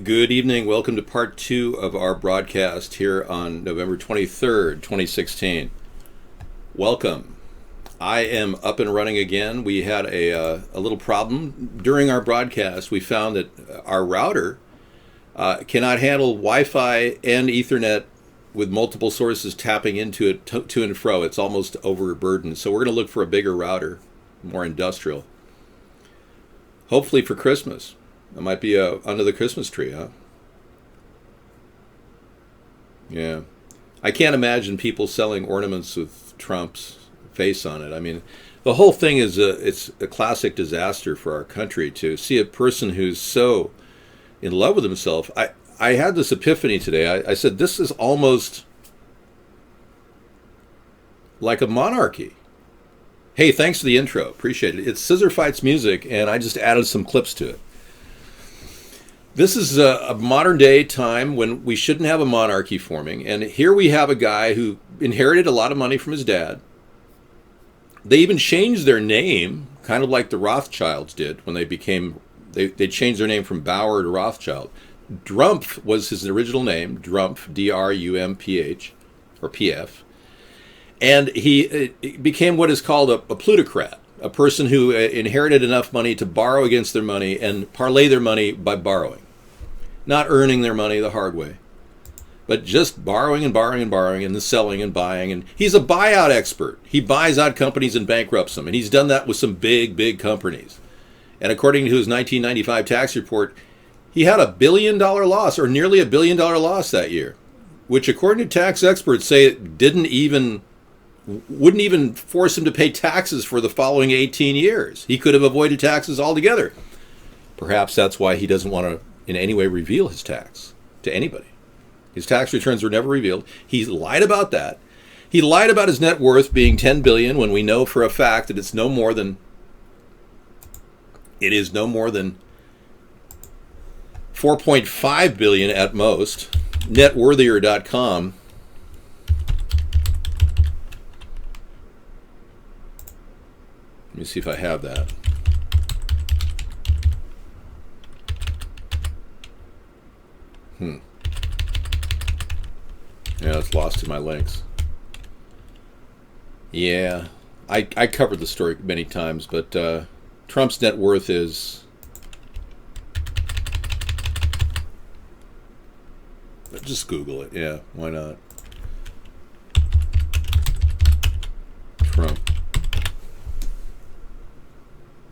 Good evening. Welcome to part 2 of our broadcast here on November 23rd, 2016. Welcome. I am up and running again. We had a little problem. During our broadcast, we found that our router cannot handle Wi-Fi and Ethernet with multiple sources tapping into it to and fro. It's almost overburdened. So we're going to look for a bigger router, more industrial. Hopefully for Christmas. It might be under the Christmas tree, huh? Yeah. I can't imagine people selling ornaments with Trump's face on it. I mean, the whole thing is it's a classic disaster for our country to see a person who's so in love with himself. I had this epiphany today. I said, this is almost like a monarchy. Hey, thanks for the intro. Appreciate it. It's Scissor Fights music, and I just added some clips to it. This is a modern day time when we shouldn't have a monarchy forming. And here we have a guy who inherited a lot of money from his dad. They even changed their name, kind of like the Rothschilds did when they changed their name from Bauer to Rothschild. Drumpf was his original name, Drumpf, D-R-U-M-P-H, or P-F. And he became what is called a plutocrat, a person who inherited enough money to borrow against their money and parlay their money by borrowing. Not earning their money the hard way, but just borrowing and borrowing and borrowing and then selling and buying. And he's a buyout expert. He buys out companies and bankrupts them. And he's done that with some big companies. And according to his 1995 tax report, he had $1 billion loss, or nearly $1 billion loss that year, which according to tax experts say it wouldn't even force him to pay taxes for the following 18 years. He could have avoided taxes altogether. Perhaps that's why he doesn't want to in any way reveal his tax to anybody. His tax returns were never revealed. He lied about that. He lied about his net worth being $10 billion when we know for a fact that it is no more than $4.5 billion at most. Networthier.com. Let me see if I have that. Yeah, it's lost in my links. Yeah, I covered the story many times, but Trump's net worth is... Just Google it. Yeah, why not? Trump.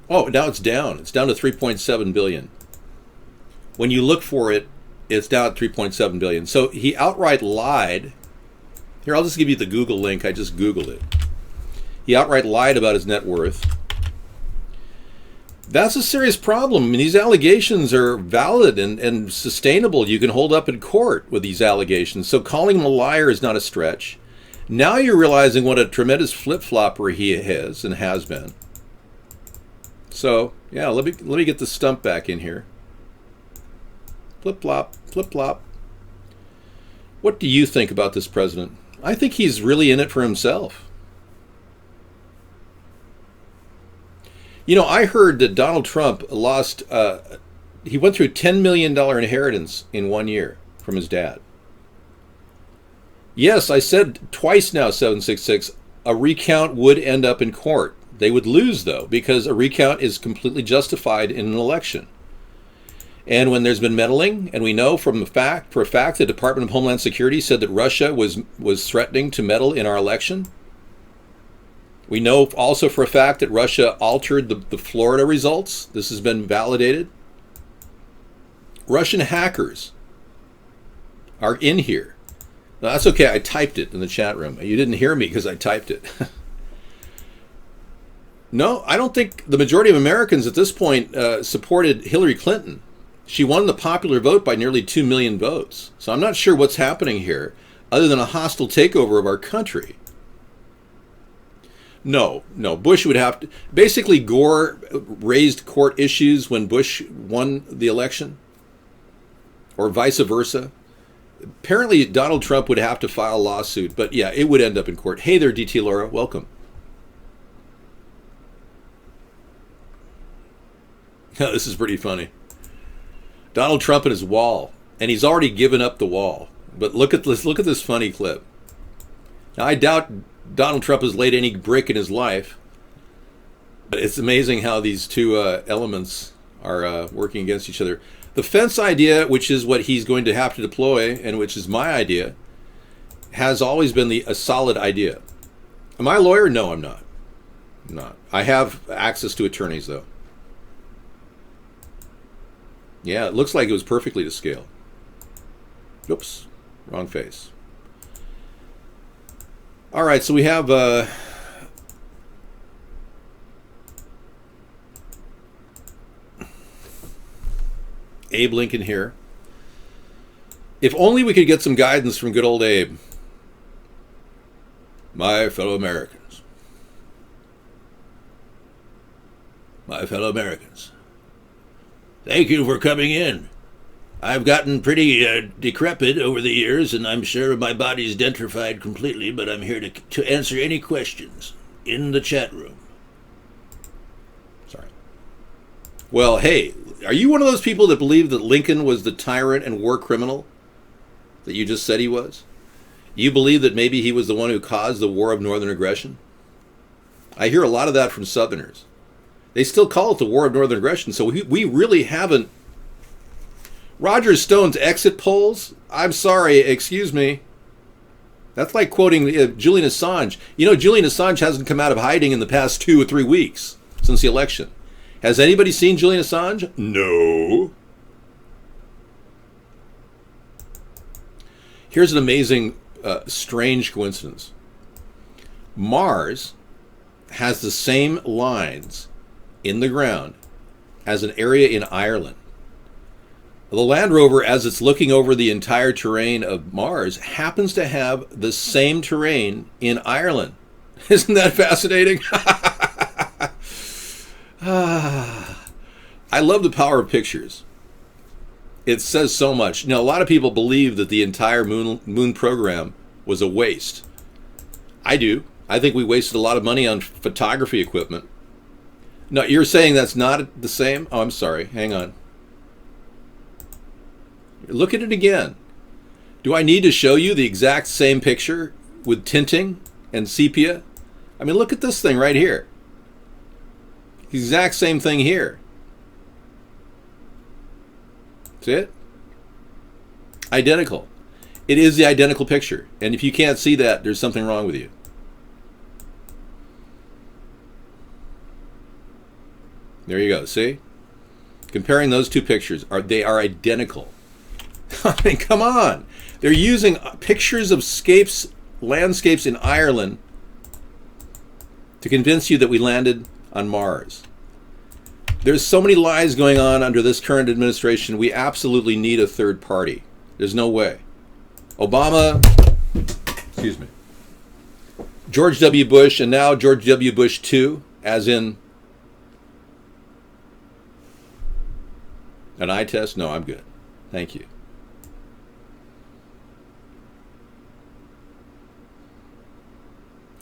Oh, now it's down. It's down to 3.7 billion. When you look for it, it's down at 3.7 billion. So he outright lied. Here, I'll just give you the Google link. I just Googled it. He outright lied about his net worth. That's a serious problem. I mean, these allegations are valid and sustainable. You can hold up in court with these allegations. So calling him a liar is not a stretch. Now you're realizing what a tremendous flip-flopper he is and has been. So, yeah, let me get the stump back in here. Flip-flop, flip-flop. What do you think about this president? I think he's really in it for himself. You know, I heard that Donald Trump lost, he went through a $10 million inheritance in 1 year from his dad. Yes, I said twice now, 766, a recount would end up in court. They would lose, though, because a recount is completely justified in an election. And when there's been meddling, and we know for a fact, the Department of Homeland Security said that Russia was threatening to meddle in our election. We know also for a fact that Russia altered the Florida results. This has been validated. Russian hackers are in here. Now, that's okay. I typed it in the chat room. You didn't hear me because I typed it. No, I don't think the majority of Americans at this point supported Hillary Clinton. She won the popular vote by nearly 2 million votes. So I'm not sure what's happening here other than a hostile takeover of our country. No, Bush would have to... Basically, Gore raised court issues when Bush won the election, or vice versa. Apparently, Donald Trump would have to file a lawsuit, but yeah, it would end up in court. Hey there, DT Laura, welcome. This is pretty funny. Donald Trump and his wall, and he's already given up the wall. But look at this. Look at this funny clip. Now, I doubt Donald Trump has laid any brick in his life, but it's amazing how these two elements are working against each other. The fence idea, which is what he's going to have to deploy, and which is my idea, has always been a solid idea. Am I a lawyer? No, I'm not. I'm not. I have access to attorneys, though. Yeah, it looks like it was perfectly to scale. Oops, wrong face. All right, so we have Abe Lincoln here. If only we could get some guidance from good old Abe. My fellow Americans. My fellow Americans. Thank you for coming in. I've gotten pretty decrepit over the years, and I'm sure my body's denitrified completely, but I'm here to answer any questions in the chat room. Sorry. Well, hey, are you one of those people that believe that Lincoln was the tyrant and war criminal that you just said he was? You believe that maybe he was the one who caused the War of Northern Aggression? I hear a lot of that from Southerners. They still call it the War of Northern Aggression, so we really haven't. Roger Stone's exit polls? I'm sorry, excuse me. That's like quoting Julian Assange. You know, Julian Assange hasn't come out of hiding in the past 2 or 3 weeks since the election. Has anybody seen Julian Assange? No. Here's an amazing, strange coincidence. Mars has the same lines in the ground as an area in Ireland. The Land Rover, as it's looking over the entire terrain of Mars, happens to have the same terrain in Ireland. Isn't that fascinating? I love the power of pictures. It says so much. You know, a lot of people believe that the entire moon program was a waste. I do. I think we wasted a lot of money on photography equipment. No, you're saying that's not the same? Oh, I'm sorry. Hang on. Look at it again. Do I need to show you the exact same picture with tinting and sepia? I mean, look at this thing right here. The exact same thing here. See it? Identical. It is the identical picture. And if you can't see that, there's something wrong with you. There you go. See? Comparing those two pictures, they are identical. I mean, come on. They're using pictures of landscapes in Ireland to convince you that we landed on Mars. There's so many lies going on under this current administration. We absolutely need a third party. There's no way. Obama, excuse me, George W. Bush, and now George W. Bush II, as in an eye test? No, I'm good. Thank you.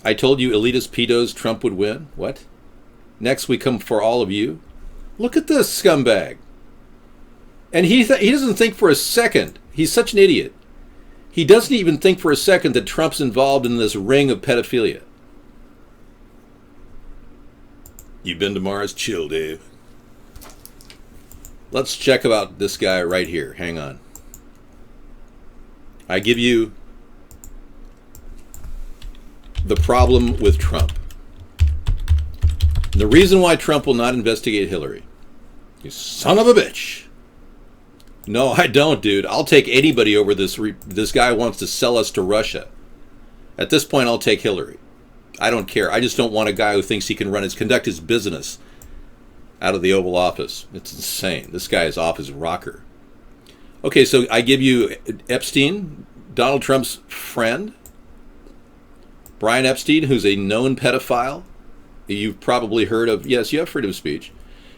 I told you elitist pedos Trump would win. What? Next we come for all of you. Look at this scumbag. And he doesn't think for a second. He's such an idiot. He doesn't even think for a second that Trump's involved in this ring of pedophilia. You've been to Mars? Chill, Dave. Let's check about this guy right here. Hang on. I give you the problem with Trump. The reason why Trump will not investigate Hillary. You son of a bitch. No, I don't, dude. I'll take anybody over this. This guy wants to sell us to Russia. At this point, I'll take Hillary. I don't care. I just don't want a guy who thinks he can conduct his business out of the Oval Office. It's insane. This guy is off his rocker. Okay, so I give you Epstein, Donald Trump's friend. Brian Epstein, who's a known pedophile. You've probably heard of, yes, you have freedom of speech.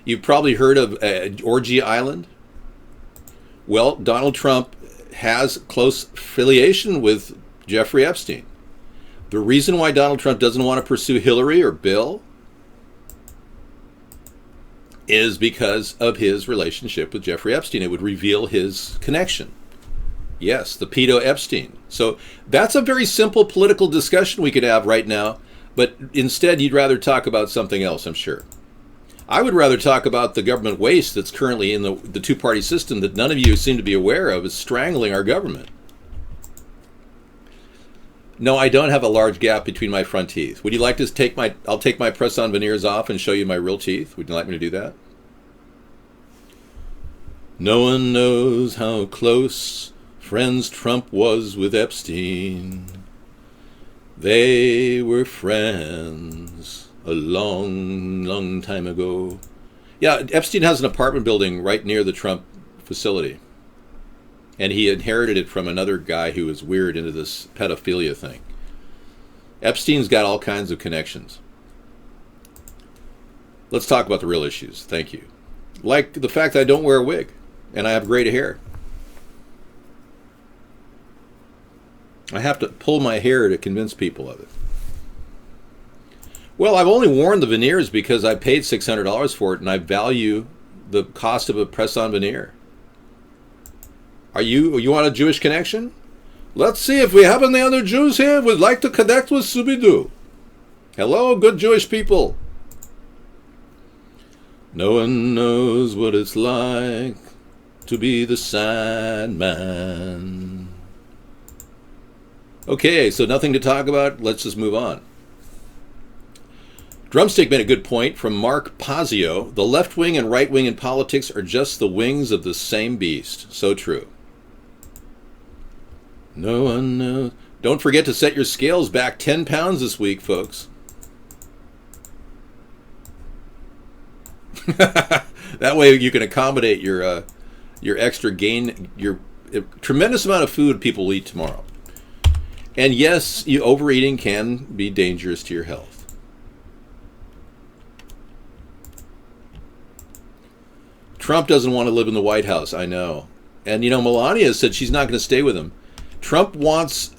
You've probably heard of Orgy Island. Well, Donald Trump has close affiliation with Jeffrey Epstein. The reason why Donald Trump doesn't want to pursue Hillary or Bill, is because of his relationship with Jeffrey Epstein. It would reveal his connection. Yes, the pedo Epstein. So that's a very simple political discussion we could have right now, but instead you'd rather talk about something else, I'm sure. I would rather talk about the government waste that's currently in the two-party system that none of you seem to be aware of is strangling our government. No, I don't have a large gap between my front teeth. Would you like to I'll take my press-on veneers off and show you my real teeth? Would you like me to do that? No one knows how close friends Trump was with Epstein. They were friends a long, long time ago. Yeah, Epstein has an apartment building right near the Trump facility. And he inherited it from another guy who was weird into this pedophilia thing. Epstein's got all kinds of connections. Let's talk about the real issues. Thank you. Like the fact that I don't wear a wig and I have gray hair. I have to pull my hair to convince people of it. Well, I've only worn the veneers because I paid $600 for it and I value the cost of a press-on veneer. You want a Jewish connection? Let's see if we have any other Jews here who would like to connect with Scooby-Doo. Hello, good Jewish people. No one knows what it's like to be the Sandman. Okay, so nothing to talk about. Let's just move on. Drumstick made a good point from Mark Pazio. The left wing and right wing in politics are just the wings of the same beast. So true. No one knows. Don't forget to set your scales back 10 pounds this week, folks. That way you can accommodate your extra gain, your tremendous amount of food people will eat tomorrow. And yes, overeating can be dangerous to your health. Trump doesn't want to live in the White House, I know. And Melania said she's not going to stay with him. Trump wants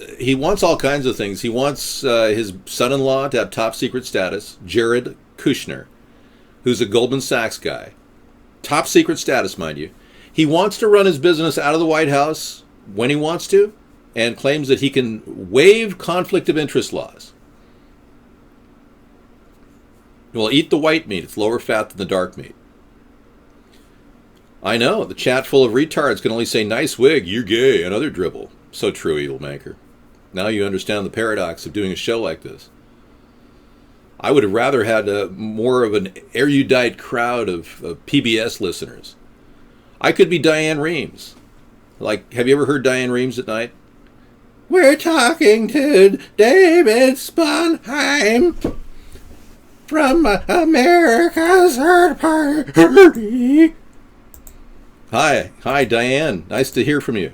all kinds of things. He wants his son-in-law to have top secret status, Jared Kushner, who's a Goldman Sachs guy. Top secret status, mind you. He wants to run his business out of the White House when he wants to, and claims that he can waive conflict of interest laws. Well, eat the white meat. It's lower fat than the dark meat. I know, the chat full of retards can only say, nice wig, you're gay, and other dribble. So true, Evil Maker. Now you understand the paradox of doing a show like this. I would have rather had more of an erudite crowd of PBS listeners. I could be Diane Reeves. Have you ever heard Diane Reeves at night? We're talking to David Sponheim from America's Third Party. Hi, Diane. Nice to hear from you.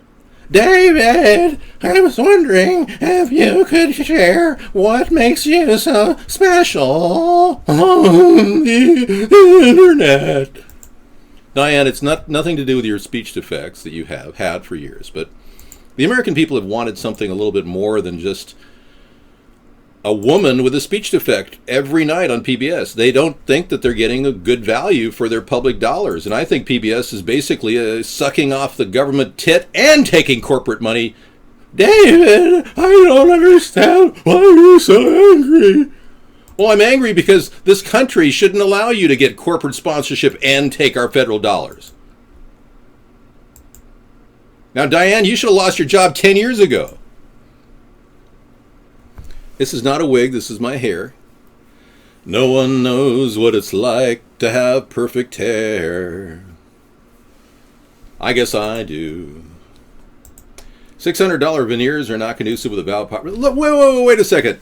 David, I was wondering if you could share what makes you so special on the internet. Diane, it's nothing to do with your speech defects that you have had for years, but the American people have wanted something a little bit more than just a woman with a speech defect every night on PBS. They don't think that they're getting a good value for their public dollars. And I think PBS is basically sucking off the government tit and taking corporate money. David, I don't understand why you're so angry. Well, I'm angry because this country shouldn't allow you to get corporate sponsorship and take our federal dollars. Now, Diane, you should have lost your job 10 years ago. This is not a wig, this is my hair. No one knows what it's like to have perfect hair. I guess I do. $600 veneers are not conducive with a valid pop. Wait a second.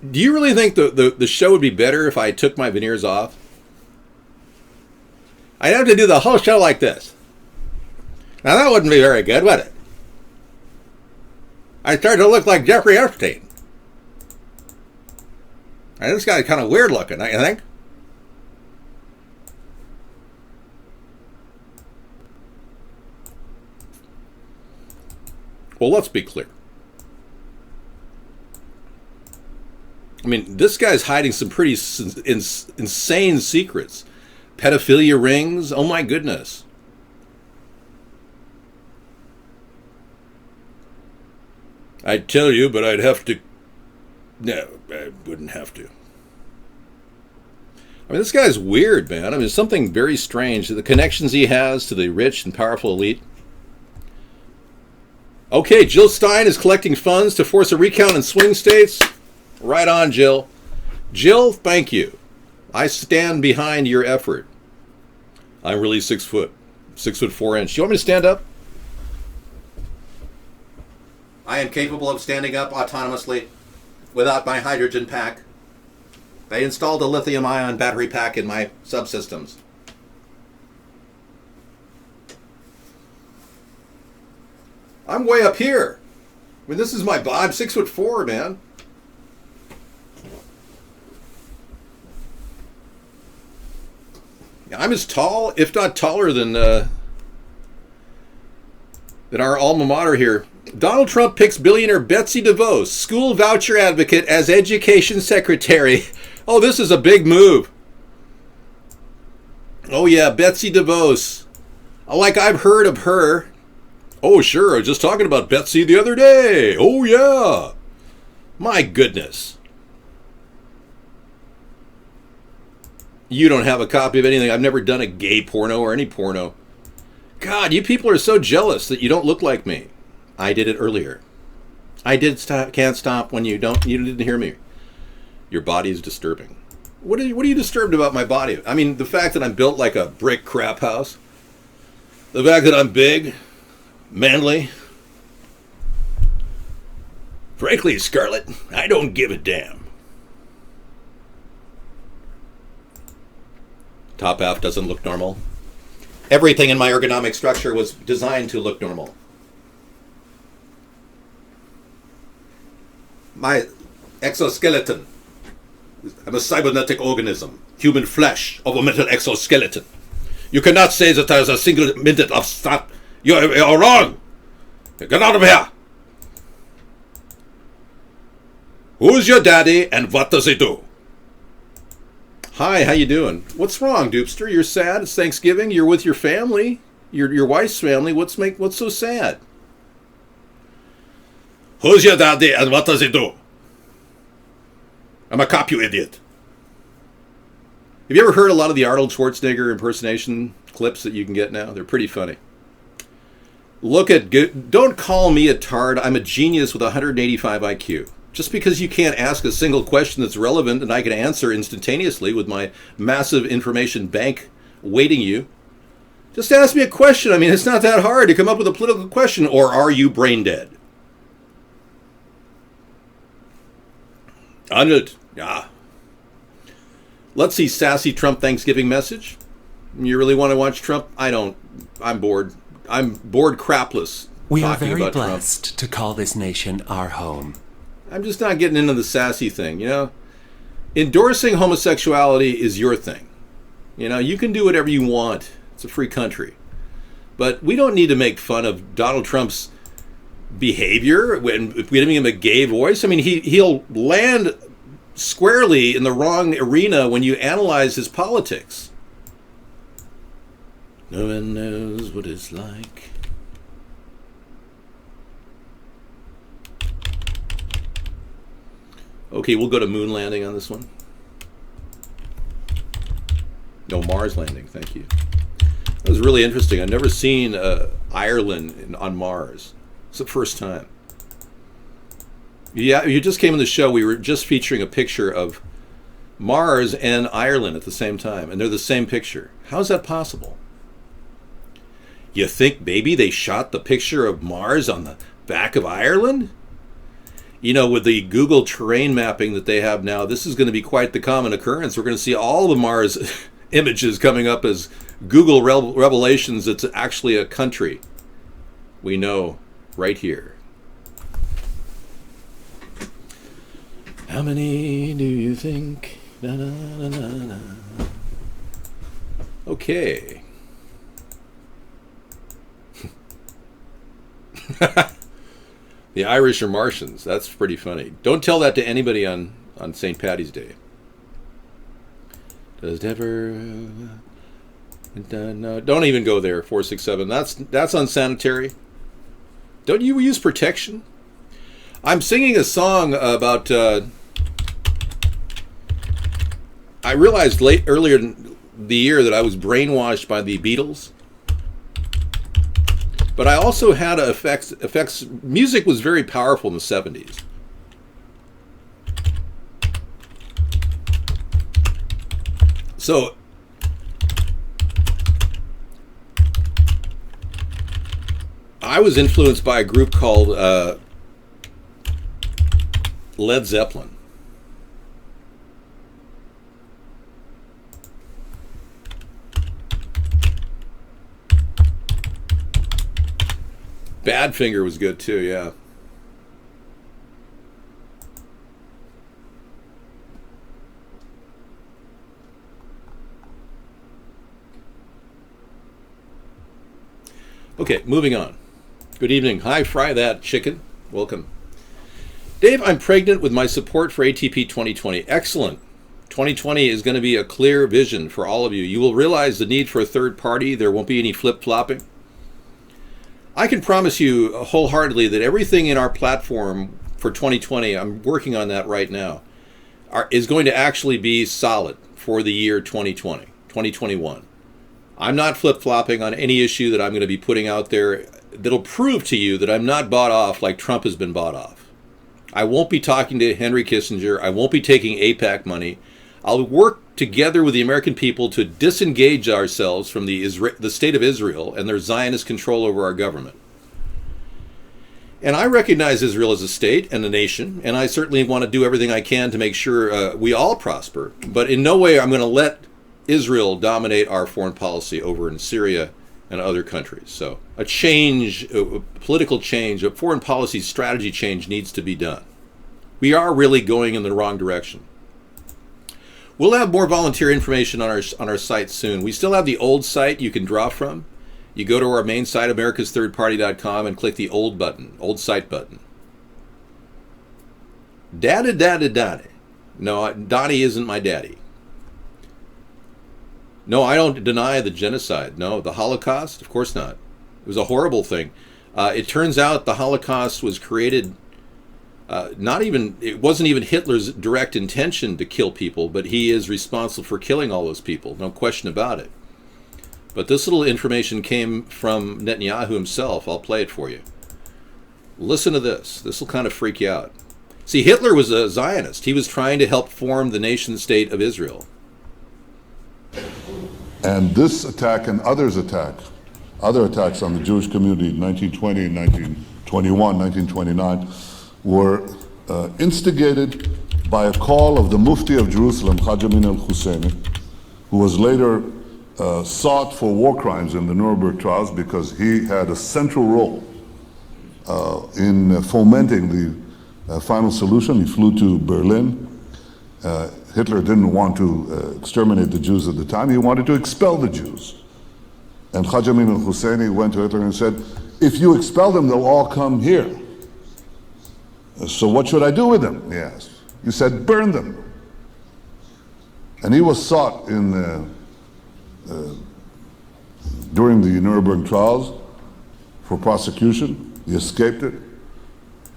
Do you really think the show would be better if I took my veneers off? I'd have to do the whole show like this. Now that wouldn't be very good, would it? I'd start to look like Jeffrey Epstein. And this guy's kind of weird looking, don't you think? Well, let's be clear. I mean, this guy's hiding some pretty insane secrets pedophilia rings. Oh my goodness. I'd tell you, but I'd have to. No, I wouldn't have to. I mean, this guy's weird, man. I mean, there's something very strange. The connections he has to the rich and powerful elite. Okay, Jill Stein is collecting funds to force a recount in swing states. Right on, Jill. Jill, thank you. I stand behind your effort. I'm really 6 foot, 6'4". You want me to stand up? I am capable of standing up autonomously without my hydrogen pack. They installed a lithium-ion battery pack in my subsystems. I'm way up here. I mean, this is my body. I'm 6'4", man. I'm as tall, if not taller, than our alma mater here. Donald Trump picks billionaire Betsy DeVos, school voucher advocate, as education secretary. Oh, this is a big move. Oh yeah, Betsy DeVos. Like, I've heard of her. Oh sure, I was just talking about Betsy the other day. Oh yeah. My goodness. You don't have a copy of anything. I've never done a gay porno or any porno. God, you people are so jealous that you don't look like me. I did it earlier. I can't stop when you didn't hear me. Your body is disturbing. What are you disturbed about my body? I mean, the fact that I'm built like a brick crap house. The fact that I'm big, manly. Frankly, Scarlett, I don't give a damn. Top half doesn't look normal. Everything in my ergonomic structure was designed to look normal. My exoskeleton. I'm a cybernetic organism. Human flesh of a metal exoskeleton. You cannot say that there's a single minute of stop. You're wrong. Get out of here. Who's your daddy and what does he do? Hi, how you doing? What's wrong, Doopster? You're sad? It's Thanksgiving. You're with your family. Your wife's family. What's so sad? Who's your daddy and what does he do? I'm a cop, you idiot. Have you ever heard a lot of the Arnold Schwarzenegger impersonation clips that you can get now? They're pretty funny. Don't call me a tard. I'm a genius with 185 IQ. Just because you can't ask a single question that's relevant and I can answer instantaneously with my massive information bank waiting you. Just ask me a question. I mean, it's not that hard to come up with a political question. Or are you brain dead? Honored. Yeah. Let's see, sassy Trump Thanksgiving message. You really want to watch Trump? I don't. I'm bored. I'm bored crapless. We are very blessed to call this nation our home. I'm just not getting into the sassy thing, you know? Endorsing homosexuality is your thing. You know, you can do whatever you want. It's a free country. But we don't need to make fun of Donald Trump's behavior when giving him a gay voice. I mean, he'll land squarely in the wrong arena when you analyze his politics. No one knows what it's like. Okay, we'll go to moon landing on this one. No, Mars landing, thank you. That was really interesting. I've never seen Ireland on Mars. It's the first time. Yeah, you just came in the show. We were just featuring a picture of Mars and Ireland at the same time, and they're the same picture. How is that possible? You think maybe they shot the picture of Mars on the back of Ireland? You know, with the Google terrain mapping that they have now, this is going to be quite the common occurrence. We're going to see all the Mars images coming up as Google revelations. It's actually a country. We know right here. How many do you think? Na, na, na, na, na. Okay. The Irish are Martians. That's pretty funny. Don't tell that to anybody on St. Patty's Day. Does it ever No, don't even go there. 467. That's unsanitary. Don't you use protection? I'm singing a song about. I realized earlier in the year that I was brainwashed by the Beatles. But I also had effects. Music was very powerful in the 70s. So I was influenced by a group called Led Zeppelin. Badfinger was good too, yeah. Okay, moving on. Good evening. Hi, Fry That Chicken. Welcome. Dave, I'm pregnant with my support for ATP 2020. Excellent. 2020 is going to be a clear vision for all of you. You will realize the need for a third party. There won't be any flip-flopping. I can promise you wholeheartedly that everything in our platform for 2020, I'm working on that right now, is going to actually be solid for the year 2020, 2021. I'm not flip-flopping on any issue that I'm going to be putting out there that'll prove to you that I'm not bought off like Trump has been bought off. I won't be talking to Henry Kissinger. I won't be taking AIPAC money. I'll work together with the American people to disengage ourselves from the state of Israel and their Zionist control over our government. And I recognize Israel as a state and a nation, and I certainly want to do everything I can to make sure we all prosper. But in no way I'm going to let Israel dominate our foreign policy over in Syria and other countries. So a change, a political change, a foreign policy strategy change needs to be done. We are really going in the wrong direction. We'll have more volunteer information on our site soon. We still have the old site you can draw from. You go to our main site, AmericasThirdParty.com, and click the old site button. Daddy. No, Donnie isn't my daddy. No, I don't deny the genocide. No, the Holocaust? Of course not. It was a horrible thing. It turns out the Holocaust was created, it wasn't even Hitler's direct intention to kill people, but he is responsible for killing all those people. No question about it. But this little information came from Netanyahu himself. I'll play it for you. Listen to this. This will kind of freak you out. See, Hitler was a Zionist. He was trying to help form the nation-state of Israel. And this attack and other attacks on the Jewish community in 1920, 1921, 1929 were instigated by a call of the Mufti of Jerusalem, Haj Amin al-Husseini, who was later sought for war crimes in the Nuremberg trials because he had a central role in fomenting the final solution. He flew to Berlin. Hitler didn't want to exterminate the Jews at the time. He wanted to expel the Jews. And Haj Amin al-Husseini went to Hitler and said, if you expel them, they'll all come here. So what should I do with them? He asked. He said, burn them. And he was sought during the Nuremberg trials for prosecution. He escaped it.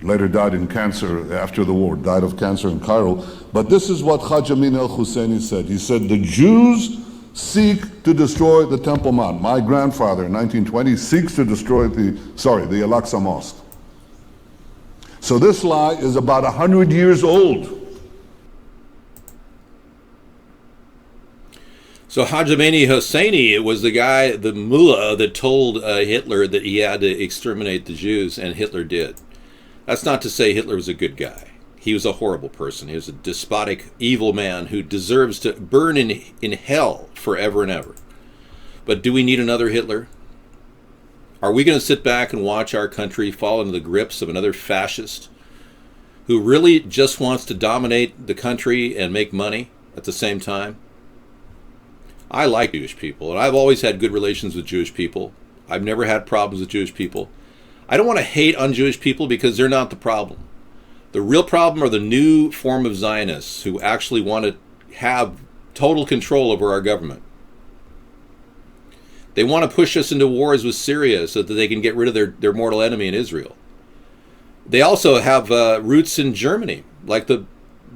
Later died in cancer after the war, died of cancer in Cairo. But this is what Haj Amin al-Husseini said. He said, the Jews seek to destroy the Temple Mount. My grandfather in 1920 seeks to destroy the Al-Aqsa Mosque. So this lie is about 100 years old. So Haj Amin al-Husseini was the guy, the mullah, that told Hitler that he had to exterminate the Jews, and Hitler did. That's not to say Hitler was a good guy. He was a horrible person. He was a despotic, evil man who deserves to burn in hell forever and ever. But do we need another Hitler? Are we going to sit back and watch our country fall into the grips of another fascist who really just wants to dominate the country and make money at the same time? I like Jewish people, and I've always had good relations with Jewish people. I've never had problems with Jewish people. I don't want to hate on Jewish people because they're not the problem. The real problem are the new form of Zionists who actually want to have total control over our government. They want to push us into wars with Syria so that they can get rid of their mortal enemy in Israel. They also have roots in Germany, like the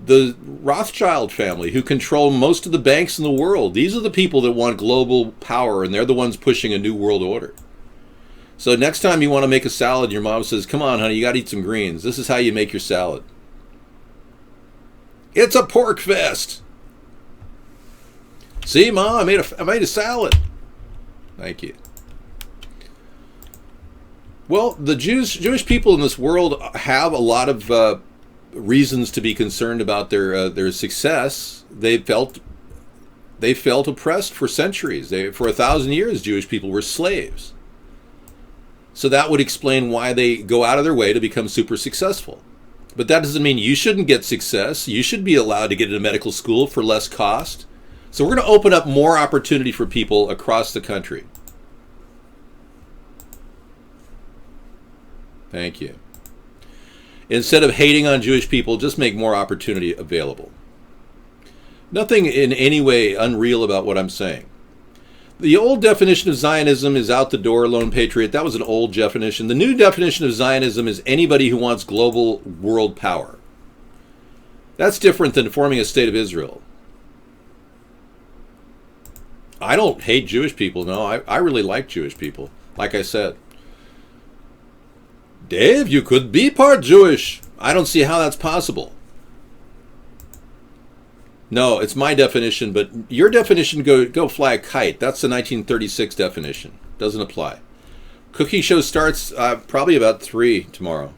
Rothschild family, who control most of the banks in the world. These are the people that want global power, and they're the ones pushing a new world order. So next time you want to make a salad, your mom says, come on, honey, you got to eat some greens. This is how you make your salad. It's a pork fest. See, Mom, I made a salad. Thank you. Well, the Jewish people in this world have a lot of reasons to be concerned about their success. They felt oppressed for centuries. For 1,000 years, Jewish people were slaves. So that would explain why they go out of their way to become super successful. But that doesn't mean you shouldn't get success. You should be allowed to get into medical school for less cost. So we're going to open up more opportunity for people across the country. Thank you. Instead of hating on Jewish people, just make more opportunity available. Nothing in any way unreal about what I'm saying. The old definition of Zionism is out the door, lone patriot. That was an old definition. The new definition of Zionism is anybody who wants global world power. That's different than forming a state of Israel. I don't hate Jewish people, no. I really like Jewish people, like I said. Dave, you could be part Jewish. I don't see how that's possible. No, it's my definition, but your definition, go fly a kite. That's the 1936 definition. Doesn't apply. Cooking show starts probably about 3 tomorrow.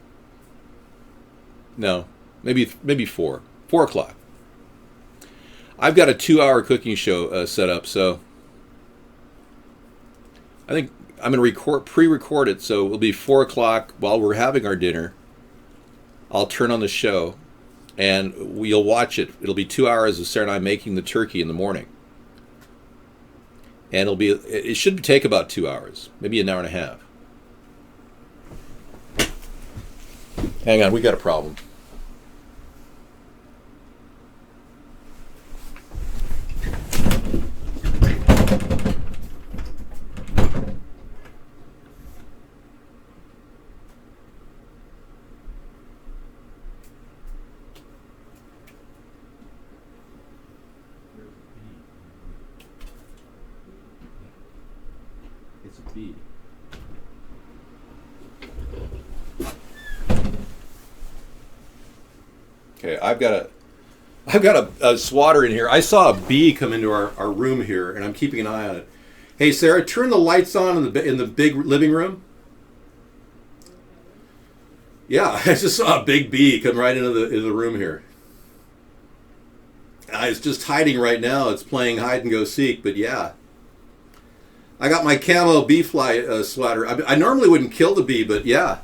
No, maybe 4. 4 o'clock. I've got a 2-hour cooking show set up, so I think I'm going to pre-record it, so it'll be 4 o'clock while we're having our dinner. I'll turn on the show, and you'll watch it. It'll be 2 hours of Sarah and I making the turkey in the morning. And it should take about 2 hours, maybe an hour and a half. Hang on, we got a problem. It's a bee. Okay, I've got a swatter in here. I saw a bee come into our room here, and I'm keeping an eye on it. Hey, Sarah, turn the lights on in the big living room. Yeah, I just saw a big bee come right into the room here. It's just hiding right now. It's playing hide and go seek, but yeah. I got my camo bee fly swatter. I normally wouldn't kill the bee, but yeah.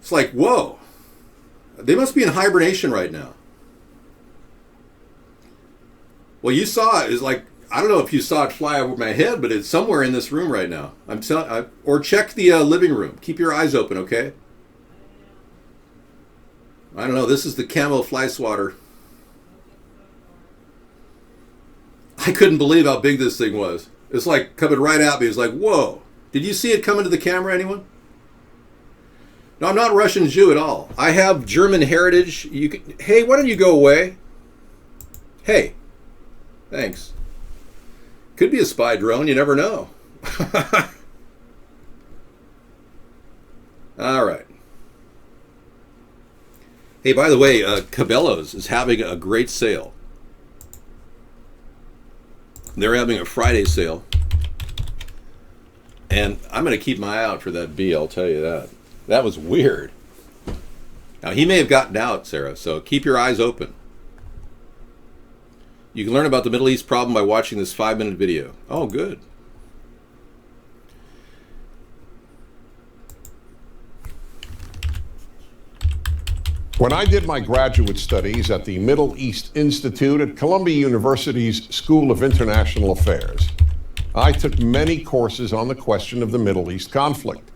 It's like, whoa. They must be in hibernation right now. Well, you saw it. It's like, I don't know if you saw it fly over my head, but it's somewhere in this room right now. Or check the living room. Keep your eyes open, okay? I don't know. This is the camo fly swatter. I couldn't believe how big this thing was. It's like coming right at me. It's like, whoa. Did you see it come into the camera, anyone? No, I'm not Russian Jew at all. I have German heritage. Hey, why don't you go away? Hey. Thanks. Could be a spy drone. You never know. All right. Hey, by the way, Cabela's is having a great sale. They're having a Friday sale. And I'm going to keep my eye out for that bee, I'll tell you that. That was weird. Now, he may have gotten out, Sarah, so keep your eyes open. You can learn about the Middle East problem by watching this 5-minute video. Oh, good. When I did my graduate studies at the Middle East Institute at Columbia University's School of International Affairs, I took many courses on the question of the Middle East conflict.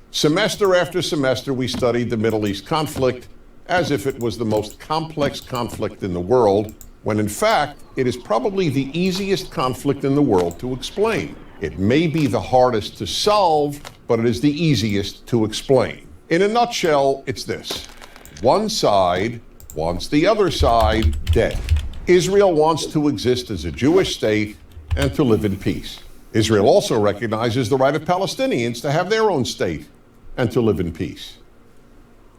Semester after semester, we studied the Middle East conflict as if it was the most complex conflict in the world, when in fact, it is probably the easiest conflict in the world to explain. It may be the hardest to solve, but it is the easiest to explain. In a nutshell, it's this. One side wants the other side dead. Israel wants to exist as a Jewish state and to live in peace. Israel also recognizes the right of Palestinians to have their own state and to live in peace.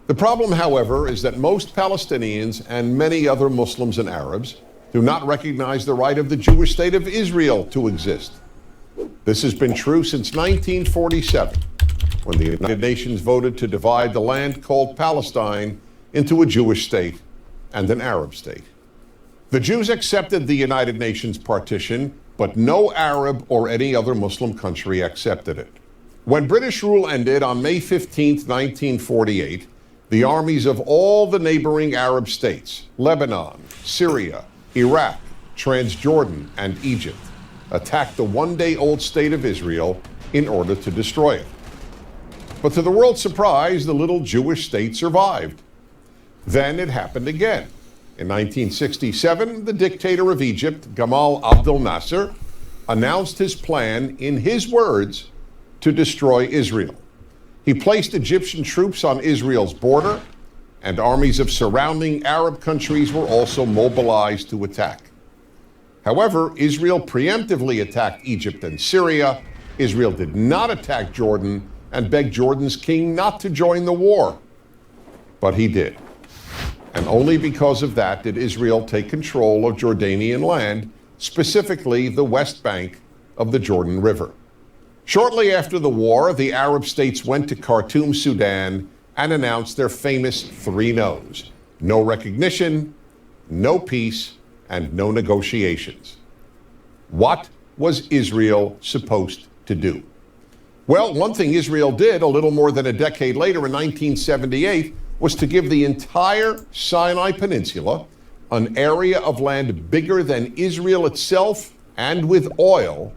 The problem, however, is that most Palestinians and many other Muslims and Arabs do not recognize the right of the Jewish state of Israel to exist. This has been true since 1947, when the United Nations voted to divide the land called Palestine into a Jewish state and an Arab state. The Jews accepted the United Nations partition, but no Arab or any other Muslim country accepted it. When British rule ended on May 15, 1948, the armies of all the neighboring Arab states, Lebanon, Syria, Iraq, Transjordan, and Egypt, attacked the one-day-old state of Israel in order to destroy it. But to the world's surprise, the little Jewish state survived. Then it happened again. In 1967, the dictator of Egypt, Gamal Abdel Nasser, announced his plan, in his words, to destroy Israel. He placed Egyptian troops on Israel's border, and armies of surrounding Arab countries were also mobilized to attack. However, Israel preemptively attacked Egypt and Syria. Israel did not attack Jordan and begged Jordan's king not to join the war. But he did. And only because of that did Israel take control of Jordanian land, specifically the West Bank of the Jordan River. Shortly after the war, the Arab states went to Khartoum, Sudan, and announced their famous three no's: no recognition, no peace, and no negotiations. What was Israel supposed to do? Well, one thing Israel did a little more than a decade later in 1978 was to give the entire Sinai Peninsula, an area of land bigger than Israel itself and with oil,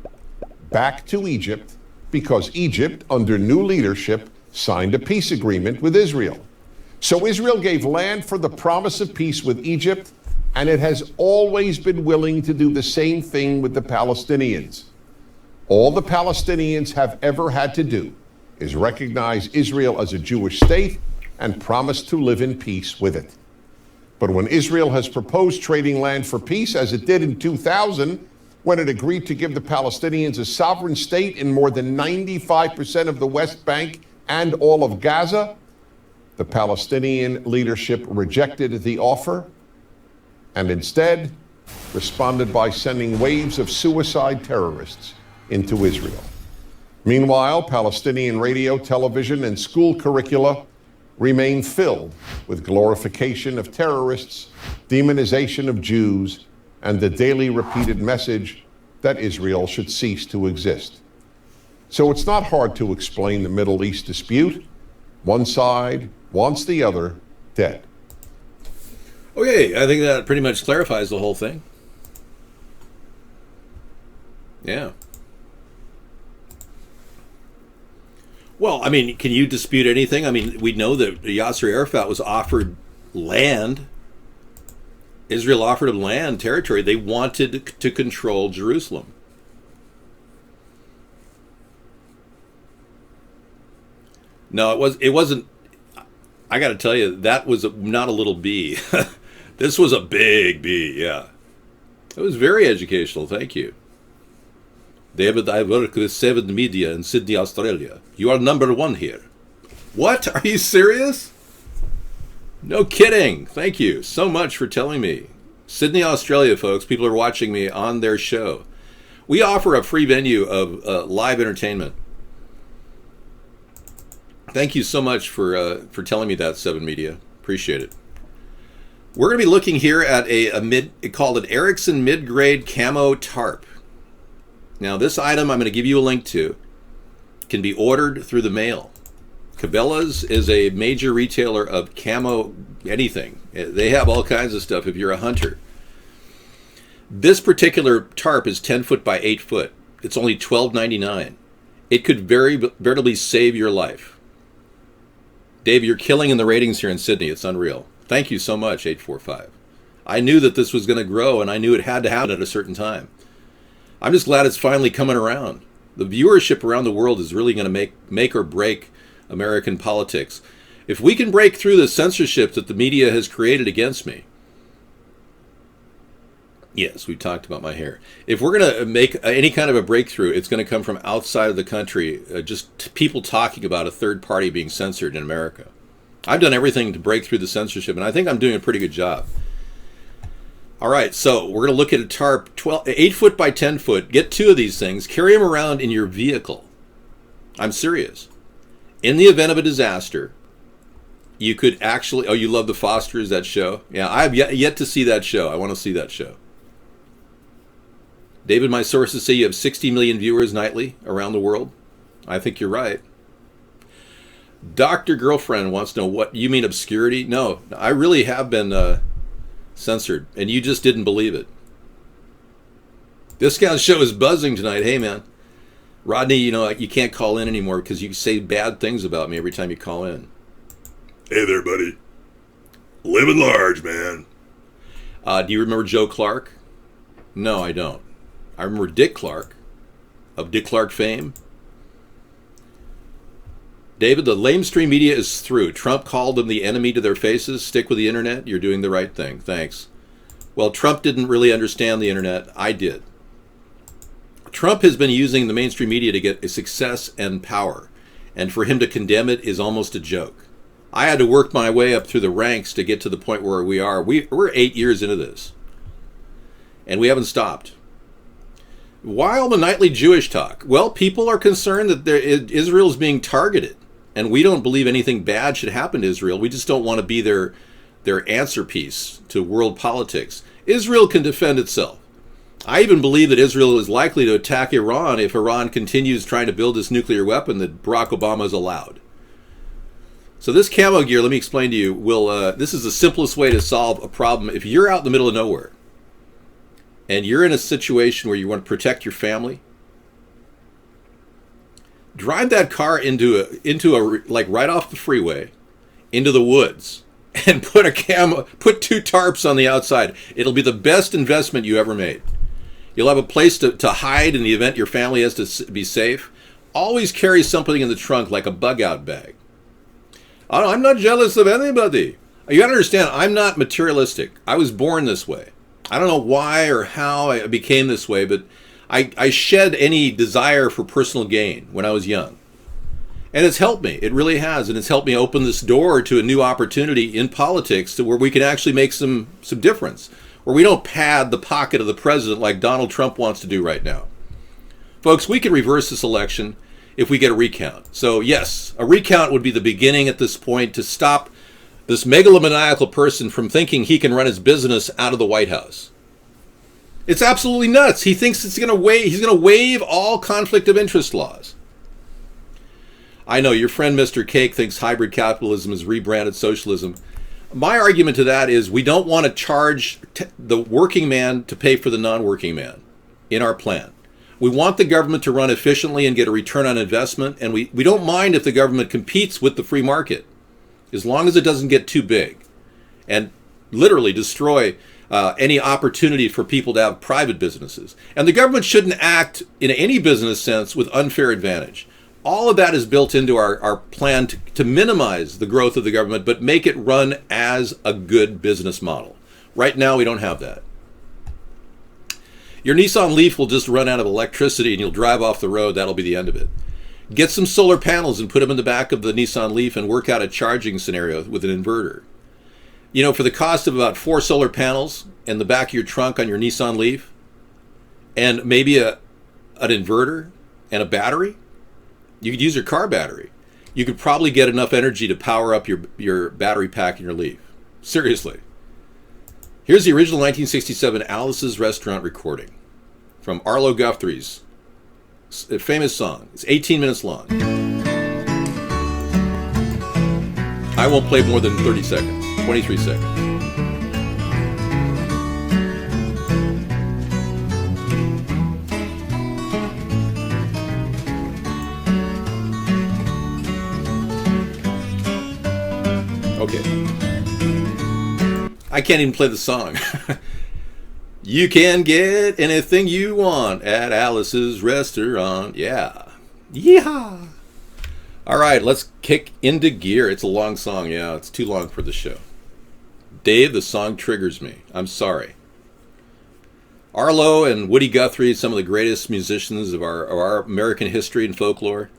back to Egypt, because Egypt, under new leadership, signed a peace agreement with Israel. So Israel gave land for the promise of peace with Egypt, and it has always been willing to do the same thing with the Palestinians. All the Palestinians have ever had to do is recognize Israel as a Jewish state and promise to live in peace with it. But when Israel has proposed trading land for peace, as it did in 2000, when it agreed to give the Palestinians a sovereign state in more than 95% of the West Bank and all of Gaza, the Palestinian leadership rejected the offer and instead responded by sending waves of suicide terrorists into Israel. Meanwhile, Palestinian radio, television, and school curricula remain filled with glorification of terrorists, demonization of Jews, and the daily repeated message that Israel should cease to exist. So it's not hard to explain the Middle East dispute. One side wants the other dead. Okay, I think that pretty much clarifies the whole thing. Yeah. Well, I mean, can you dispute anything? I mean, we know that Yasser Arafat was offered land. Israel offered him land, territory. They wanted to control Jerusalem. No, it wasn't. I got to tell you, that was not a little B. This was a big B, yeah. It was very educational, thank you. David, I work with 7 Media in Sydney, Australia. You are number 1 here. What? Are you serious? No kidding. Thank you so much for telling me. Sydney, Australia, folks. People are watching me on their show. We offer a free venue of live entertainment. Thank you so much for telling me that, 7 Media. Appreciate it. We're going to be looking here at called an Ericsson mid-grade camo tarp. Now, this item I'm going to give you a link to can be ordered through the mail. Cabela's is a major retailer of camo anything. They have all kinds of stuff if you're a hunter. This particular tarp is 10 foot by 8 foot. It's only $12.99. It could veritably save your life. Dave, you're killing in the ratings here in Sydney. It's unreal. Thank you so much, 845. I knew that this was going to grow, and I knew it had to happen at a certain time. I'm just glad it's finally coming around. The viewership around the world is really going to make or break American politics. If we can break through the censorship that the media has created against me, yes, we talked about my hair. If we're going to make any kind of a breakthrough, it's going to come from outside of the country, just people talking about a third party being censored in America. I've done everything to break through the censorship, and I think I'm doing a pretty good job. All right, so we're going to look at a tarp, 8 foot by 10 foot. Get 2 of these things. Carry them around in your vehicle. I'm serious. In the event of a disaster, you could actually... Oh, you love the Fosters, that show? Yeah, I've yet to see that show. I want to see that show. David, my sources say you have 60 million viewers nightly around the world. I think you're right. Dr. Girlfriend wants to know, what you mean obscurity? No, I really have been censored, and you just didn't believe it. Discount show is buzzing tonight. Hey, man. Rodney, you can't call in anymore because you say bad things about me every time you call in. Hey there, buddy. Living large, man. Do you remember Joe Clark? No, I don't. I remember Dick Clark, of Dick Clark fame. David, the lamestream media is through. Trump called them the enemy to their faces. Stick with the internet. You're doing the right thing. Thanks. Well, Trump didn't really understand the internet. I did. Trump has been using the mainstream media to get a success and power. And for him to condemn it is almost a joke. I had to work my way up through the ranks to get to the point where we are. We're 8 years into this. And we haven't stopped. Why all the nightly Jewish talk? Well, people are concerned that Israel is being targeted. And we don't believe anything bad should happen to Israel. We just don't want to be their answer piece to world politics. Israel can defend itself. I even believe that Israel is likely to attack Iran if Iran continues trying to build this nuclear weapon that Barack Obama has allowed. So this camo gear, let me explain to you, this is the simplest way to solve a problem. If you're out in the middle of nowhere and you're in a situation where you want to protect your family, drive that car into a like right off the freeway, into the woods, and put 2 tarps on the outside. It'll be the best investment you ever made. You'll have a place to hide in the event your family has to be safe. Always carry something in the trunk like a bug-out bag. I'm not jealous of anybody. You gotta understand, I'm not materialistic. I was born this way. I don't know why or how I became this way, but I shed any desire for personal gain when I was young. And it's helped me. It really has. And it's helped me open this door to a new opportunity in politics to where we can actually make some difference. Where we don't pad the pocket of the president like Donald Trump wants to do right now. Folks, we can reverse this election if we get a recount. So yes, a recount would be the beginning at this point to stop this megalomaniacal person from thinking he can run his business out of the White House. It's absolutely nuts. He thinks he's going to waive all conflict of interest laws. I know your friend Mr. Cake thinks hybrid capitalism is rebranded socialism. My argument to that is we don't want to charge the working man to pay for the non-working man in our plan. We want the government to run efficiently and get a return on investment, and we don't mind if the government competes with the free market, as long as it doesn't get too big and literally destroy any opportunity for people to have private businesses. And the government shouldn't act in any business sense with unfair advantage. All of that is built into our plan to minimize the growth of the government, but make it run as a good business model. Right now, we don't have that. Your Nissan Leaf will just run out of electricity and you'll drive off the road. That'll be the end of it. Get some solar panels and put them in the back of the Nissan Leaf and work out a charging scenario with an inverter. For the cost of about 4 solar panels in the back of your trunk on your Nissan Leaf, and maybe an inverter and a battery, you could use your car battery. You could probably get enough energy to power up your battery pack in your Leaf. Seriously. Here's the original 1967 Alice's Restaurant recording from Arlo Guthrie's famous song. It's 18 minutes long. I won't play more than 30 seconds, 23 seconds. Okay. I can't even play the song. You can get anything you want at Alice's restaurant. Yeah. Yeehaw. All right, let's kick into gear. It's a long song. Yeah, it's too long for the show. Dave, the song triggers me. I'm sorry. Arlo and Woody Guthrie, some of the greatest musicians of our American history and folklore.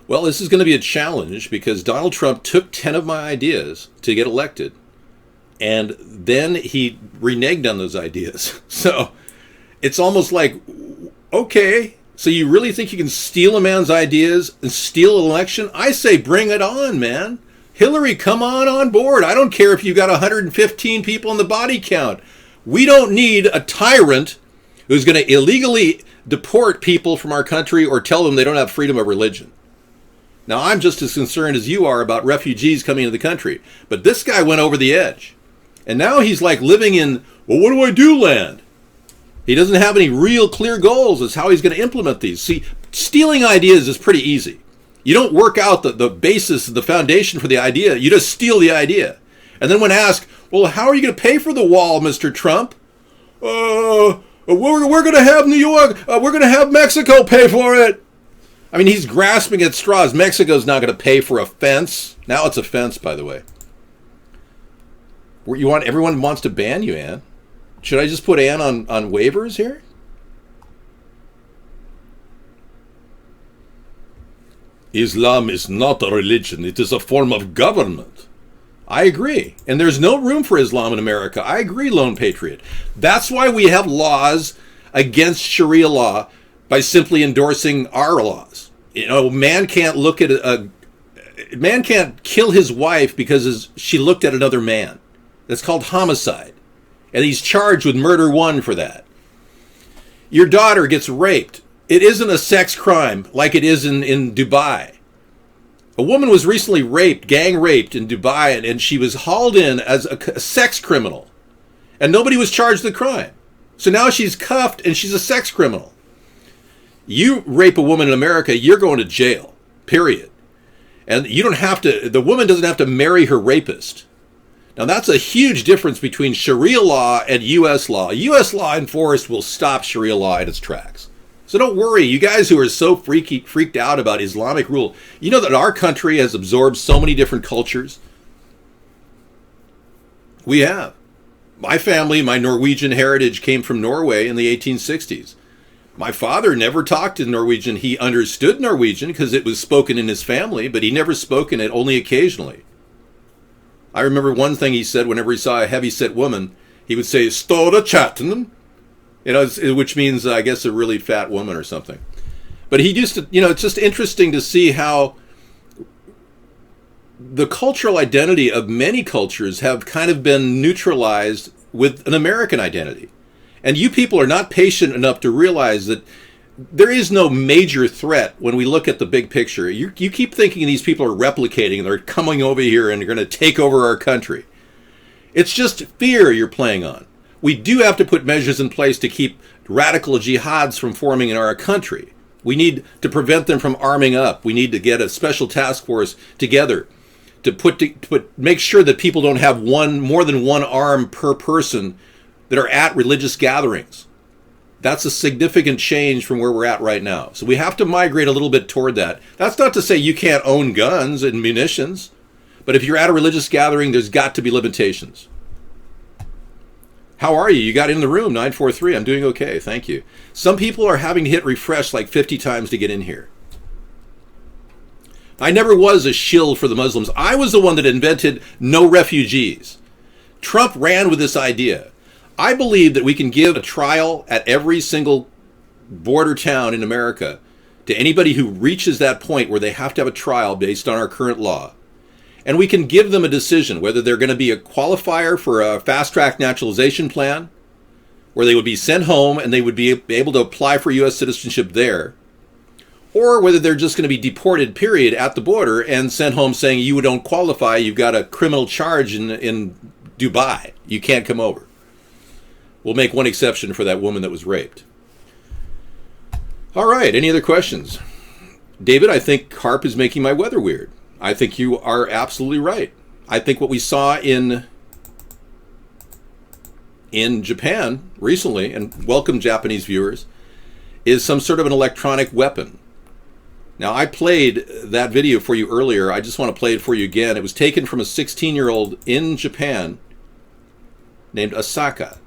Well, this is going to be a challenge because Donald Trump took 10 of my ideas to get elected. And then he reneged on those ideas. So it's almost like, okay, so you really think you can steal a man's ideas and steal an election? I say bring it on, man. Hillary, come on board. I don't care if you got 115 people in the body count. We don't need a tyrant who's going to illegally deport people from our country or tell them they don't have freedom of religion. Now, I'm just as concerned as you are about refugees coming into the country. But this guy went over the edge. And now he's like living in, well, what do I do land? He doesn't have any real clear goals as how he's going to implement these. See, stealing ideas is pretty easy. You don't work out the basis, the foundation for the idea. You just steal the idea. And then when asked, well, how are you going to pay for the wall, Mr. Trump? We're going to have New York. We're going to have Mexico pay for it. I mean, he's grasping at straws. Mexico's not going to pay for a fence. Now it's a fence, by the way. Everyone wants to ban you, Ann. Should I just put Ann on waivers here? Islam is not a religion. It is a form of government. I agree. And there's no room for Islam in America. I agree, Lone Patriot. That's why we have laws against Sharia law by simply endorsing our laws. You know, man can't kill his wife because she looked at another man. That's called homicide. And he's charged with murder 1 for that. Your daughter gets raped. It isn't a sex crime like it is in Dubai. A woman was recently gang raped in Dubai, and she was hauled in as a sex criminal. And nobody was charged with the crime. So now she's cuffed and she's a sex criminal. You rape a woman in America, you're going to jail, period. And the woman doesn't have to marry her rapist. Now, that's a huge difference between Sharia law and U.S. law. U.S. law enforced will stop Sharia law in its tracks. So don't worry, you guys who are so freaked out about Islamic rule. You know that our country has absorbed so many different cultures? We have. My family, my Norwegian heritage came from Norway in the 1860s. My father never talked in Norwegian. He understood Norwegian because it was spoken in his family, but he never spoken it, only occasionally. I remember one thing he said whenever he saw a heavy-set woman, he would say, "Stora chatten," which means, I guess, a really fat woman or something. But he used to, it's just interesting to see how the cultural identity of many cultures have kind of been neutralized with an American identity. And you people are not patient enough to realize that there is no major threat when we look at the big picture. You keep thinking these people are replicating and they're coming over here and they're going to take over our country. It's just fear you're playing on. We do have to put measures in place to keep radical jihads from forming in our country. We need to prevent them from arming up. We need to get a special task force together to make sure that people don't have more than one arm per person that are at religious gatherings. That's a significant change from where we're at right now. So we have to migrate a little bit toward that. That's not to say you can't own guns and munitions, but if you're at a religious gathering, there's got to be limitations. How are you? You got in the room, 943. I'm doing okay, thank you. Some people are having to hit refresh like 50 times to get in here. I never was a shill for the Muslims. I was the one that invented no refugees. Trump ran with this idea. I believe that we can give a trial at every single border town in America to anybody who reaches that point where they have to have a trial based on our current law. And we can give them a decision whether they're going to be a qualifier for a fast-track naturalization plan, where they would be sent home and they would be able to apply for U.S. citizenship there, or whether they're just going to be deported, period, at the border and sent home saying you don't qualify, you've got a criminal charge in Dubai, you can't come over. We'll make one exception for that woman that was raped. All right, any other questions? David, I think HAARP is making my weather weird. I think you are absolutely right. I think what we saw in in Japan recently, and welcome Japanese viewers, is some sort of an electronic weapon. Now, I played that video for you earlier. I just want to play it for you again. It was taken from a 16-year-old in Japan named Asaka.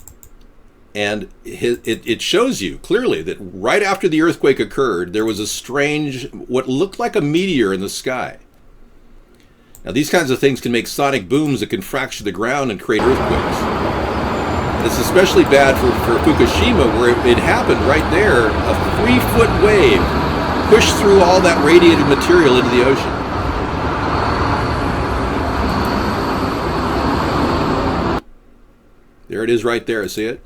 And it shows you clearly that right after the earthquake occurred, there was a strange, what looked like a meteor in the sky. Now, these kinds of things can make sonic booms that can fracture the ground and create earthquakes. And it's especially bad for Fukushima, where it happened right there. A 3-foot wave pushed through all that radiated material into the ocean. There it is right there. See it?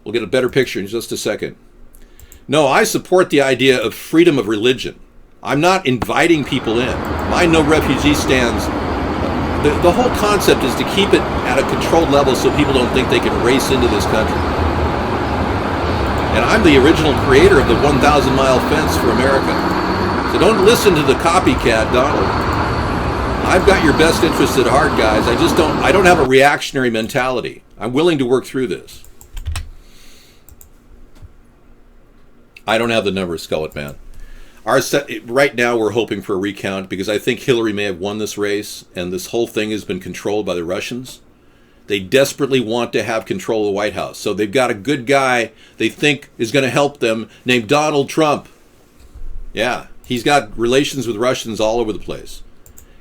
We'll get a better picture in just a second. No, I support the idea of freedom of religion. I'm not inviting people in. My no refugee stands, the whole concept is to keep it at a controlled level so people don't think they can race into this country. And I'm the original creator of the 1,000-mile fence for America. So don't listen to the copycat Donald. I've got your best interests at heart, guys. I don't have a reactionary mentality. I'm willing to work through this. I don't have the numbers, Skullet Man. Right now, we're hoping for a recount because I think Hillary may have won this race, and this whole thing has been controlled by the Russians. They desperately want to have control of the White House, so they've got a good guy they think is going to help them named Donald Trump. Yeah, he's got relations with Russians all over the place.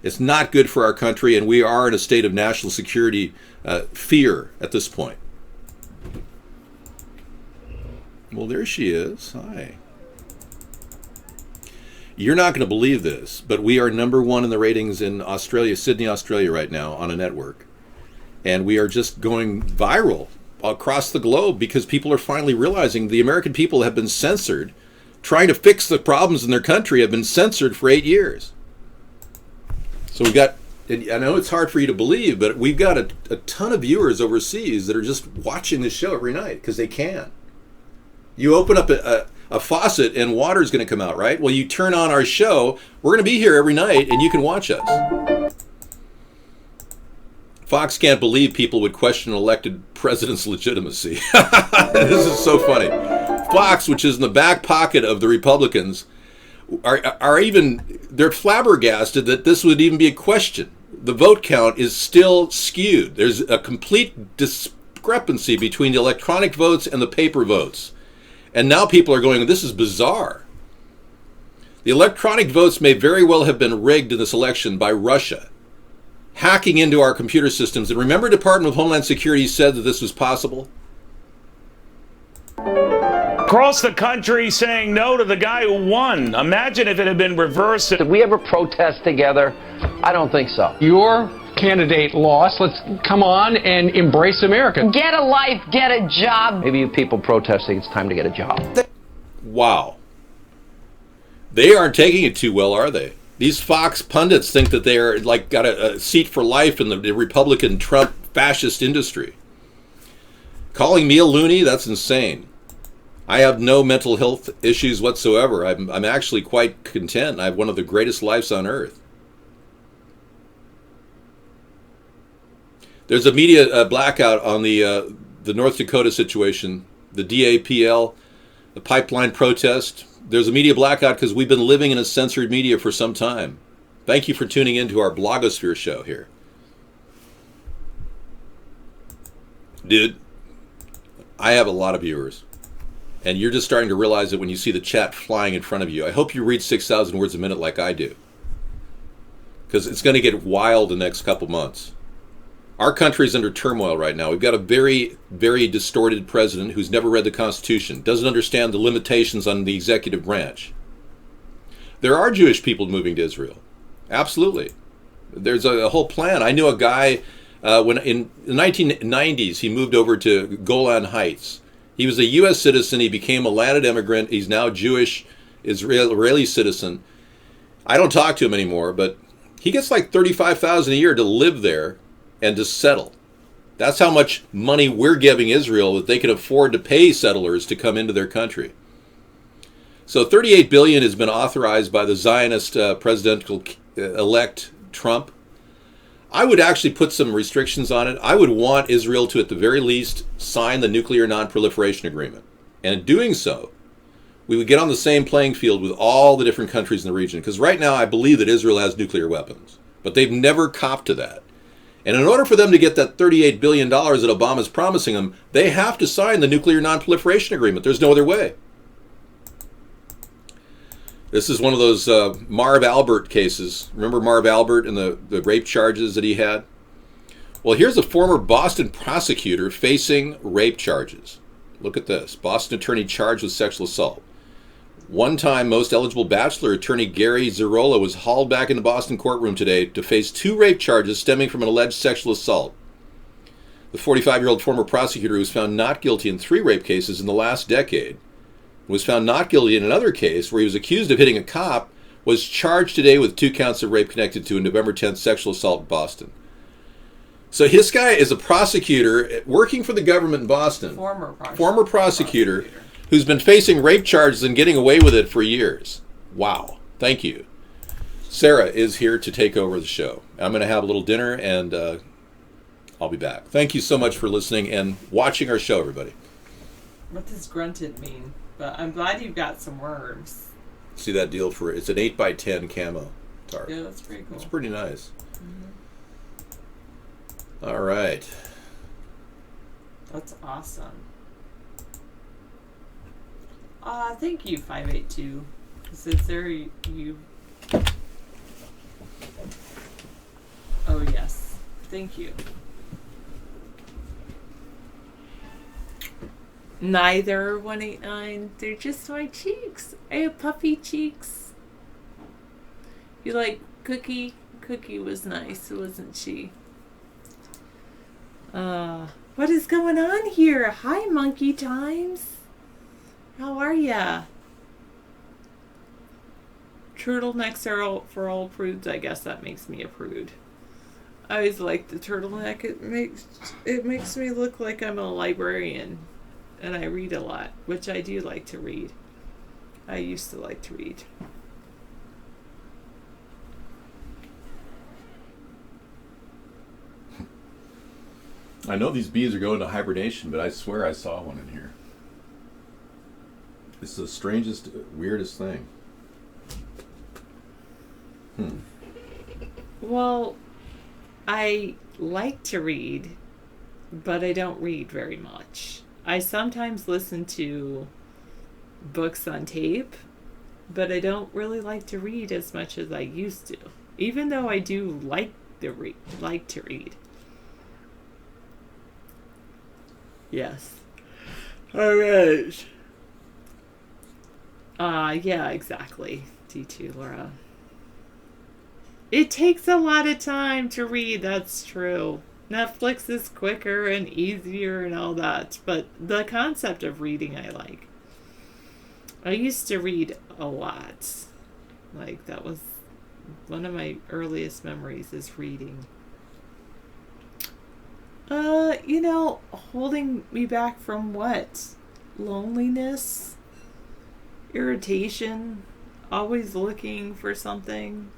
It's not good for our country, and we are in a state of national security fear at this point. Well, there she is. Hi. You're not going to believe this, but we are #1 in the ratings in Australia, Sydney, Australia right now on a network. And we are just going viral across the globe because people are finally realizing the American people have been censored. Trying to fix the problems in their country have been censored for 8 years. So we've got, I know it's hard for you to believe, but we've got a ton of viewers overseas that are just watching this show every night because they can. You open up a faucet and water's going to come out, right? Well, you turn on our show, we're going to be here every night and you can watch us. Fox can't believe people would question an elected president's legitimacy. This is so funny. Fox, which is in the back pocket of the Republicans, they're flabbergasted that this would even be a question. The vote count is still skewed. There's a complete discrepancy between the electronic votes and the paper votes. And now people are going, this is bizarre. The electronic votes may very well have been rigged in this election by Russia, hacking into our computer systems. And remember, Department of Homeland Security said that this was possible? Across the country saying no to the guy who won. Imagine if it had been reversed. Did we ever protest together? I don't think so. Your candidate lost. Let's come on and embrace America. Get a life, get a job. Maybe you people protesting, it's time to get a job. Wow. They aren't taking it too well, are they? These Fox pundits think that they're like got a seat for life in the Republican Trump fascist industry. Calling me a loony? That's insane. I have no mental health issues whatsoever. I'm actually quite content. I have one of the greatest lives on earth. There's a media blackout on the North Dakota situation, the DAPL, the pipeline protest. There's a media blackout because we've been living in a censored media for some time. Thank you for tuning in to our blogosphere show here. Dude, I have a lot of viewers. And you're just starting to realize it when you see the chat flying in front of you. I hope you read 6,000 words a minute like I do. Because it's going to get wild the next couple months. Our country's under turmoil right now. We've got a very, very distorted president who's never read the Constitution, doesn't understand the limitations on the executive branch. There are Jewish people moving to Israel. Absolutely. There's a whole plan. I knew a guy, when in the 1990s, he moved over to Golan Heights. He was a U.S. citizen. He became a landed immigrant. He's now Jewish, Israeli citizen. I don't talk to him anymore, but he gets like $35,000 a year to live there and to settle. That's how much money we're giving Israel that they can afford to pay settlers to come into their country. So $38 billion has been authorized by the Zionist presidential elect Trump. I would actually put some restrictions on it. I would want Israel to, at the very least, sign the nuclear non-proliferation agreement. And in doing so, we would get on the same playing field with all the different countries in the region. Because right now, I believe that Israel has nuclear weapons. But they've never copped to that. And in order for them to get that $38 billion that Obama's promising them, they have to sign the nuclear non-proliferation agreement. There's no other way. This is one of those Marv Albert cases. Remember Marv Albert and the rape charges that he had? Well, here's a former Boston prosecutor facing rape charges. Look at this. Boston attorney charged with sexual assault. One-time most eligible bachelor attorney Gary Zerola was hauled back in the Boston courtroom today to face 2 rape charges stemming from an alleged sexual assault. The 45-year-old former prosecutor was found not guilty in 3 rape cases in the last decade, was found not guilty in another case where he was accused of hitting a cop, was charged today with 2 counts of rape connected to a November 10th sexual assault in Boston. So this guy is a prosecutor working for the government in Boston. Former prosecutor who's been facing rape charges and getting away with it for years. Wow. Thank you. Sarah is here to take over the show. I'm going to have a little dinner and I'll be back. Thank you so much for listening and watching our show, everybody. What does grunted mean? But I'm glad you've got some worms. See that deal for it's an 8x10 camo tarp. Yeah, that's pretty cool. It's pretty nice. All right. That's awesome. Thank you, 582. Is there you? Oh yes, thank you. Neither 189. They're just my cheeks. I have puffy cheeks. You like Cookie? Cookie was nice, wasn't she? What is going on here? Hi, Monkey Times. How are ya? Turtlenecks are for all prudes. I guess that makes me a prude. I always like the turtleneck. It makes me look like I'm a librarian. And I read a lot, which I do like to read. I used to like to read. I know these bees are going to hibernation, but I swear I saw one in here. It's the strangest, weirdest thing. Well, I like to read, but I don't read very much. I sometimes listen to books on tape, but I don't really like to read as much as I used to, even though I do like to read. Yes. All right. Yeah, exactly. D2, Laura. It takes a lot of time to read, that's true. Netflix is quicker and easier and all that, but the concept of reading I like. I used to read a lot. Like, that was one of my earliest memories is reading. Holding me back from what? Loneliness? Irritation? Always looking for something?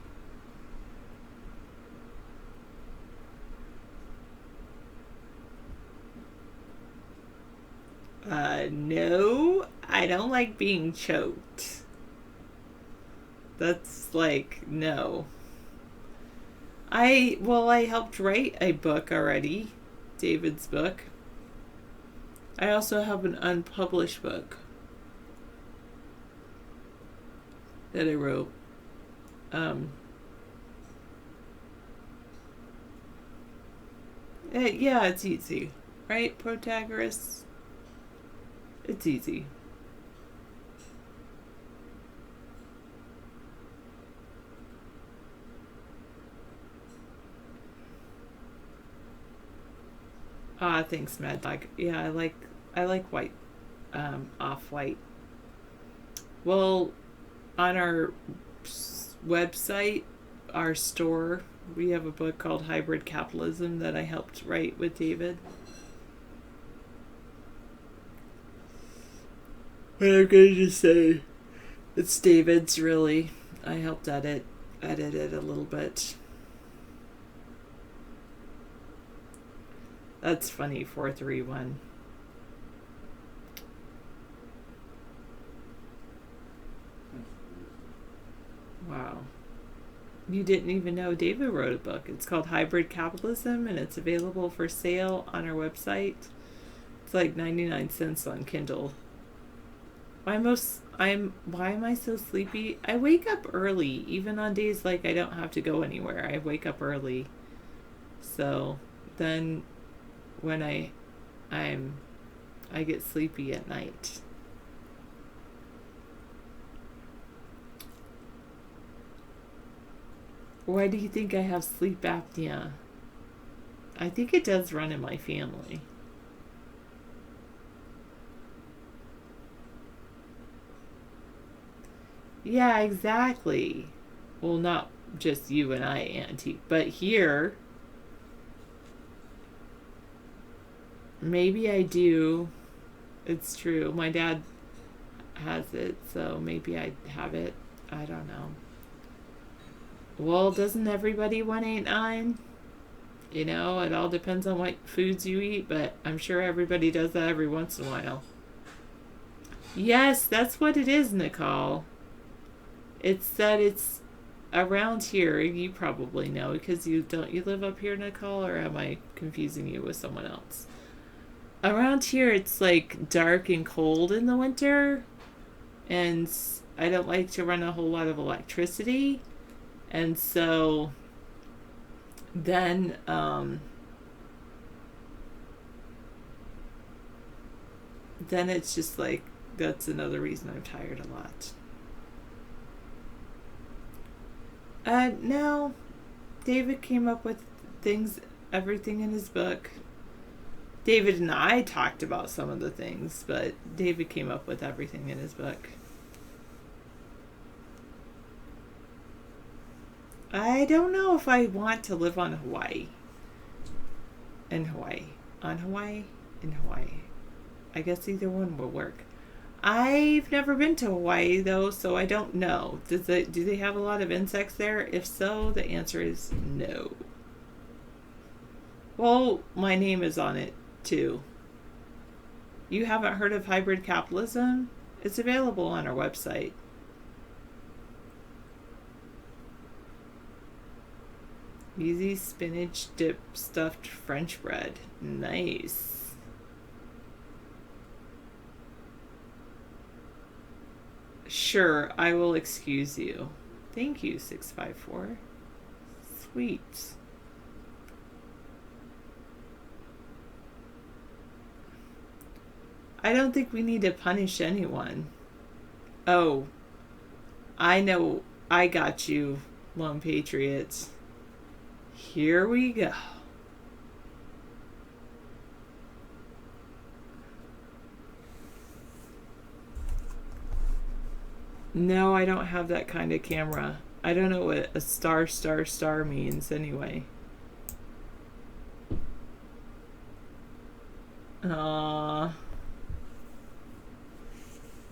No, I don't like being choked. That's like, no. I helped write a book already, David's book. I also have an unpublished book that I wrote. Yeah, it's easy, right, Protagoras? It's easy. Thanks, Mad Dog. Yeah, I like white, off-white. Well, on our website, our store, we have a book called Hybrid Capitalism that I helped write with David. What I'm going to say, it's David's, really. I helped edit it a little bit. That's funny, 431. Wow. You didn't even know David wrote a book. It's called Hybrid Capitalism, and it's available for sale on our website. It's like 99 cents on Kindle. Why am I so sleepy? I wake up early, even on days like I don't have to go anywhere. I wake up early. So then when I get sleepy at night. Why do you think I have sleep apnea? I think it does run in my family. Yeah, exactly. Well, not just you and I, Auntie, but here, maybe I do. It's true. My dad has it, so maybe I have it. I don't know. Well, doesn't everybody 189? You know, it all depends on what foods you eat, but I'm sure everybody does that every once in a while. Yes, that's what it is, Nicole. It's that it's around here. You probably know because you live up here, Nicole, or am I confusing you with someone else? Around here, it's like dark and cold in the winter, and I don't like to run a whole lot of electricity. And so then it's just like, that's another reason I'm tired a lot. No, David came up with everything in his book. David and I talked about some of the things, but David came up with everything in his book. I don't know if I want to live on Hawaii. In Hawaii. On Hawaii? In Hawaii. I guess either one will work. I've never been to Hawaii, though, so I don't know. Do they have a lot of insects there? If so, the answer is no. Well, my name is on it, too. You haven't heard of hybrid capitalism? It's available on our website. Easy spinach dip stuffed French bread. Nice. Sure, I will excuse you. Thank you, 654. Sweet. I don't think we need to punish anyone. Oh, I know. I got you, Lone Patriots. Here we go. No, I don't have that kind of camera. I don't know what a star means anyway.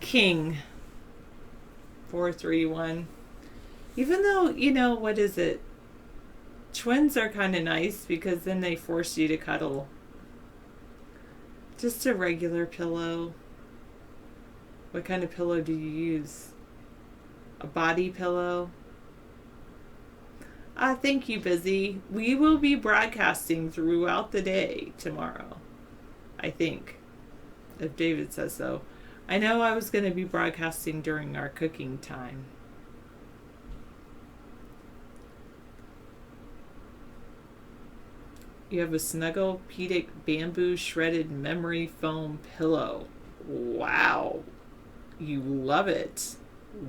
King 431. Even though, what is it? Twins are kind of nice because then they force you to cuddle. Just a regular pillow. What kind of pillow do you use? A body pillow? Thank you, Busy. We will be broadcasting throughout the day tomorrow. I think. If David says so. I know I was going to be broadcasting during our cooking time. You have a Snugglepedic bamboo shredded memory foam pillow. Wow. You love it.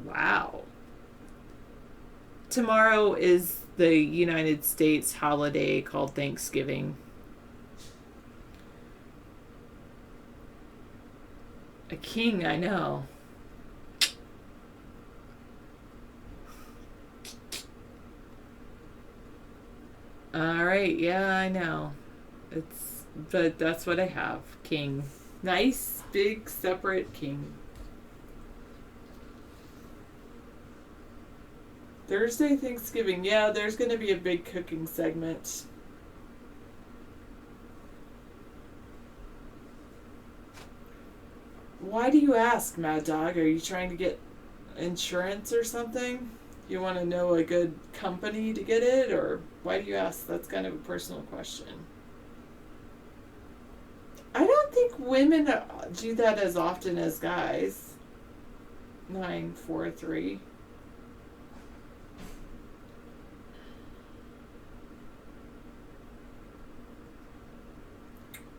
Wow. Tomorrow is the United States holiday called Thanksgiving. A king, I know. All right, yeah, I know. But that's what I have. King. Nice, big, separate king. Thursday, Thanksgiving. Yeah, there's going to be a big cooking segment. Why do you ask, Mad Dog? Are you trying to get insurance or something? You want to know a good company to get it? Or why do you ask? That's kind of a personal question. I don't think women do that as often as guys. 943.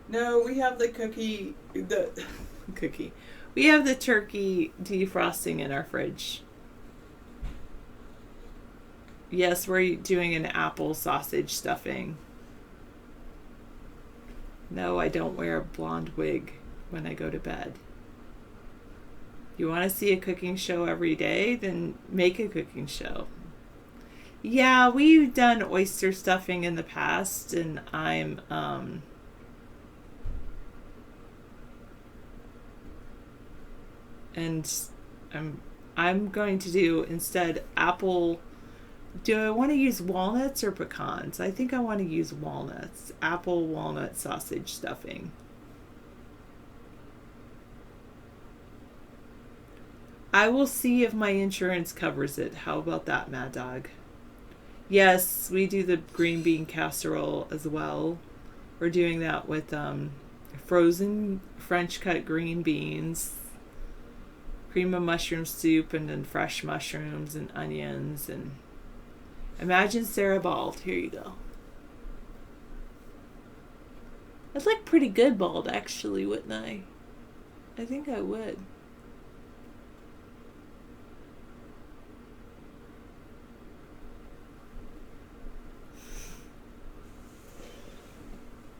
No, we have the cookie. We have the turkey defrosting in our fridge. Yes, we're doing an apple sausage stuffing. No, I don't wear a blonde wig when I go to bed. You want to see a cooking show every day? Then make a cooking show. Yeah, we've done oyster stuffing in the past, and I'm going to do instead apple. Do I want to use walnuts or pecans? I think I want to use walnuts. Apple walnut sausage stuffing. I will see if my insurance covers it. How about that, Mad Dog? Yes, we do the green bean casserole as well. We're doing that with frozen French cut green beans, cream of mushroom soup, and then fresh mushrooms and onions. And imagine Sarah bald. Here you go. I'd look pretty good bald, actually, wouldn't I? I think I would.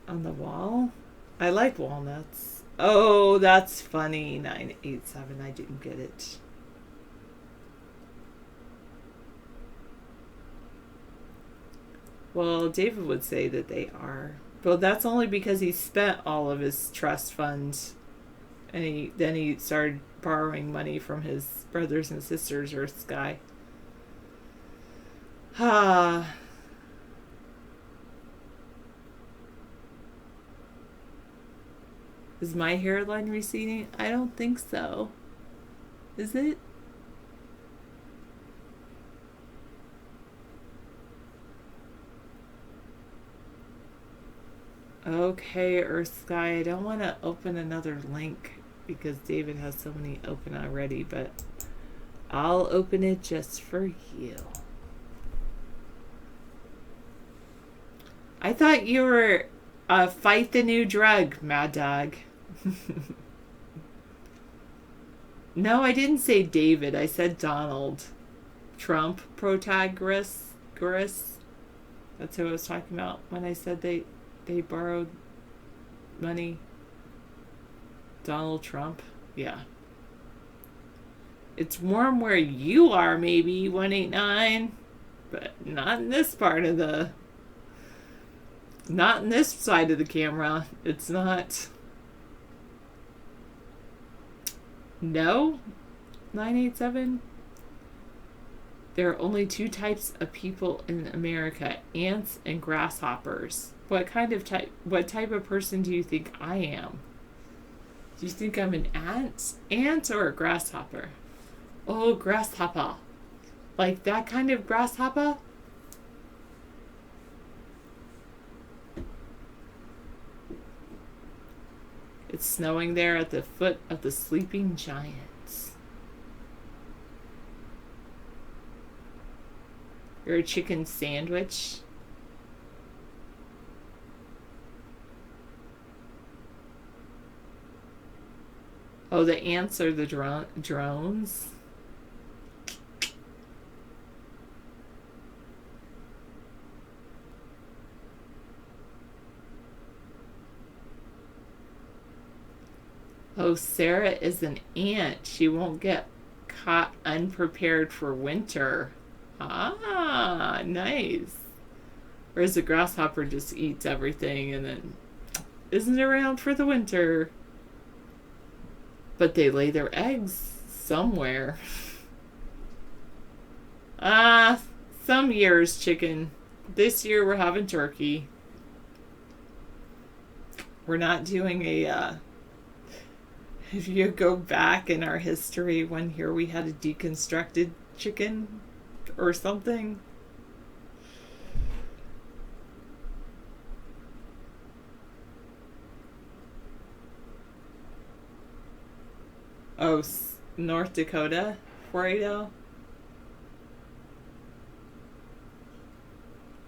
On the wall? I like walnuts. Oh, that's funny. 987. I didn't get it. Well, David would say that they are. But that's only because he spent all of his trust funds. And then he started borrowing money from his brothers and sisters, Earth Sky. Ah. Is my hairline receding? I don't think so. Is it? Okay, Earth Sky. I don't want to open another link because David has so many open already, but I'll open it just for you. I thought you were fight the new drug, Mad Dog. No, I didn't say David. I said Donald Trump protagonist. That's who I was talking about when I said they borrowed money. Donald Trump. Yeah. It's warm where you are, maybe 189, but not in this part of the. Not in this side of the camera. It's not. No? 987? There are only two types of people in America, ants and grasshoppers. What type of person do you think I am? Do you think I'm an ant or a grasshopper? Oh, grasshopper. Like that kind of grasshopper? It's snowing there at the foot of the sleeping giants. You're a chicken sandwich. Oh, the ants are the drones. Oh, Sarah is an ant. She won't get caught unprepared for winter. Ah, nice. Whereas a grasshopper just eats everything and then isn't around for the winter. But they lay their eggs somewhere. Some years, chicken. This year we're having turkey. We're not doing a If you go back in our history, one year we had a deconstructed chicken or something. Oh, North Dakota, 480.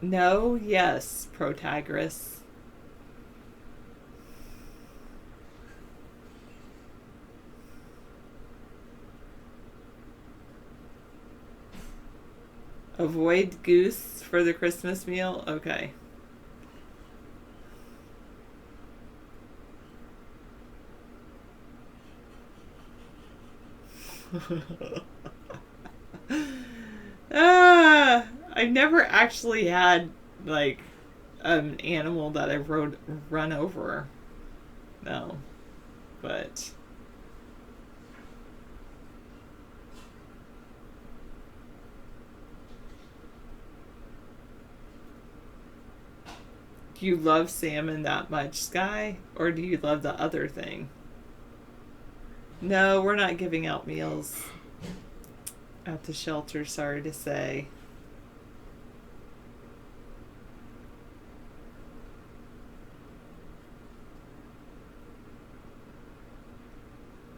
No, yes, Protagoras. Avoid goose for the Christmas meal? Okay. I've never actually had, like, an animal that I've run over. No. But... do you love salmon that much, Sky? Or do you love the other thing? No, we're not giving out meals at the shelter, sorry to say.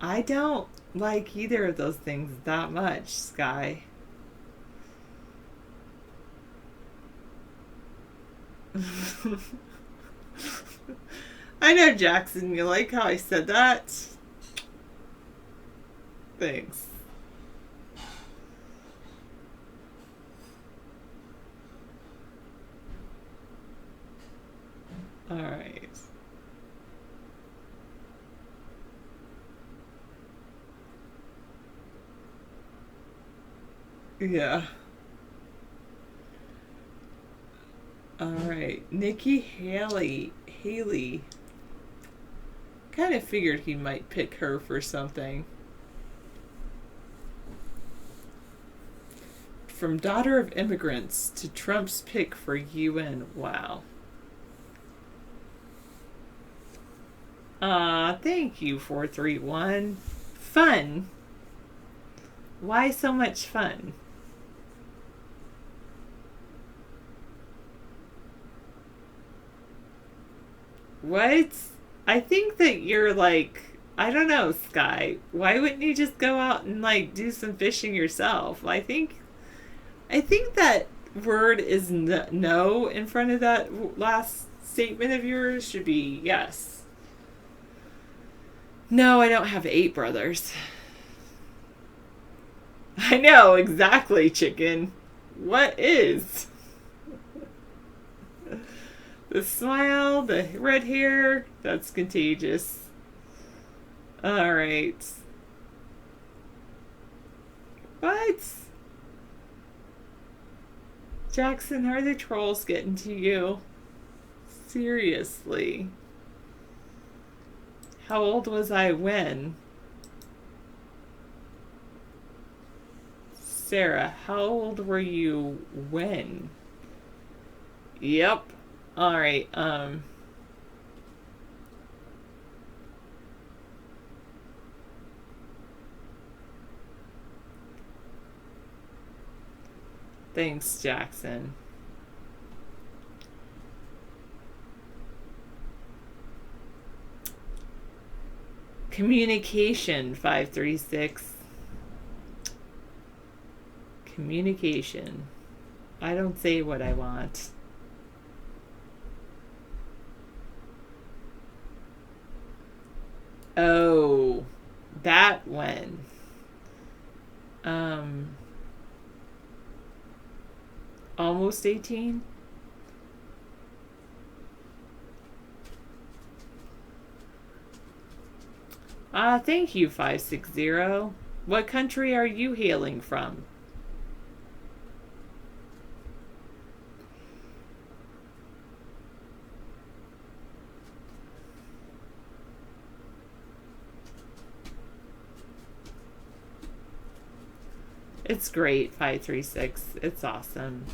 I don't like either of those things that much, Sky. I know, Jackson, you like how I said that? Thanks. All right. Yeah. All right. Nikki Haley. Kind of figured he might pick her for something. From daughter of immigrants to Trump's pick for UN. Wow. Thank you, 431. Fun. Why so much fun? What? I think that you're like, I don't know, Sky. Why wouldn't you just go out and like do some fishing yourself? I think that word is no in front of that last statement of yours should be yes. No, I don't have 8 brothers. I know, exactly, chicken. What is? The smile, the red hair, that's contagious. Alright. What? Jackson, are the trolls getting to you? Seriously. How old was I when? Sarah, how old were you when? Yep. Alright, thanks, Jackson. Communication, 536. Communication. I don't say what I want. Oh, that one. Almost 18? Thank you, 560. What country are you hailing from? It's great, 536. It's awesome.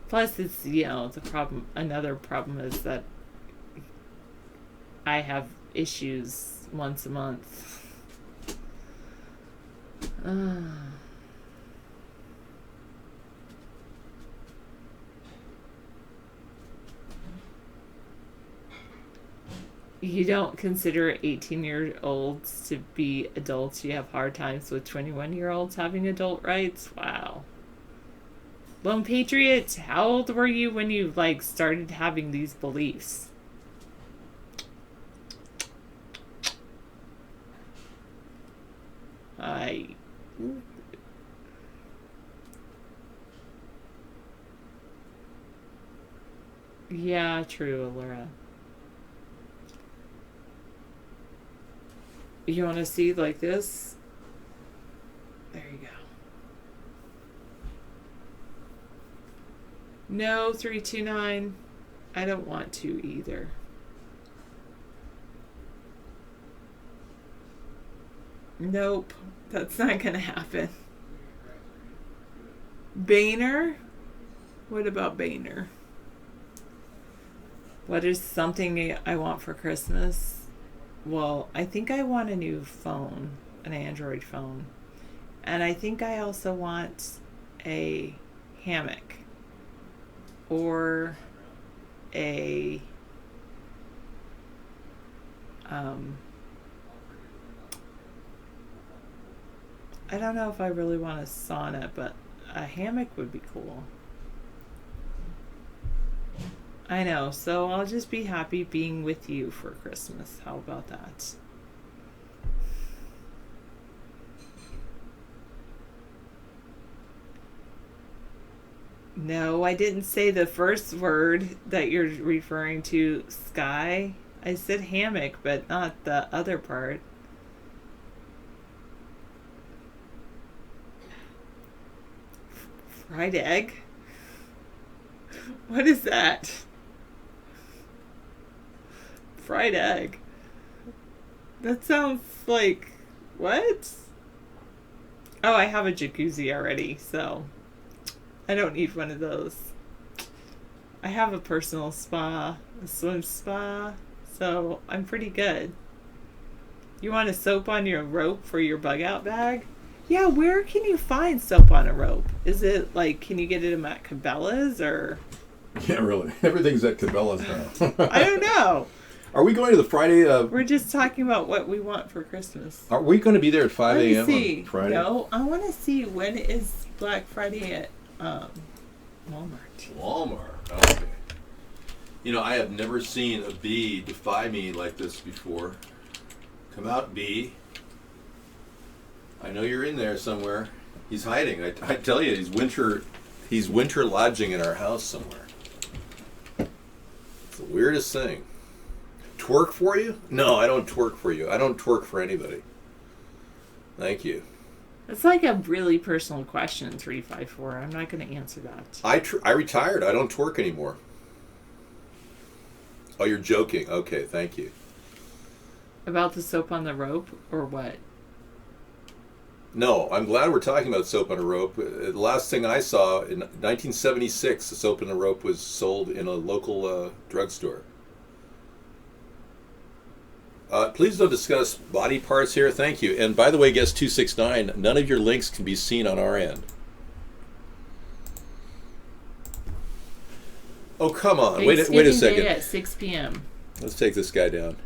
Plus, it's, the problem. Another problem is that I have issues once a month. You don't consider 18-year-olds to be adults. You have hard times with 21-year-olds having adult rights. Wow. Lone Patriot, how old were you when you started having these beliefs? Yeah, true, Laura. You want to see like this? There you go. No, 329. I don't want to either. Nope, that's not going to happen. Boehner? What about Boehner? What is something I want for Christmas? Well, I think I want a new phone, an Android phone. And I think I also want a hammock. Or a I don't know if I really want a sauna, but a hammock would be cool. I know, so I'll just be happy being with you for Christmas. How about that? No, I didn't say the first word that you're referring to, sky. I said hammock, but not the other part. Fried egg? What is that? Fried egg. That sounds like... what? Oh, I have a jacuzzi already, so I don't need one of those. I have a personal spa, a swim spa, so I'm pretty good. You want a soap on your rope for your bug out bag? Yeah, where can you find soap on a rope? Is it can you get it at Cabela's or? Yeah, really. Everything's at Cabela's now. I don't know. Are we going to the Friday? We're just talking about what we want for Christmas. Are we going to be there at 5 a.m. on Friday? No, I want to see when is Black Friday at Walmart. Walmart. Okay. You know, I have never seen a bee defy me like this before. Come out, bee. I know you're in there somewhere. He's hiding. I tell you, he's winter lodging in our house somewhere. It's the weirdest thing. Twerk for you? No, I don't twerk for you. I don't twerk for anybody. Thank you. It's like a really personal question, 354. I'm not going to answer that. I retired. I don't twerk anymore. Oh, you're joking. Okay, thank you. About the soap on the rope or what? No, I'm glad we're talking about soap on a rope. The last thing I saw, in 1976, the soap on a rope was sold in a local drugstore. Please don't discuss body parts here. Thank you. And by the way, guest 269, none of your links can be seen on our end. Oh, come on. Wait a second. Day at 6 p.m. Let's take this guy down.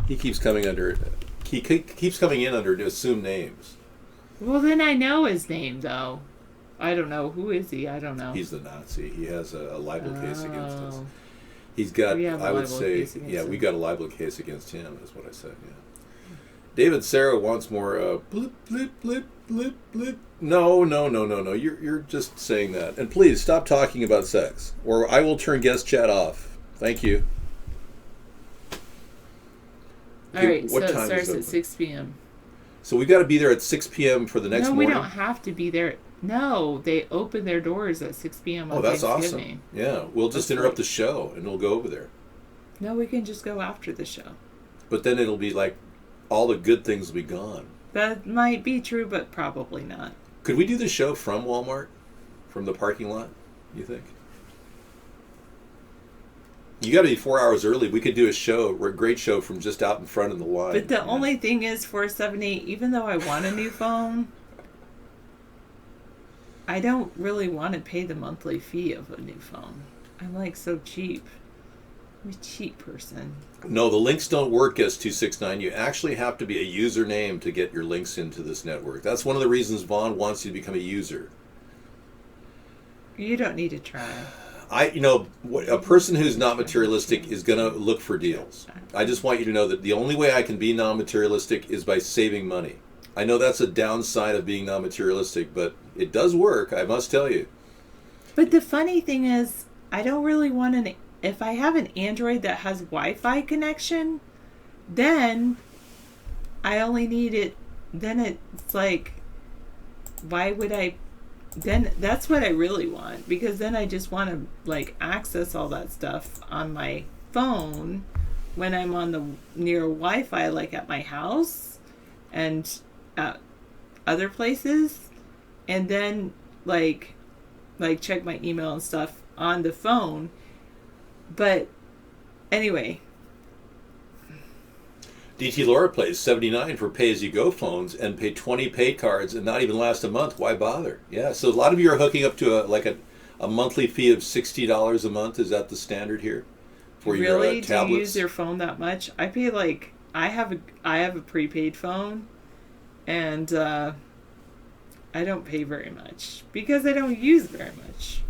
He keeps coming in under assumed names. Well, then I know his name, though. I don't know. Who is he? I don't know. He's the Nazi. He has a libel case against us. He's got, I would say, we got a libel case against him, is what I said, yeah. David Sarah wants more blip, blip, blip, blip, blip. No. You're just saying that. And please, stop talking about sex, or I will turn guest chat off. Thank you. All right, so it starts at 6 p.m. So we got to be there at 6 p.m. for the next morning? No, we don't have to be there. No, they open their doors at 6 p.m. on that's Thanksgiving. Awesome. Yeah, we'll just interrupt the show and we'll go over there. No, we can just go after the show. But then it'll be like all the good things will be gone. That might be true, but probably not. Could we do the show from Walmart? From the parking lot, you think? You got to be 4 hours early. We could do a great show from just out in front of the line. But the only thing is 478, even though I want a new phone, I don't really want to pay the monthly fee of a new phone. I'm like so cheap. I'm a cheap person. No, the links don't work, S269. You actually have to be a username to get your links into this network. That's one of the reasons Vaughn wants you to become a user. You don't need to try. A person who's not materialistic is going to look for deals. I just want you to know that the only way I can be non-materialistic is by saving money. I know that's a downside of being non-materialistic, but it does work, I must tell you. But the funny thing is, I don't really want if I have an Android that has Wi-Fi connection, then I only need it, then it's like, why would I, then that's what I really want, because then I just want to like access all that stuff on my phone when I'm on the near Wi-Fi, like at my house and at other places, and then like check my email and stuff on the phone. But anyway, DT Laura plays 79 for pay-as-you-go phones and pay 20 pay cards and not even last a month. Why bother? Yeah, so a lot of you are hooking up to a monthly fee of $60 a month. Is that the standard here for your tablets? Really? Do you use your phone that much? I pay like I have a prepaid phone, and I don't pay very much because I don't use very much.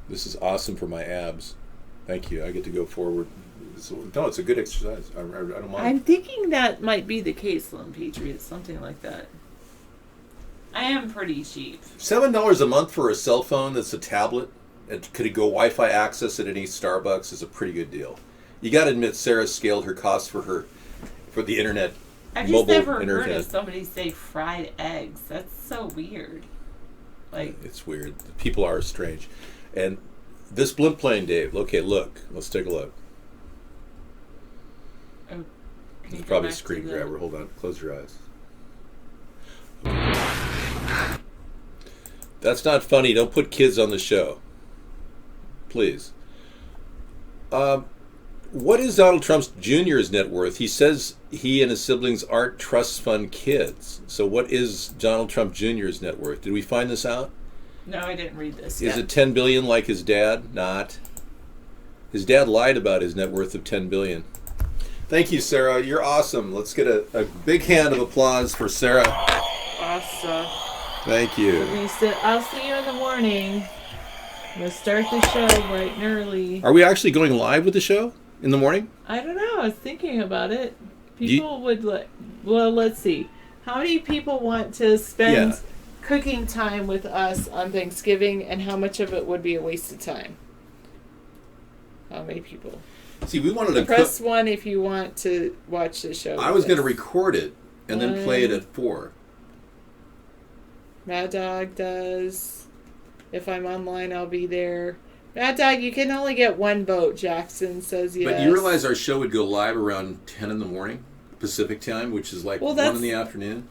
This is awesome for my abs. Thank you. I get to go forward. No, it's a good exercise. I don't mind. I'm thinking that might be the case, Lone Patriot, something like that. I am pretty cheap. $7 a month for a cell phone that's a tablet, and could it go Wi-Fi access at any Starbucks is a pretty good deal. You got to admit, Sarah scaled her costs for the internet. I've just never heard of somebody say fried eggs. That's so weird. Like, it's weird. People are strange. And this blimp plane, Dave. Okay, look. Let's take a look. oh, It's probably a screen grabber. Hold on. Close your eyes. That's not funny. Don't put kids on the show. Please. What is Donald Trump Jr.'s net worth? He says he and his siblings aren't trust fund kids. So what is Donald Trump Jr.'s net worth? Did we find this out? No, I didn't read this Is yet. it $10 billion like his dad? Not. His dad lied about his net worth of $10 billion. Thank you, Sarah. You're awesome. Let's get a big hand of applause for Sarah. Awesome. Thank you. I'll see you in the morning. We'll start the show bright and early. Are we actually going live with the show in the morning? I don't know. I was thinking about it. People would well, let's see. How many people want to spend cooking time with us on Thanksgiving, and how much of it would be a waste of time? How many people? See, we wanted to press 1 if you want to watch the show. I was going to record it and then play it at 4. Mad Dog does. If I'm online, I'll be there. Mad Dog, you can only get 1 vote. Jackson says yes. But you realize our show would go live around 10 in the morning, Pacific time, which is like 1 in the afternoon?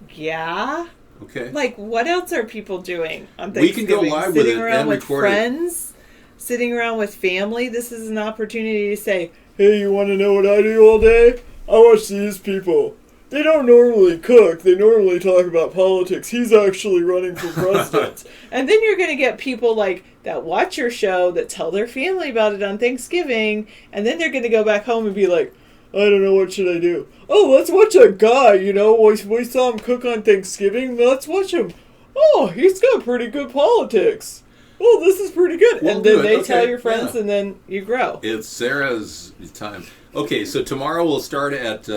Yeah. Okay. Like, what else are people doing on Thanksgiving? We can go live with it and record friends, sitting around with family. This is an opportunity to say, hey, you want to know what I do all day? I watch these people. They don't normally cook. They normally talk about politics. He's actually running for president. And then you're going to get people like that watch your show that tell their family about it on Thanksgiving. And then they're going to go back home and be like, I don't know, what should I do? Oh, let's watch a guy, we saw him cook on Thanksgiving. Let's watch him. Oh, he's got pretty good politics. Oh, this is pretty good. And then they tell your friends, and then you grow. It's Sarah's time. Okay, so tomorrow we'll start at,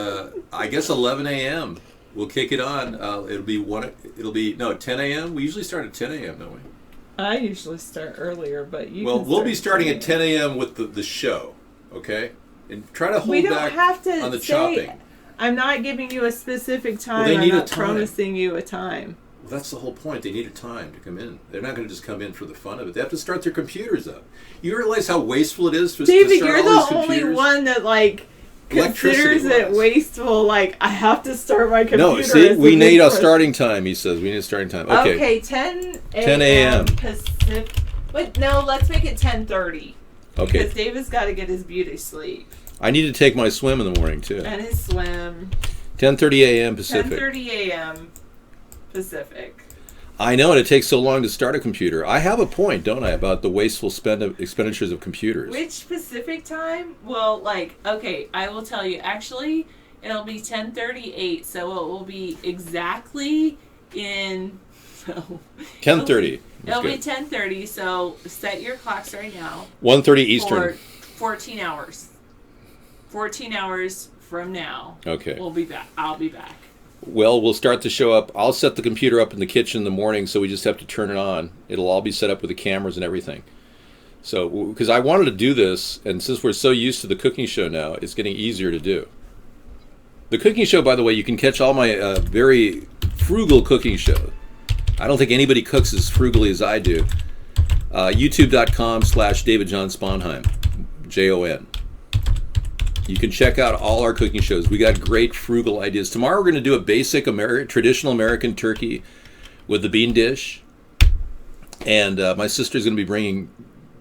I guess, 11 a.m. We'll kick it on. It'll be 10 a.m. We usually start at 10 a.m., don't we? I usually start earlier, but we'll be starting at 10 a.m. with the show, okay? And try to hold back on the chopping. I'm not giving you a specific time. Well, I'm not promising you a time. Well, that's the whole point. They need a time to come in. They're not going to just come in for the fun of it. They have to start their computers up. You realize how wasteful it is to David, start you're all the these only computers? one that considers it wasteful. Like, I have to start my computer. No, see, we need a starting time. He says we need a starting time. Okay, 10 a.m. Pacific. But no, let's make it 10:30. Okay. Because David's got to get his beauty sleep. I need to take my swim in the morning, too. And his swim. 10:30 a.m. Pacific. 10:30 a.m. Pacific. I know, and it takes so long to start a computer. I have a point, don't I, about the wasteful expenditures of computers. Which Pacific time? Well, okay, I will tell you. Actually, it'll be 10:38, so it will be exactly in... 10:30. It'll be 10:30, so set your clocks right now. 1:30 Eastern. For 14 hours. 14 hours from now. Okay. We'll be back. I'll be back. Well, we'll start the show up. I'll set the computer up in the kitchen in the morning, so we just have to turn it on. It'll all be set up with the cameras and everything. So, because I wanted to do this, and since we're so used to the cooking show now, it's getting easier to do. The cooking show, by the way, you can catch all my very frugal cooking show. I don't think anybody cooks as frugally as I do. YouTube.com/David John Sponheim, Jon. You can check out all our cooking shows. We got great frugal ideas. Tomorrow we're going to do a basic traditional American turkey with the bean dish. And my sister's going to be bringing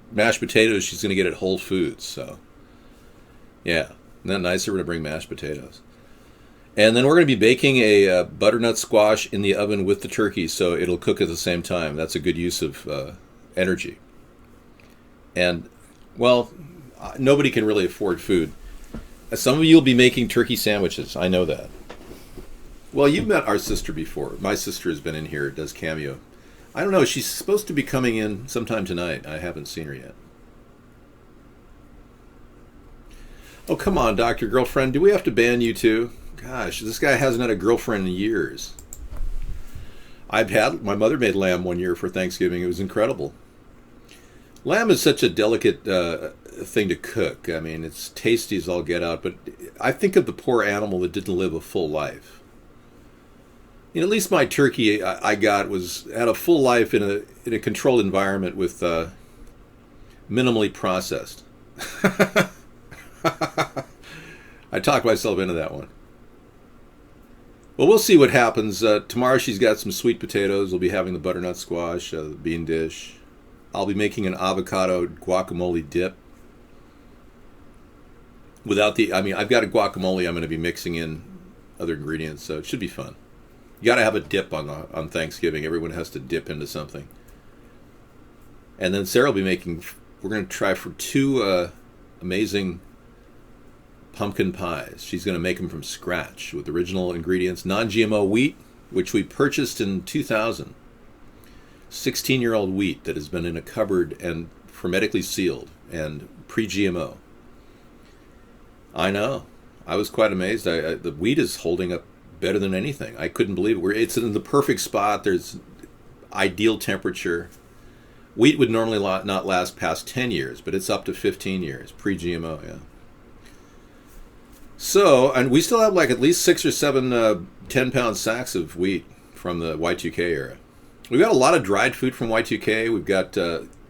mashed potatoes. She's going to get it at Whole Foods. So, yeah. Isn't that nice of her to bring mashed potatoes? And then we're going to be baking a butternut squash in the oven with the turkey, so it'll cook at the same time. That's a good use of energy. And, well, nobody can really afford food. Some of you will be making turkey sandwiches. I know that. Well, you've met our sister before. My sister has been in here, does cameo. I don't know. She's supposed to be coming in sometime tonight. I haven't seen her yet. Oh, come on, Dr. Girlfriend. Do we have to ban you too? Gosh, this guy hasn't had a girlfriend in years. My mother made lamb one year for Thanksgiving. It was incredible. Lamb is such a delicate thing to cook. I mean, it's tasty as all get out, but I think of the poor animal that didn't live a full life. You know, at least my turkey I got had a full life in a controlled environment with minimally processed. I talked myself into that one. Well, we'll see what happens. Tomorrow she's got some sweet potatoes. We'll be having the butternut squash, the bean dish. I'll be making an avocado guacamole dip. I've got a guacamole. I'm going to be mixing in other ingredients, so it should be fun. You got to have a dip on Thanksgiving. Everyone has to dip into something. And then Sarah will be we're going to try for 2 amazing pumpkin pies. She's going to make them from scratch with original ingredients, non-GMO wheat, which we purchased in 2000. 16-year-old wheat that has been in a cupboard and hermetically sealed and pre-GMO. I know. I was quite amazed. The wheat is holding up better than anything. I couldn't believe it. It's in the perfect spot. There's ideal temperature. Wheat would normally not last past 10 years, but it's up to 15 years, pre-GMO, yeah. So, and we still have at least 6 or 7 10-pound sacks of wheat from the Y2K era. We've got a lot of dried food from Y2K. We've got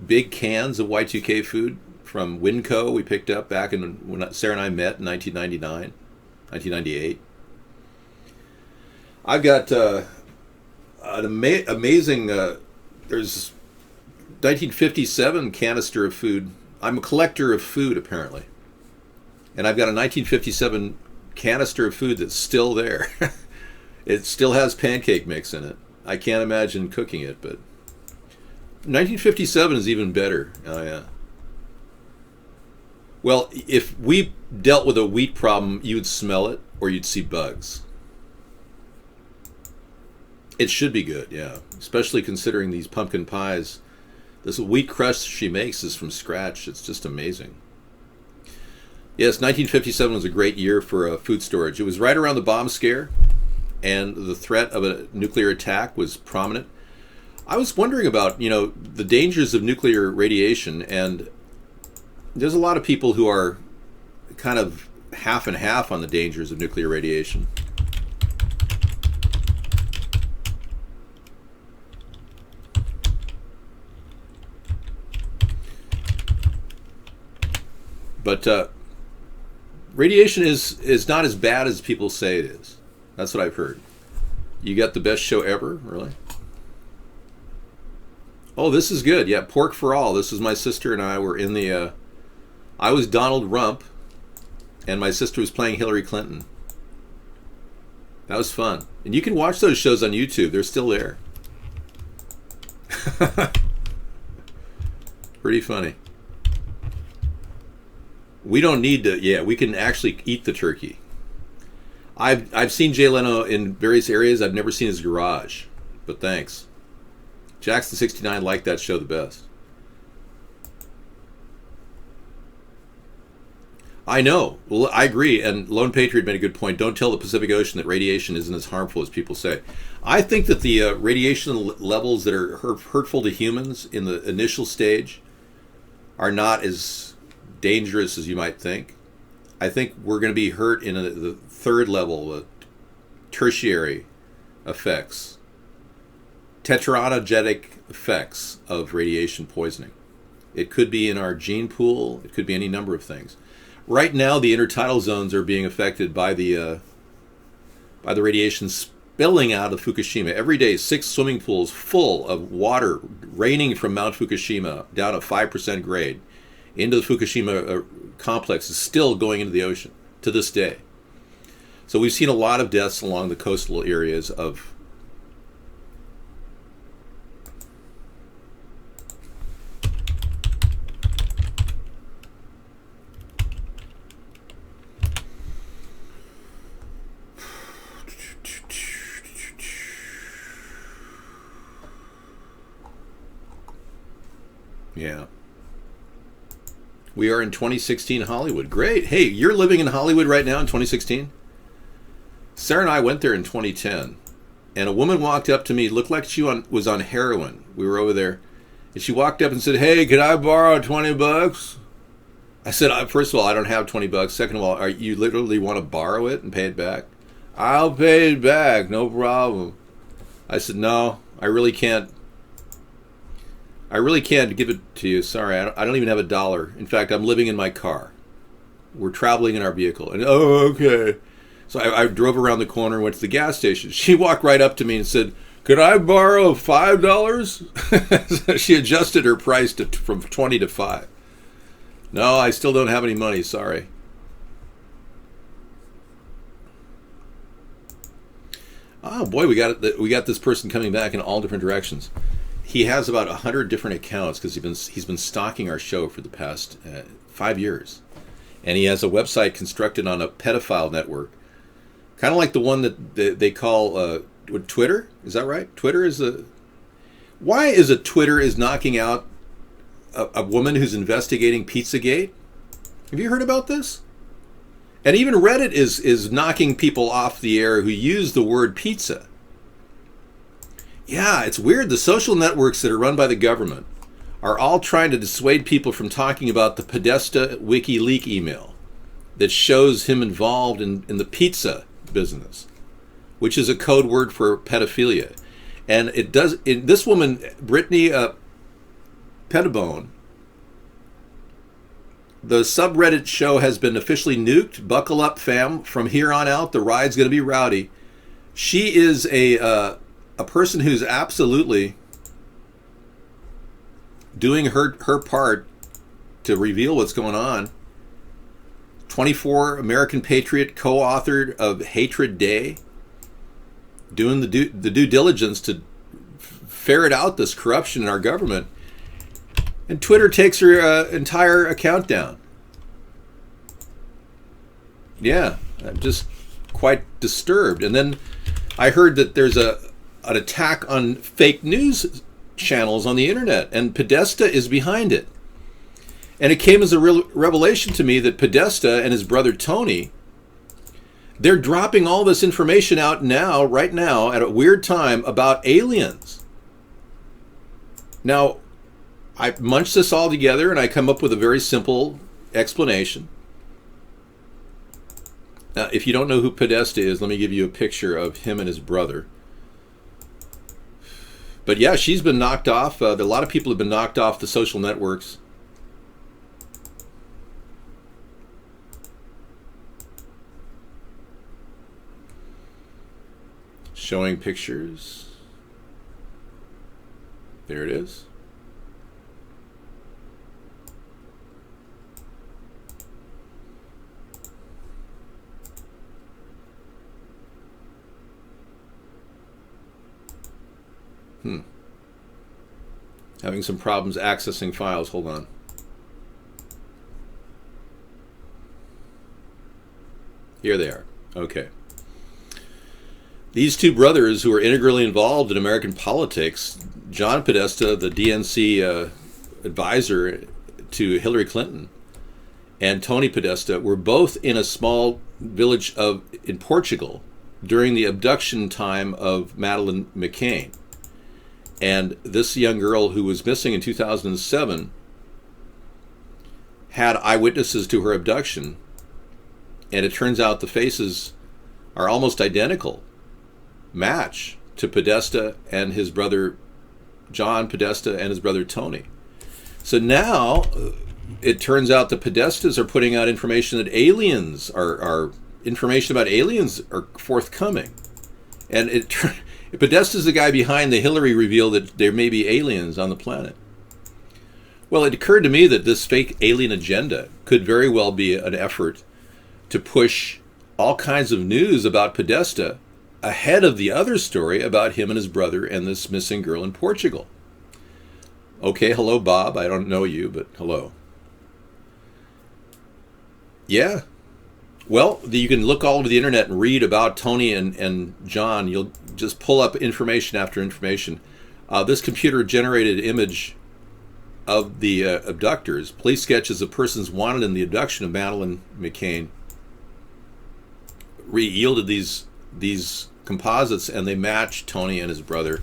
big cans of Y2K food from Winco we picked up back when Sarah and I met in 1998. I've got an amazing, there's 1957 canister of food. I'm a collector of food, apparently. And I've got a 1957 canister of food that's still there. It still has pancake mix in it. I can't imagine cooking it, but 1957 is even better. Oh, yeah. Well, if we dealt with a wheat problem, you would smell it or you'd see bugs. It should be good, yeah. Especially considering these pumpkin pies. This wheat crust she makes is from scratch. It's just amazing. Yes, 1957 was a great year for food storage. It was right around the bomb scare, and the threat of a nuclear attack was prominent. I was wondering about, the dangers of nuclear radiation, and there's a lot of people who are kind of half and half on the dangers of nuclear radiation. But radiation is not as bad as people say it is. That's what I've heard. You got the best show ever, really? Oh, this is good. Yeah, Pork for All. This is my sister and I were in the. I was Donald Rump, and my sister was playing Hillary Clinton. That was fun. And you can watch those shows on YouTube. They're still there. Pretty funny. We don't need to. Yeah, we can actually eat the turkey. I've seen Jay Leno in various areas. I've never seen his garage, but thanks. Jackson 69 liked that show the best. I know. Well, I agree. And Lone Patriot made a good point. Don't tell the Pacific Ocean that radiation isn't as harmful as people say. I think that the radiation levels that are hurtful to humans in the initial stage are not as dangerous as you might think. I think we're going to be hurt in the third level, the tertiary effects, tetraenergetic effects of radiation poisoning. It could be in our gene pool. It could be any number of things. Right now, the intertidal zones are being affected by the radiation spilling out of Fukushima. Every day, 6 swimming pools full of water raining from Mount Fukushima down a 5% grade into the Fukushima complex is still going into the ocean to this day. So we've seen a lot of deaths along the coastal areas of yeah. We are in 2016 Hollywood. Great. Hey, you're living in Hollywood right now in 2016? Sarah and I went there in 2010, and a woman walked up to me, looked like she was on heroin. We were over there, and she walked up and said, "Hey, could I borrow $20? I said, first of all, I don't have $20. Second of all, you literally want to borrow it and pay it back? I'll pay it back, no problem. I said, no, I really can't give it to you. Sorry, I don't even have $1. In fact, I'm living in my car. We're traveling in our vehicle. And, oh, okay. So I drove around the corner and went to the gas station. She walked right up to me and said, "Could I borrow $5? She adjusted her price from 20 to 5. No, I still don't have any money. Sorry. Oh boy, we got this person coming back in all different directions. He has about 100 different accounts because he's been stalking our show for the past 5 years, and he has a website constructed on a pedophile network, kind of like the one that they call Twitter. Is that right? Twitter is why is a Twitter is knocking out a woman who's investigating Pizzagate? Have you heard about this? And even Reddit is knocking people off the air who use the word pizza. Yeah, it's weird. The social networks that are run by the government are all trying to dissuade people from talking about the Podesta WikiLeaks email that shows him involved in the pizza business, which is a code word for pedophilia. And this woman, Brittany Pettibone, the subreddit show has been officially nuked. Buckle up, fam. From here on out, the ride's going to be rowdy. She is a person who's absolutely doing her part to reveal what's going on. 24 American Patriot, co-authored of Hatred Day, doing the due diligence to ferret out this corruption in our government. And Twitter takes her entire account down. Yeah, I'm just quite disturbed. And then I heard that there's an attack on fake news channels on the internet, and Podesta is behind it. And it came as a real revelation to me that Podesta and his brother Tony, they're dropping all this information out now, right now, at a weird time about aliens. Now, I munch this all together and I come up with a very simple explanation. Now, if you don't know who Podesta is, let me give you a picture of him and his brother. But yeah, she's been knocked off. A lot of people have been knocked off the social networks. Showing pictures. There it is. Having some problems accessing files. Hold on. Here they are. Okay. These two brothers who are integrally involved in American politics, John Podesta, the DNC advisor to Hillary Clinton, and Tony Podesta, were both in a small village in Portugal during the abduction time of Madeleine McCann. And this young girl who was missing in 2007 had eyewitnesses to her abduction, and it turns out the faces are almost identical, match to Podesta and his brother John Podesta and his brother Tony. So now it turns out the Podestas are putting out information that aliens are information about aliens are forthcoming, and Podesta's the guy behind the Hillary reveal that there may be aliens on the planet. Well, it occurred to me that this fake alien agenda could very well be an effort to push all kinds of news about Podesta ahead of the other story about him and his brother and this missing girl in Portugal. Okay, hello, Bob. I don't know you, but hello. Yeah. Well, you can look all over the internet and read about Tony and John. You'll just pull up information after information. This computer-generated image of the abductors, police sketches of persons wanted in the abduction of Madeleine McCann, yielded these composites, and they match Tony and his brother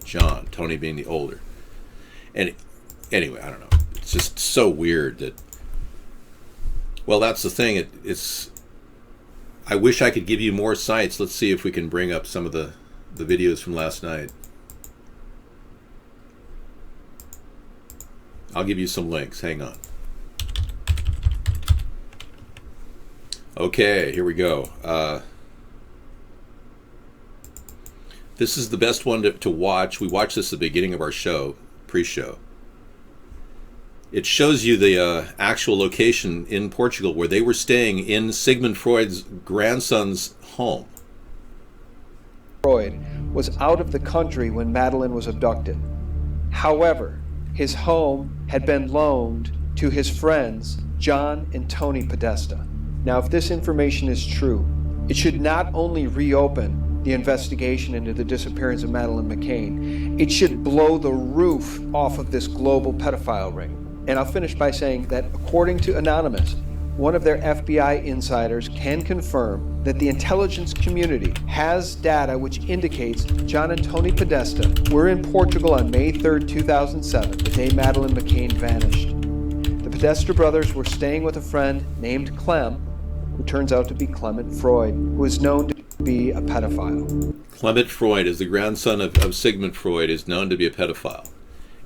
John, Tony being the older. And anyway, I don't know. It's just so weird that, well, that's the thing. It's I wish I could give you more sites. Let's see if we can bring up some of the videos from last night. I'll give you some links. Hang on. Okay, here we go. This is the best one to watch. We watched this at the beginning of our show, pre-show. It shows you the actual location in Portugal where they were staying in Sigmund Freud's grandson's home. Freud was out of the country when Madeleine was abducted. However, his home had been loaned to his friends, John and Tony Podesta. Now, if this information is true, it should not only reopen the investigation into the disappearance of Madeleine McCann, it should blow the roof off of this global pedophile ring. And I'll finish by saying that according to Anonymous, one of their FBI insiders can confirm that the intelligence community has data which indicates John and Tony Podesta were in Portugal on May 3rd, 2007, the day Madeleine McCann vanished. The Podesta brothers were staying with a friend named Clem, who turns out to be Clement Freud, who is known to be a pedophile. Clement Freud is the grandson of Sigmund Freud, is known to be a pedophile.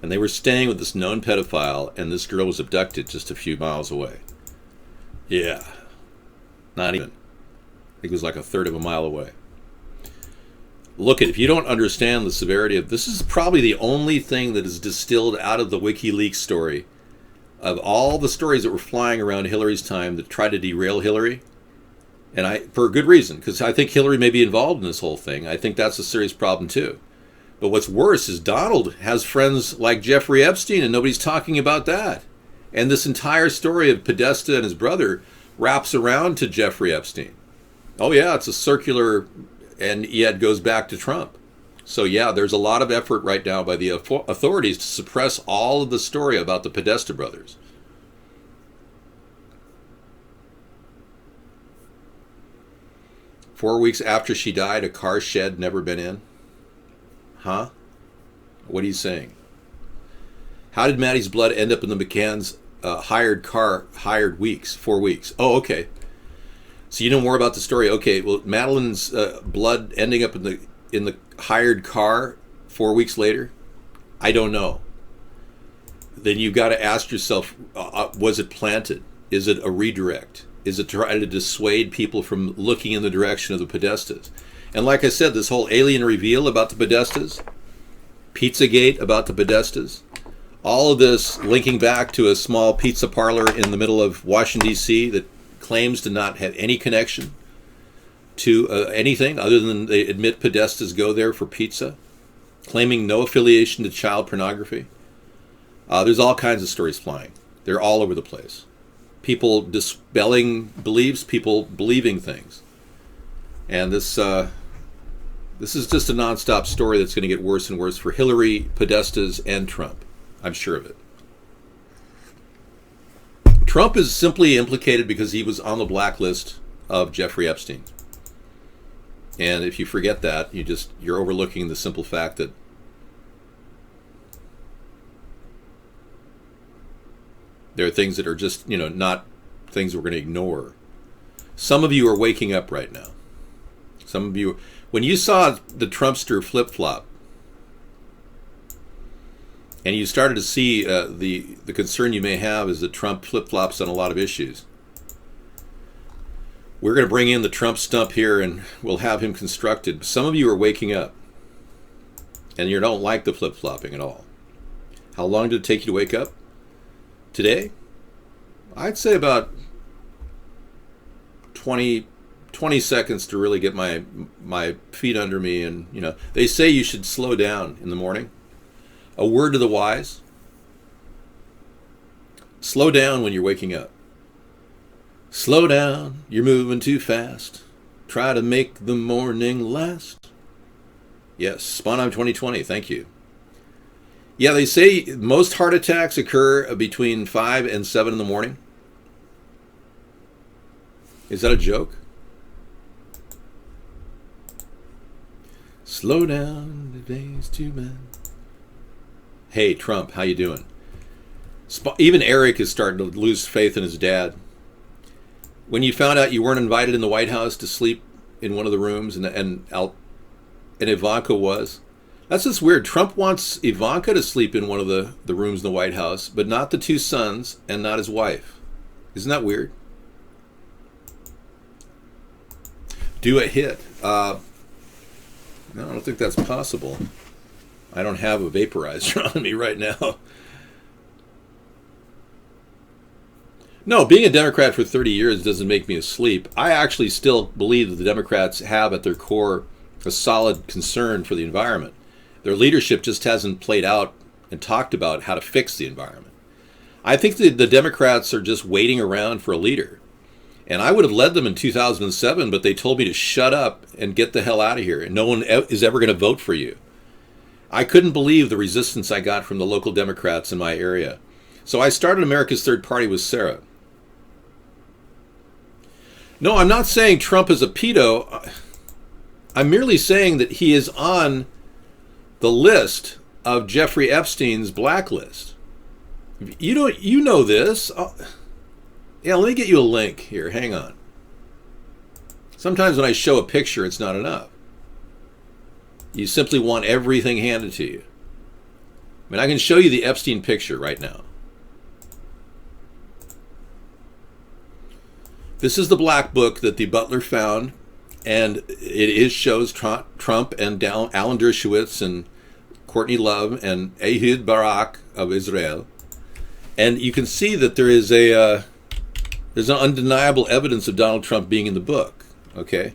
And they were staying with this known pedophile, and this girl was abducted just a few miles away. Yeah. Not even. I think it was like a third of a mile away. Look, if you don't understand the severity of this, is probably the only thing that is distilled out of the WikiLeaks story of all the stories that were flying around Hillary's time that tried to derail Hillary. And for a good reason, because I think Hillary may be involved in this whole thing. I think that's a serious problem too. But what's worse is Donald has friends like Jeffrey Epstein, and nobody's talking about that. And this entire story of Podesta and his brother wraps around to Jeffrey Epstein. Oh yeah, it's a circular, and yet goes back to Trump. So yeah, there's a lot of effort right now by the authorities to suppress all of the story about the Podesta brothers. "4 weeks after she died, a car shed never been in." Huh? What are you saying? "How did Maddie's blood end up in the McCann's hired car, hired weeks, 4 weeks?" Oh, okay. So you know more about the story. Okay, well, Madeleine's blood ending up in the hired car 4 weeks later? I don't know. Then you've got to ask yourself, was it planted? Is it a redirect? Is it trying to dissuade people from looking in the direction of the Podestas? And like I said, this whole alien reveal about the Podestas, Pizzagate about the Podestas, all of this linking back to a small pizza parlor in the middle of Washington, D.C. that claims to not have any connection to anything other than they admit Podestas go there for pizza. claiming no affiliation to child pornography. There's all kinds of stories flying. They're all over the place. People dispelling beliefs, people believing things. And this is just a nonstop story that's going to get worse and worse for Hillary, Podestas, and Trump. I'm sure of it. Trump is simply implicated because he was on the blacklist of Jeffrey Epstein. And if you forget that, you're overlooking the simple fact that there are things that are just, not things we're going to ignore. Some of you are waking up right now. Some of you, when you saw the Trumpster flip-flop, and you started to see the concern you may have is that Trump flip-flops on a lot of issues. We're going to bring in the Trump stump here, and we'll have him constructed. Some of you are waking up, and you don't like the flip-flopping at all. How long did it take you to wake up? Today? I'd say about 20 seconds to really get my feet under me. And, they say you should slow down in the morning. A word to the wise. Slow down when you're waking up. Slow down, you're moving too fast. Try to make the morning last. Yes, Sponheim 2020, thank you. Yeah, they say most heart attacks occur between 5 and 7 in the morning. Is that a joke? Slow down, the day's too bad. Hey, Trump, how you doing? Even Eric is starting to lose faith in his dad. When you found out you weren't invited in the White House to sleep in one of the rooms, and Ivanka was, that's just weird. Trump wants Ivanka to sleep in one of the rooms in the White House, but not the two sons and not his wife. Isn't that weird? Do a hit. No, I don't think that's possible. I don't have a vaporizer on me right now. No, being a Democrat for 30 years doesn't make me asleep. I actually still believe that the Democrats have at their core a solid concern for the environment. Their leadership just hasn't played out and talked about how to fix the environment. I think the Democrats are just waiting around for a leader. And I would have led them in 2007, but they told me to shut up and get the hell out of here. And no one is ever going to vote for you. I couldn't believe the resistance I got from the local Democrats in my area. So I started America's Third Party with Sarah. No, I'm not saying Trump is a pedo. I'm merely saying that he is on the list of Jeffrey Epstein's blacklist. You know this. Yeah, let me get you a link here. Hang on. Sometimes when I show a picture, it's not enough. You simply want everything handed to you. I mean, I can show you the Epstein picture right now. This is the black book that the butler found, and it shows Trump and Alan Dershowitz and Courtney Love and Ehud Barak of Israel. And you can see that there's an undeniable evidence of Donald Trump being in the book, okay?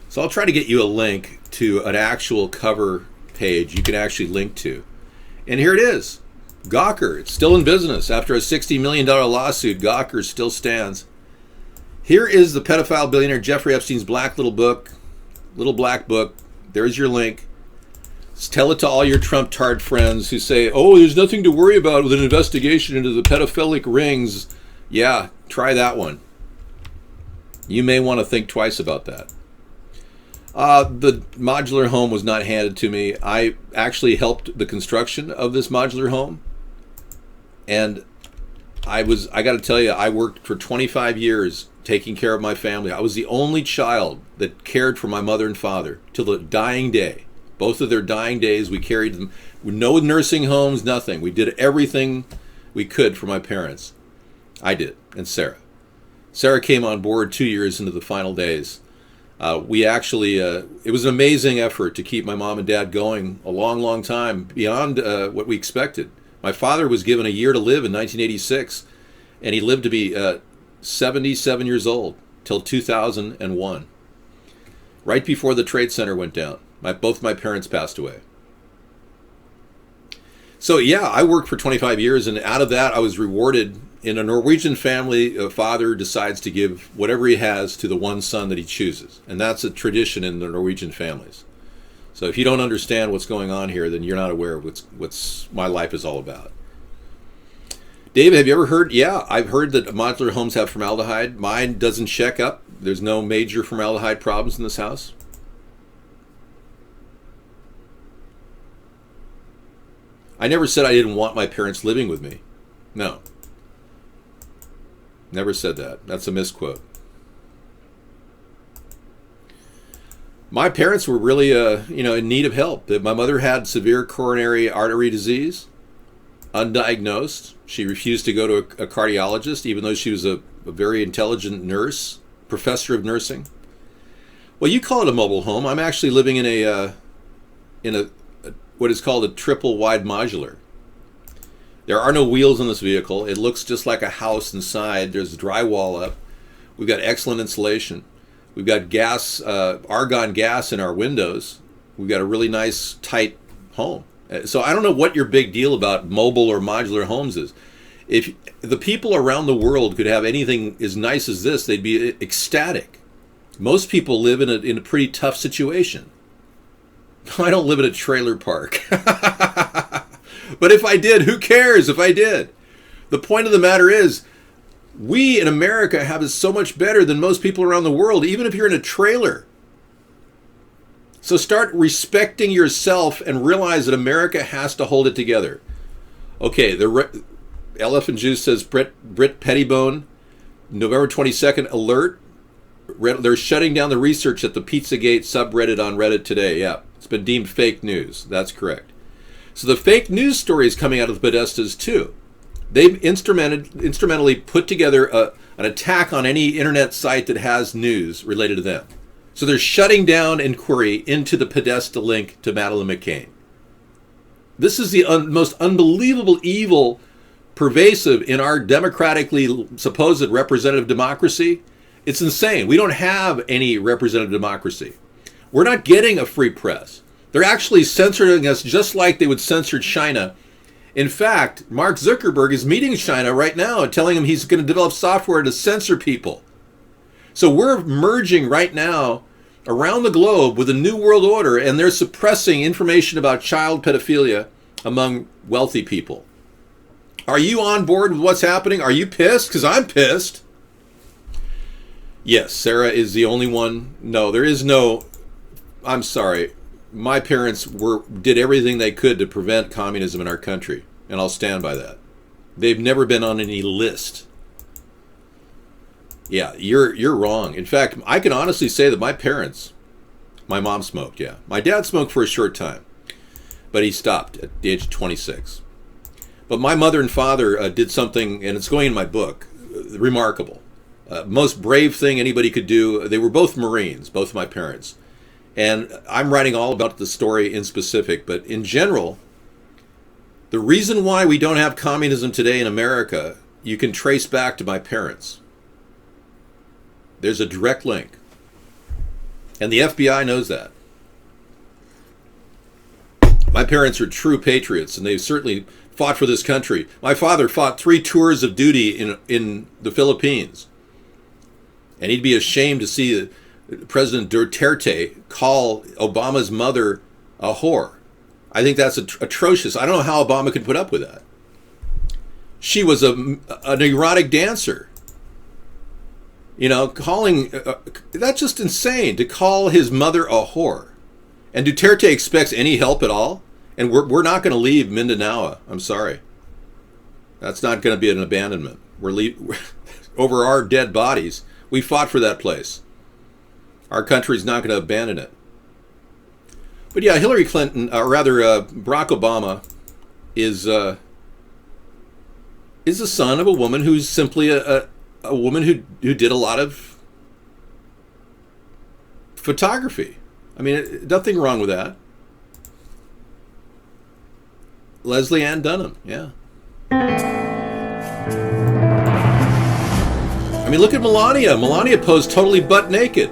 So I'll try to get you a link to an actual cover page you can actually link to. And here it is. Gawker, it's still in business. After a $60 million lawsuit, Gawker still stands. Here is the pedophile billionaire Jeffrey Epstein's black little black book. There's your link. Tell it to all your Trump-tard friends who say, oh, there's nothing to worry about with an investigation into the pedophilic rings. Yeah, try that one. You may want to think twice about that. The modular home was not handed to me. I actually helped the construction of this modular home. And I got to tell you, I worked for 25 years taking care of my family. I was the only child that cared for my mother and father till the dying day. Both of their dying days, we carried them. No nursing homes, nothing. We did everything we could for my parents. I did, and Sarah. Sarah came on board 2 years into the final days. We actually, it was an amazing effort to keep my mom and dad going a long, long time beyond what we expected. My father was given a year to live in 1986, And he lived to be 77 years old till 2001, right before the Trade Center went down. Both my parents passed away. So yeah, I worked for 25 years, and out of that I was rewarded. In a Norwegian family, a father decides to give whatever he has to the one son that he chooses. And that's a tradition in the Norwegian families. So if you don't understand what's going on here, then you're not aware of what's my life is all about. David, have you ever heard? Yeah, I've heard that modular homes have formaldehyde. Mine doesn't check up. There's no major formaldehyde problems in this house. I never said I didn't want my parents living with me. No. Never said that. That's a misquote. My parents were really, in need of help. My mother had severe coronary artery disease, undiagnosed. She refused to go to a cardiologist, even though she was a very intelligent nurse, professor of nursing. Well, you call it a mobile home. I'm actually living in a what is called a triple wide modular. There are no wheels on this vehicle. It looks just like a house inside. There's drywall up. We've got excellent insulation. We've got gas, argon gas in our windows. We've got a really nice, tight home. So I don't know what your big deal about mobile or modular homes is. If the people around the world could have anything as nice as this, they'd be ecstatic. Most people live in a pretty tough situation. I don't live in a trailer park. But if I did, who cares if I did? The point of the matter is, we in America have it so much better than most people around the world, even if you're in a trailer. So start respecting yourself and realize that America has to hold it together. Okay, the Elephant Juice says, Britt Pettibone, November 22nd alert. They're shutting down the research at the Pizzagate subreddit on Reddit today. Yeah, it's been deemed fake news. That's correct. So the fake news story is coming out of the Podestas too. They've instrumentally put together an attack on any internet site that has news related to them. So they're shutting down inquiry into the Podesta link to Madeleine McCain. This is the most unbelievable evil pervasive in our democratically supposed representative democracy. It's insane. We don't have any representative democracy. We're not getting a free press. They're actually censoring us just like they would censor China. In fact, Mark Zuckerberg is meeting China right now and telling him he's going to develop software to censor people. So we're merging right now around the globe with a new world order, and they're suppressing information about child pedophilia among wealthy people. Are you on board with what's happening? Are you pissed? Because I'm pissed. Yes, Sarah is the only one. No, there is no... I'm sorry. My parents did everything they could to prevent communism in our country, and I'll stand by that. They've never been on any list. Yeah, you're wrong. In fact, I can honestly say that my mom smoked, yeah. My dad smoked for a short time, but he stopped at the age of 26. But my mother and father did something, and it's going in my book, remarkable. Most brave thing anybody could do. They were both Marines, both of my parents. And I'm writing all about the story in specific, but in general, the reason why we don't have communism today in America, you can trace back to my parents. There's a direct link. And the FBI knows that. My parents are true patriots, and they've certainly fought for this country. My father fought 3 tours of duty in the Philippines. And he'd be ashamed to see President Duterte call Obama's mother a whore. I think that's atrocious. I don't know how Obama could put up with that. She was an erotic dancer. Calling... that's just insane, to call his mother a whore. And Duterte expects any help at all? And we're not going to leave Mindanao. I'm sorry. That's not going to be an abandonment. We're over our dead bodies. We fought for that place. Our country's not going to abandon it. But yeah, Hillary Clinton, or rather Barack Obama, is the son of a woman who's simply a woman who did a lot of photography. I mean, nothing wrong with that. Leslie Ann Dunham, yeah. I mean, look at Melania. Melania posed totally butt naked.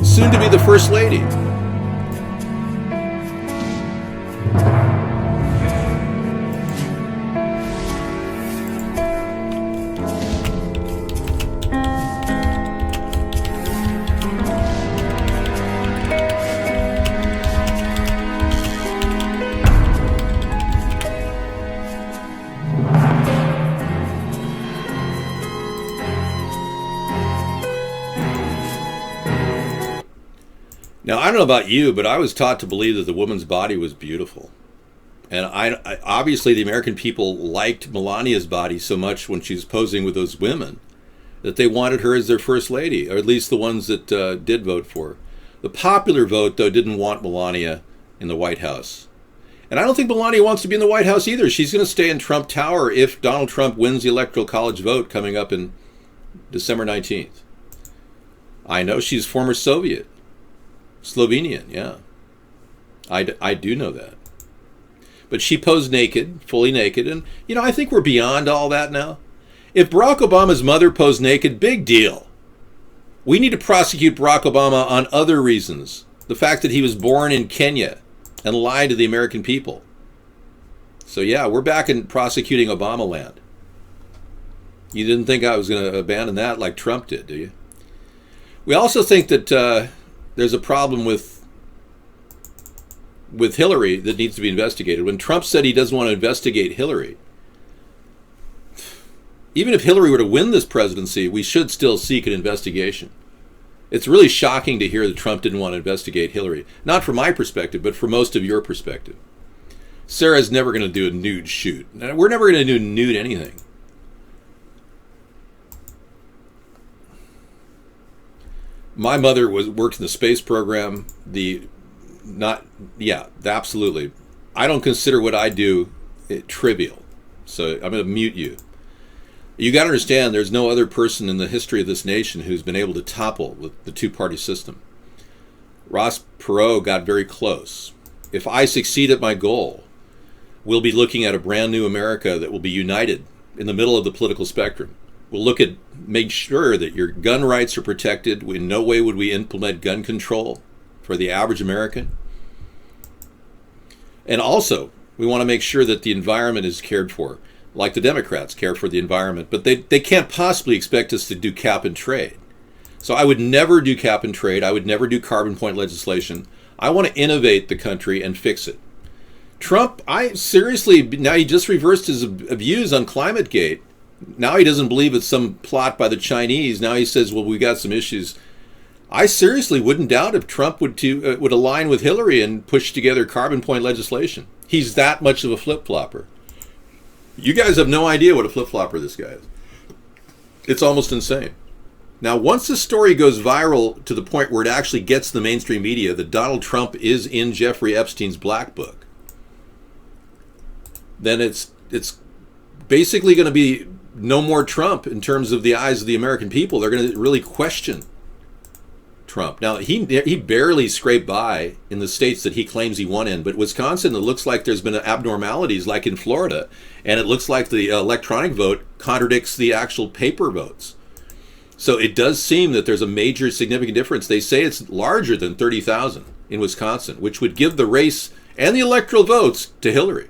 Soon to be the First Lady. Now, I don't know about you, but I was taught to believe that the woman's body was beautiful. And I obviously the American people liked Melania's body so much when she was posing with those women that they wanted her as their first lady, or at least the ones that did vote for her. The popular vote, though, didn't want Melania in the White House. And I don't think Melania wants to be in the White House either. She's going to stay in Trump Tower if Donald Trump wins the Electoral College vote coming up in December 19th. I know she's former Soviet. Slovenian, yeah. I do know that. But she posed naked, fully naked, and, you know, I think we're beyond all that now. If Barack Obama's mother posed naked, big deal. We need to prosecute Barack Obama on other reasons. The fact that he was born in Kenya and lied to the American people. So, yeah, we're back in prosecuting Obama land. You didn't think I was going to abandon that like Trump did, do you? We also think that there's a problem with Hillary that needs to be investigated. When Trump said he doesn't want to investigate Hillary, even if Hillary were to win this presidency, we should still seek an investigation. It's really shocking to hear that Trump didn't want to investigate Hillary. Not from my perspective, but from most of your perspective. Sarah's never going to do a nude shoot. We're never going to do nude anything. My mother worked in the space program. Absolutely. I don't consider what I do trivial. So I'm going to mute you. You got to understand, there's no other person in the history of this nation who's been able to topple with the two-party system. Ross Perot got very close. If I succeed at my goal, we'll be looking at a brand new America that will be united in the middle of the political spectrum. We'll make sure that your gun rights are protected. In no way would we implement gun control for the average American. And also, we want to make sure that the environment is cared for, like the Democrats care for the environment. But they can't possibly expect us to do cap and trade. So I would never do cap and trade. I would never do carbon point legislation. I want to innovate the country and fix it. Trump, now he just reversed his views on ClimateGate. Now he doesn't believe it's some plot by the Chinese. Now he says, well, we got some issues. I seriously wouldn't doubt if Trump would align with Hillary and push together carbon point legislation. He's that much of a flip-flopper. You guys have no idea what a flip-flopper this guy is. It's almost insane. Now, once the story goes viral to the point where it actually gets the mainstream media that Donald Trump is in Jeffrey Epstein's black book, then it's basically going to be no more Trump in terms of the eyes of the American people. They're going to really question Trump. Now, he barely scraped by in the states that he claims he won in, but Wisconsin, it looks like there's been abnormalities like in Florida, and it looks like the electronic vote contradicts the actual paper votes. So it does seem that there's a major significant difference. They say it's larger than 30,000 in Wisconsin, which would give the race and the electoral votes to Hillary.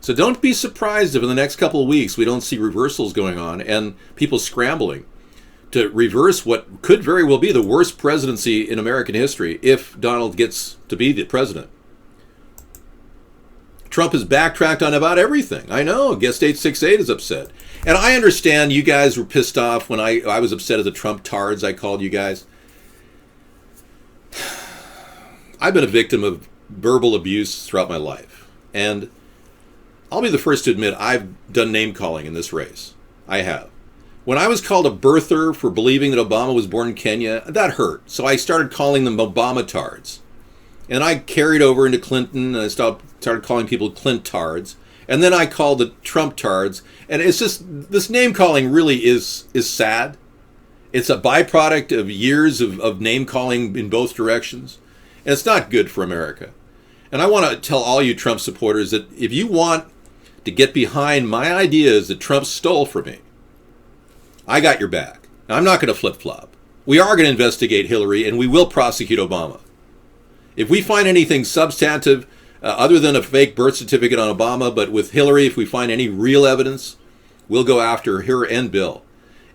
So don't be surprised if in the next couple of weeks we don't see reversals going on and people scrambling to reverse what could very well be the worst presidency in American history if Donald gets to be the president. Trump has backtracked on about everything. I know, Guest 868 is upset. And I understand you guys were pissed off when I was upset at the Trump tards I called you guys. I've been a victim of verbal abuse throughout my life. And I'll be the first to admit I've done name calling in this race. I have. When I was called a birther for believing that Obama was born in Kenya, that hurt. So I started calling them Obama-tards. And I carried over into Clinton, and I started calling people Clint-tards. And then I called the Trump-tards. And it's just, this name-calling really is sad. It's a byproduct of years of name-calling in both directions. And it's not good for America. And I want to tell all you Trump supporters that if you want to get behind my ideas that Trump stole from me, I got your back. Now, I'm not going to flip-flop. We are going to investigate Hillary, and we will prosecute Obama. If we find anything substantive, other than a fake birth certificate on Obama, but with Hillary, if we find any real evidence, we'll go after her and Bill,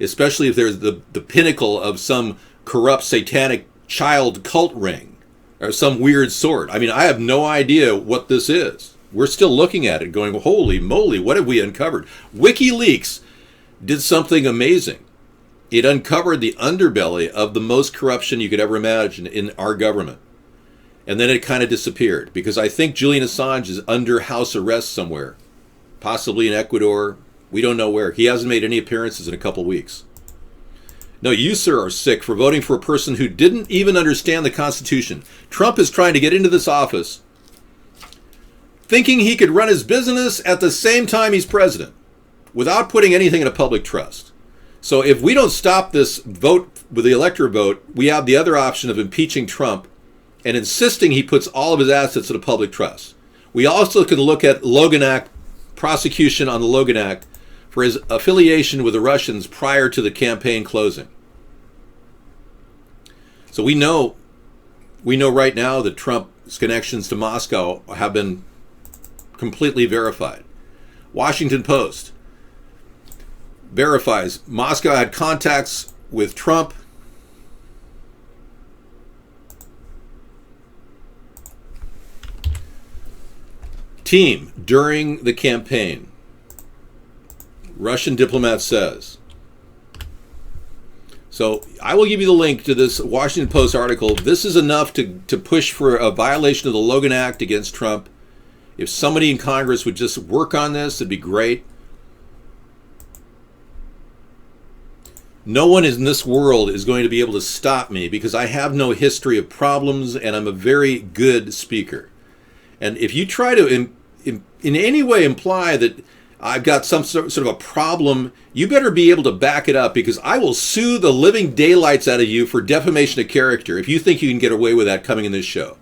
especially if there's the pinnacle of some corrupt satanic child cult ring or some weird sort. I mean, I have no idea what this is. We're still looking at it going, holy moly, what have we uncovered? WikiLeaks did something amazing. It uncovered the underbelly of the most corruption you could ever imagine in our government. And then it kind of disappeared, because I think Julian Assange is under house arrest somewhere, possibly in Ecuador. We don't know where. He hasn't made any appearances in a couple weeks. No, you, sir, are sick for voting for a person who didn't even understand the Constitution. Trump is trying to get into this office thinking he could run his business at the same time he's president without putting anything in a public trust. So if we don't stop this vote with the electoral vote, we have the other option of impeaching Trump and insisting he puts all of his assets in a public trust. We also can look at Logan Act, prosecution on the Logan Act for his affiliation with the Russians prior to the campaign closing. So we know right now that Trump's connections to Moscow have been completely verified. Washington Post verifies Moscow had contacts with Trump. Team during the campaign. Russian diplomat says. So I will give you the link to this Washington Post article. This is enough to push for a violation of the Logan Act against Trump. If somebody in Congress would just work on this, it'd be great. No one in this world is going to be able to stop me because I have no history of problems and I'm a very good speaker. And if you try to in any way imply that I've got some sort of a problem, you better be able to back it up, because I will sue the living daylights out of you for defamation of character if you think you can get away with that coming in this show.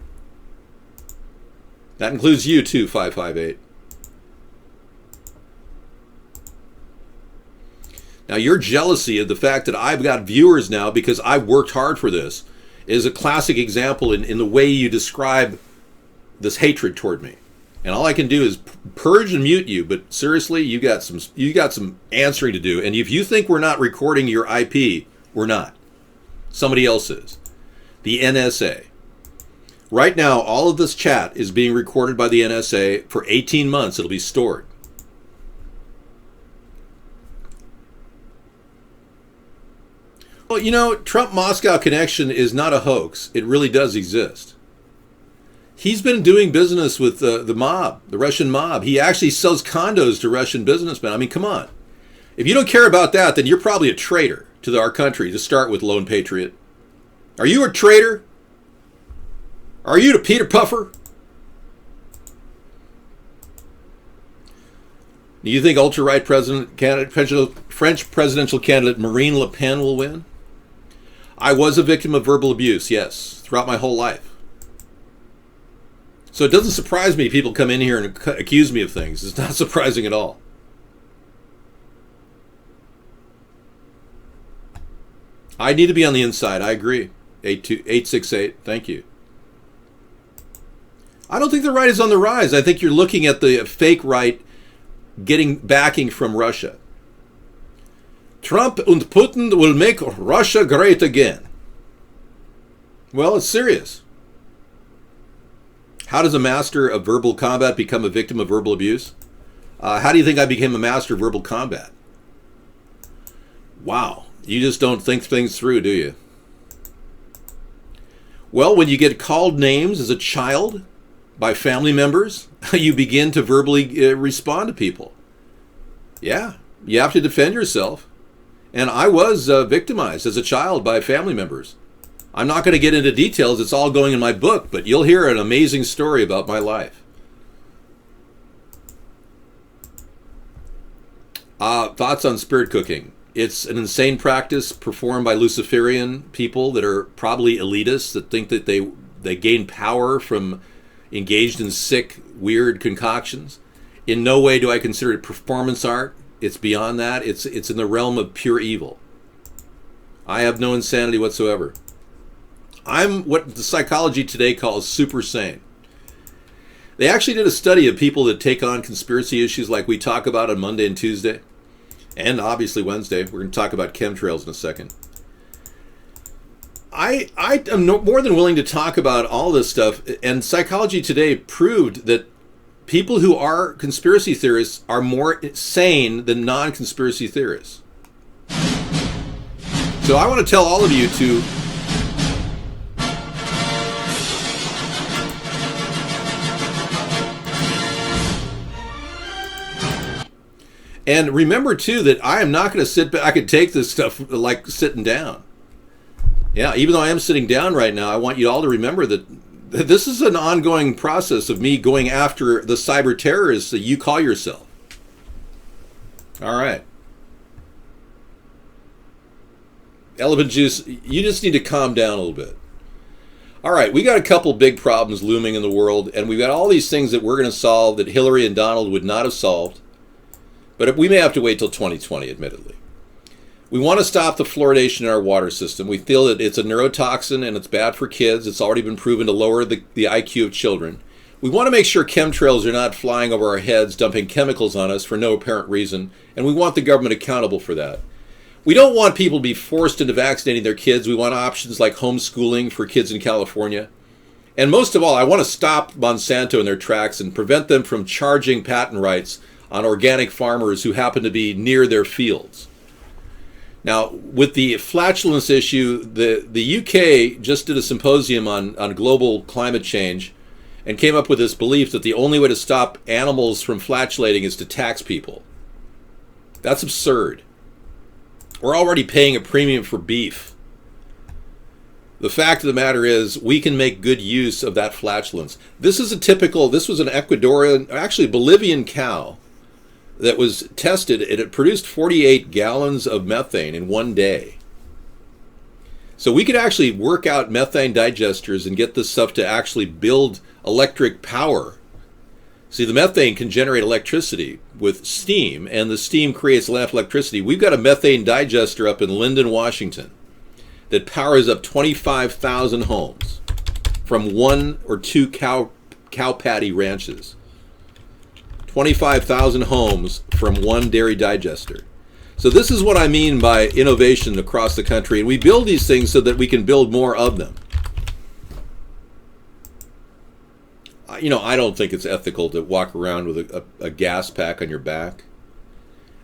That includes you too, 558. Now, your jealousy of the fact that I've got viewers now because I've worked hard for this is a classic example in the way you describe this hatred toward me. And all I can do is purge and mute you, but seriously, you got some answering to do. And if you think we're not recording your IP, we're not. Somebody else is. The NSA. Right now, all of this chat is being recorded by the NSA for 18 months. It'll be stored. Well, you know, Trump-Moscow connection is not a hoax. It really does exist. He's been doing business with the mob, the Russian mob. He actually sells condos to Russian businessmen. I mean, come on. If you don't care about that, then you're probably a traitor to our country, to start with, Lone Patriot. Are you a traitor? Are you the Peter Puffer? Do you think ultra-right French presidential candidate Marine Le Pen will win? I was a victim of verbal abuse, yes, throughout my whole life. So it doesn't surprise me people come in here and accuse me of things. It's not surprising at all. I need to be on the inside. I agree. 868. Thank you. I don't think the right is on the rise. I think you're looking at the fake right getting backing from Russia. Trump and Putin will make Russia great again. Well, it's serious. How does a master of verbal combat become a victim of verbal abuse? How do you think I became a master of verbal combat? Wow. You just don't think things through, do you? Well, when you get called names as a child by family members, you begin to verbally respond to people. Yeah, you have to defend yourself. And I was victimized as a child by family members. I'm not going to get into details. It's all going in my book, but you'll hear an amazing story about my life. Thoughts on spirit cooking. It's an insane practice performed by Luciferian people that are probably elitists that think that they gain power from engaged in sick, weird concoctions. In no way do I consider it performance art. It's beyond that. It's in the realm of pure evil. I have no insanity whatsoever. I'm what the Psychology Today calls super sane. They actually did a study of people that take on conspiracy issues like we talk about on Monday and Tuesday, and obviously Wednesday. We're going to talk about chemtrails in a second. I am more than willing to talk about all this stuff, and Psychology Today proved that people who are conspiracy theorists are more sane than non-conspiracy theorists. So I want to tell all of you to and remember too that I am not going to sit back. I could take this stuff like sitting down. Yeah, even though I am sitting down right now, I want you all to remember that this is an ongoing process of me going after the cyber terrorists that you call yourself. All right. Elephant juice, you just need to calm down a little bit. All right, we got a couple big problems looming in the world, and we've got all these things that we're going to solve that Hillary and Donald would not have solved. But we may have to wait till 2020, admittedly. We want to stop the fluoridation in our water system. We feel that it's a neurotoxin and it's bad for kids. It's already been proven to lower the IQ of children. We want to make sure chemtrails are not flying over our heads, dumping chemicals on us for no apparent reason, and we want the government accountable for that. We don't want people to be forced into vaccinating their kids. We want options like homeschooling for kids in California. And most of all, I want to stop Monsanto in their tracks and prevent them from charging patent rights on organic farmers who happen to be near their fields. Now, with the flatulence issue, the UK just did a symposium on global climate change and came up with this belief that the only way to stop animals from flatulating is to tax people. That's absurd. We're already paying a premium for beef. The fact of the matter is, we can make good use of that flatulence. This was an Ecuadorian, actually Bolivian cow that was tested, and it produced 48 gallons of methane in one day. So we could actually work out methane digesters and get this stuff to actually build electric power. See, the methane can generate electricity with steam, and the steam creates enough electricity. We've got a methane digester up in Linden, Washington, that powers up 25,000 homes from 1 or 2 cow patty ranches. 25,000 homes from one dairy digester. So this is what I mean by innovation across the country. And we build these things so that we can build more of them. You know, I don't think it's ethical to walk around with a gas pack on your back.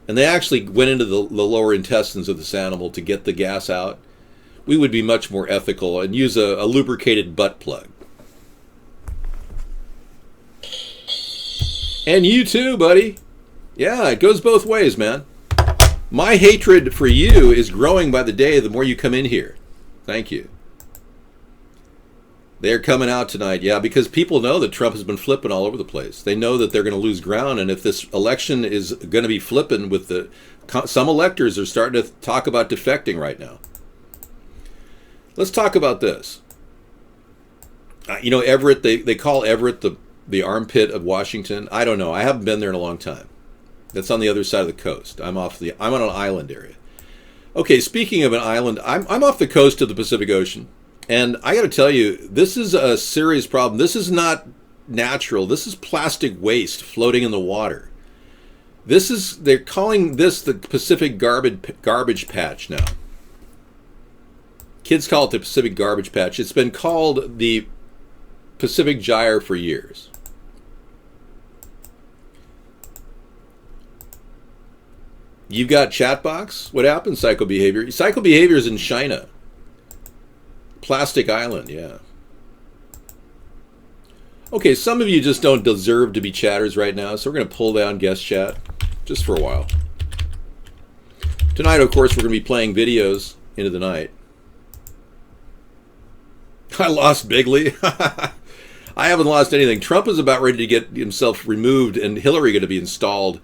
And they actually went into the lower intestines of this animal to get the gas out. We would be much more ethical and use a lubricated butt plug. And you too, buddy. Yeah, it goes both ways, man. My hatred for you is growing by the day the more you come in here. Thank you. They're coming out tonight, yeah, because people know that Trump has been flipping all over the place. They know that they're going to lose ground, and if this election is going to be flipping with some electors are starting to talk about defecting right now. Let's talk about this. You know, Everett, they call Everett the armpit of Washington. I don't know. I haven't been there in a long time. That's on the other side of the coast. I'm on an island area. Okay, speaking of an island, I'm off the coast of the Pacific Ocean. And I got to tell you, this is a serious problem. This is not natural. This is plastic waste floating in the water. They're calling this the Pacific garbage patch now. Kids call it the Pacific Garbage Patch. It's been called the Pacific Gyre for years. You've got Chatbox. What happened, Psychobehavior? Psychobehavior is in China. Plastic Island, yeah. Okay, some of you just don't deserve to be chatters right now, so we're going to pull down guest chat just for a while. Tonight, of course, we're going to be playing videos into the night. I lost bigly. I haven't lost anything. Trump is about ready to get himself removed and Hillary going to be installed.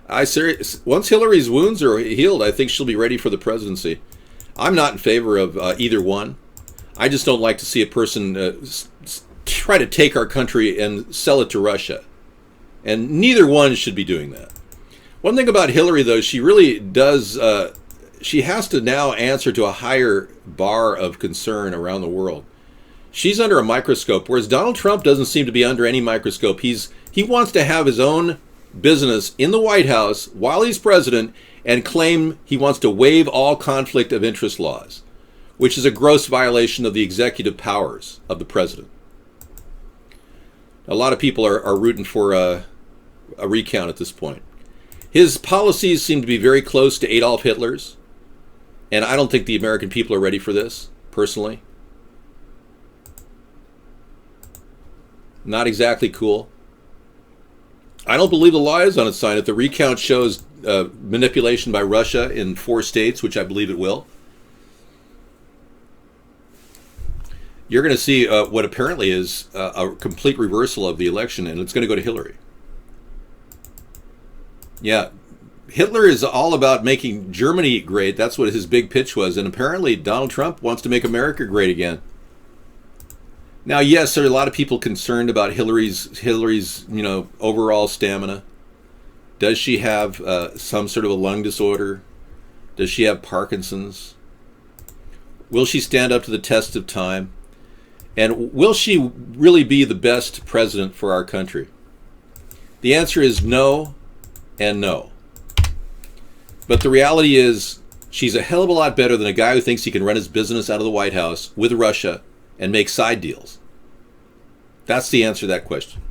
Once Hillary's wounds are healed, I think she'll be ready for the presidency. I'm not in favor of either one. I just don't like to see a person try to take our country and sell it to Russia. And neither one should be doing that. One thing about Hillary, though, she really does, she has to now answer to a higher bar of concern around the world. She's under a microscope, whereas Donald Trump doesn't seem to be under any microscope. He wants to have his own business in the White House while he's president and claim he wants to waive all conflict of interest laws, which is a gross violation of the executive powers of the president. A lot of people are rooting for a recount at this point. His policies seem to be very close to Adolf Hitler's, and I don't think the American people are ready for this, personally. Not exactly cool. I don't believe the law is on its side. If the recount shows manipulation by Russia in 4 states, which I believe it will, you're going to see what apparently is a complete reversal of the election, and it's going to go to Hillary. Yeah, Hitler is all about making Germany great. That's what his big pitch was, and apparently Donald Trump wants to make America great again. Now, yes, there are a lot of people concerned about Hillary's overall stamina. Does she have some sort of a lung disorder? Does she have Parkinson's? Will she stand up to the test of time? And will she really be the best president for our country? The answer is no and no. But the reality is she's a hell of a lot better than a guy who thinks he can run his business out of the White House with Russia and make side deals. That's the answer to that question.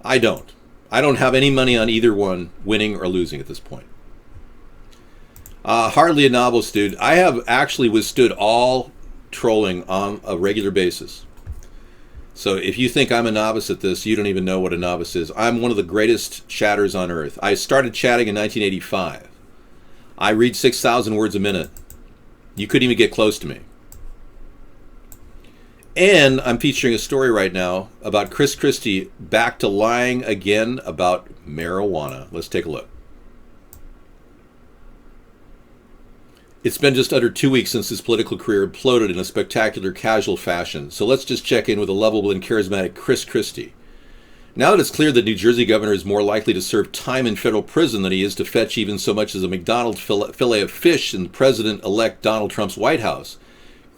I don't have any money on either one winning or losing at this point. Hardly a novelist, dude. I have actually withstood all trolling on a regular basis. So if you think I'm a novice at this, you don't even know what a novice is. I'm one of the greatest chatters on earth. I started chatting in 1985. I read 6,000 words a minute. You couldn't even get close to me. And I'm featuring a story right now about Chris Christie back to lying again about marijuana. Let's take a look. It's been just under 2 weeks since his political career imploded in a spectacular casual fashion. So let's just check in with a lovable and charismatic Chris Christie. Now that it's clear that New Jersey governor is more likely to serve time in federal prison than he is to fetch even so much as a McDonald's fillet of fish in President-elect Donald Trump's White House,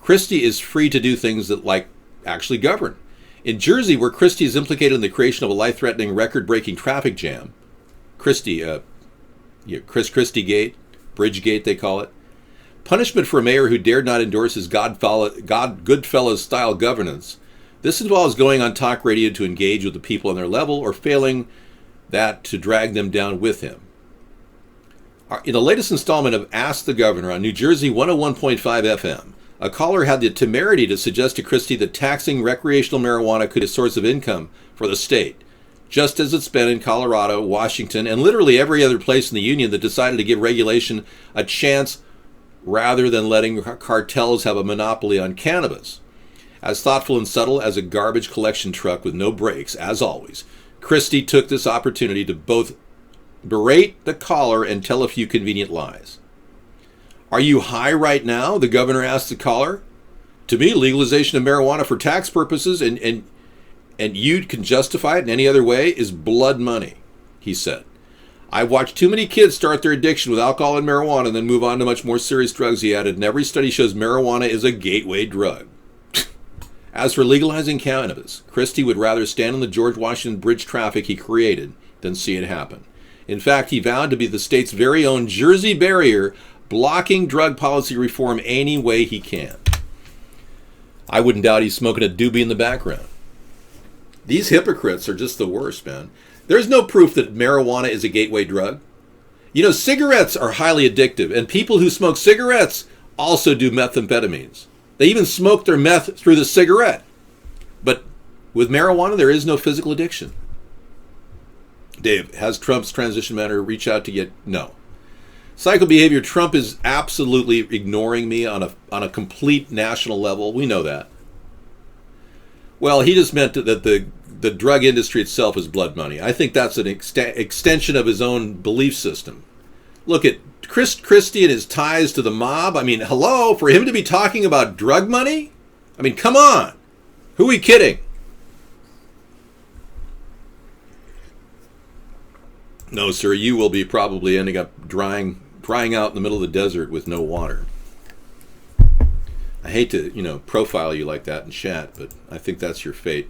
Christie is free to do things that, like, actually govern. In Jersey, where Christie is implicated in the creation of a life-threatening, record-breaking traffic jam, Chris Christie Gate, Bridgegate they call it, punishment for a mayor who dared not endorse his Goodfellas-style governance. This involves going on talk radio to engage with the people on their level, or failing that, to drag them down with him. In the latest installment of Ask the Governor on New Jersey 101.5 FM, a caller had the temerity to suggest to Christie that taxing recreational marijuana could be a source of income for the state, just as it's been in Colorado, Washington, and literally every other place in the union that decided to give regulation a chance rather than letting cartels have a monopoly on cannabis. As thoughtful and subtle as a garbage collection truck with no brakes, as always, Christie took this opportunity to both berate the caller and tell a few convenient lies. Are you high right now? The governor asked the caller. To me, legalization of marijuana for tax purposes and you can justify it in any other way is blood money, he said. I've watched too many kids start their addiction with alcohol and marijuana and then move on to much more serious drugs, he added, and every study shows marijuana is a gateway drug. As for legalizing cannabis, Christie would rather stand on the George Washington Bridge traffic he created than see it happen. In fact, he vowed to be the state's very own Jersey barrier, blocking drug policy reform any way he can. I wouldn't doubt he's smoking a doobie in the background. These hypocrites are just the worst, man. There's no proof that marijuana is a gateway drug. You know, cigarettes are highly addictive, and people who smoke cigarettes also do methamphetamines. They even smoke their meth through the cigarette. But with marijuana, there is no physical addiction. Dave, has Trump's transition manager reach out to get... No. Psycho behavior, Trump is absolutely ignoring me on a complete national level. We know that. Well, he just meant that the drug industry itself is blood money. I think that's an extension of his own belief system. Look at Chris Christie and his ties to the mob. I mean, hello, for him to be talking about drug money? I mean, come on. Who are we kidding? No, sir, you will be probably ending up drying out in the middle of the desert with no water. I hate to, profile you like that in chat, but I think that's your fate.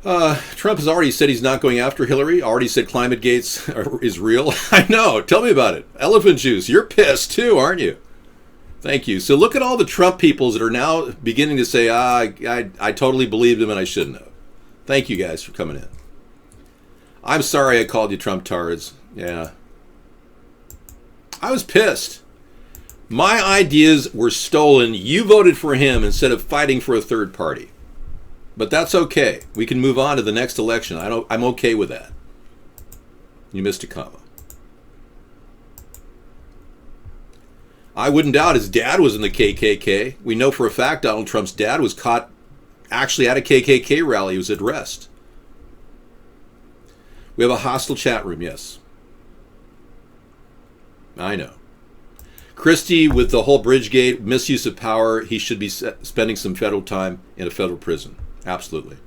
Trump has already said he's not going after Hillary, already said ClimateGate is real. I know, tell me about it. Elephant juice, you're pissed too, aren't you? Thank you. So look at all the Trump peoples that are now beginning to say, I totally believed him and I shouldn't have. Thank you guys for coming in. I'm sorry I called you Trump tards. Yeah. I was pissed. My ideas were stolen. You voted for him instead of fighting for a third party. But that's okay. We can move on to the next election. I'm okay with that. You missed a comma. I wouldn't doubt his dad was in the KKK. We know for a fact Donald Trump's dad was caught actually at a KKK rally. He was at rest. We have a hostile chat room, yes. I know. Christie, with the whole Bridgegate, misuse of power, he should be spending some federal time in a federal prison. Absolutely.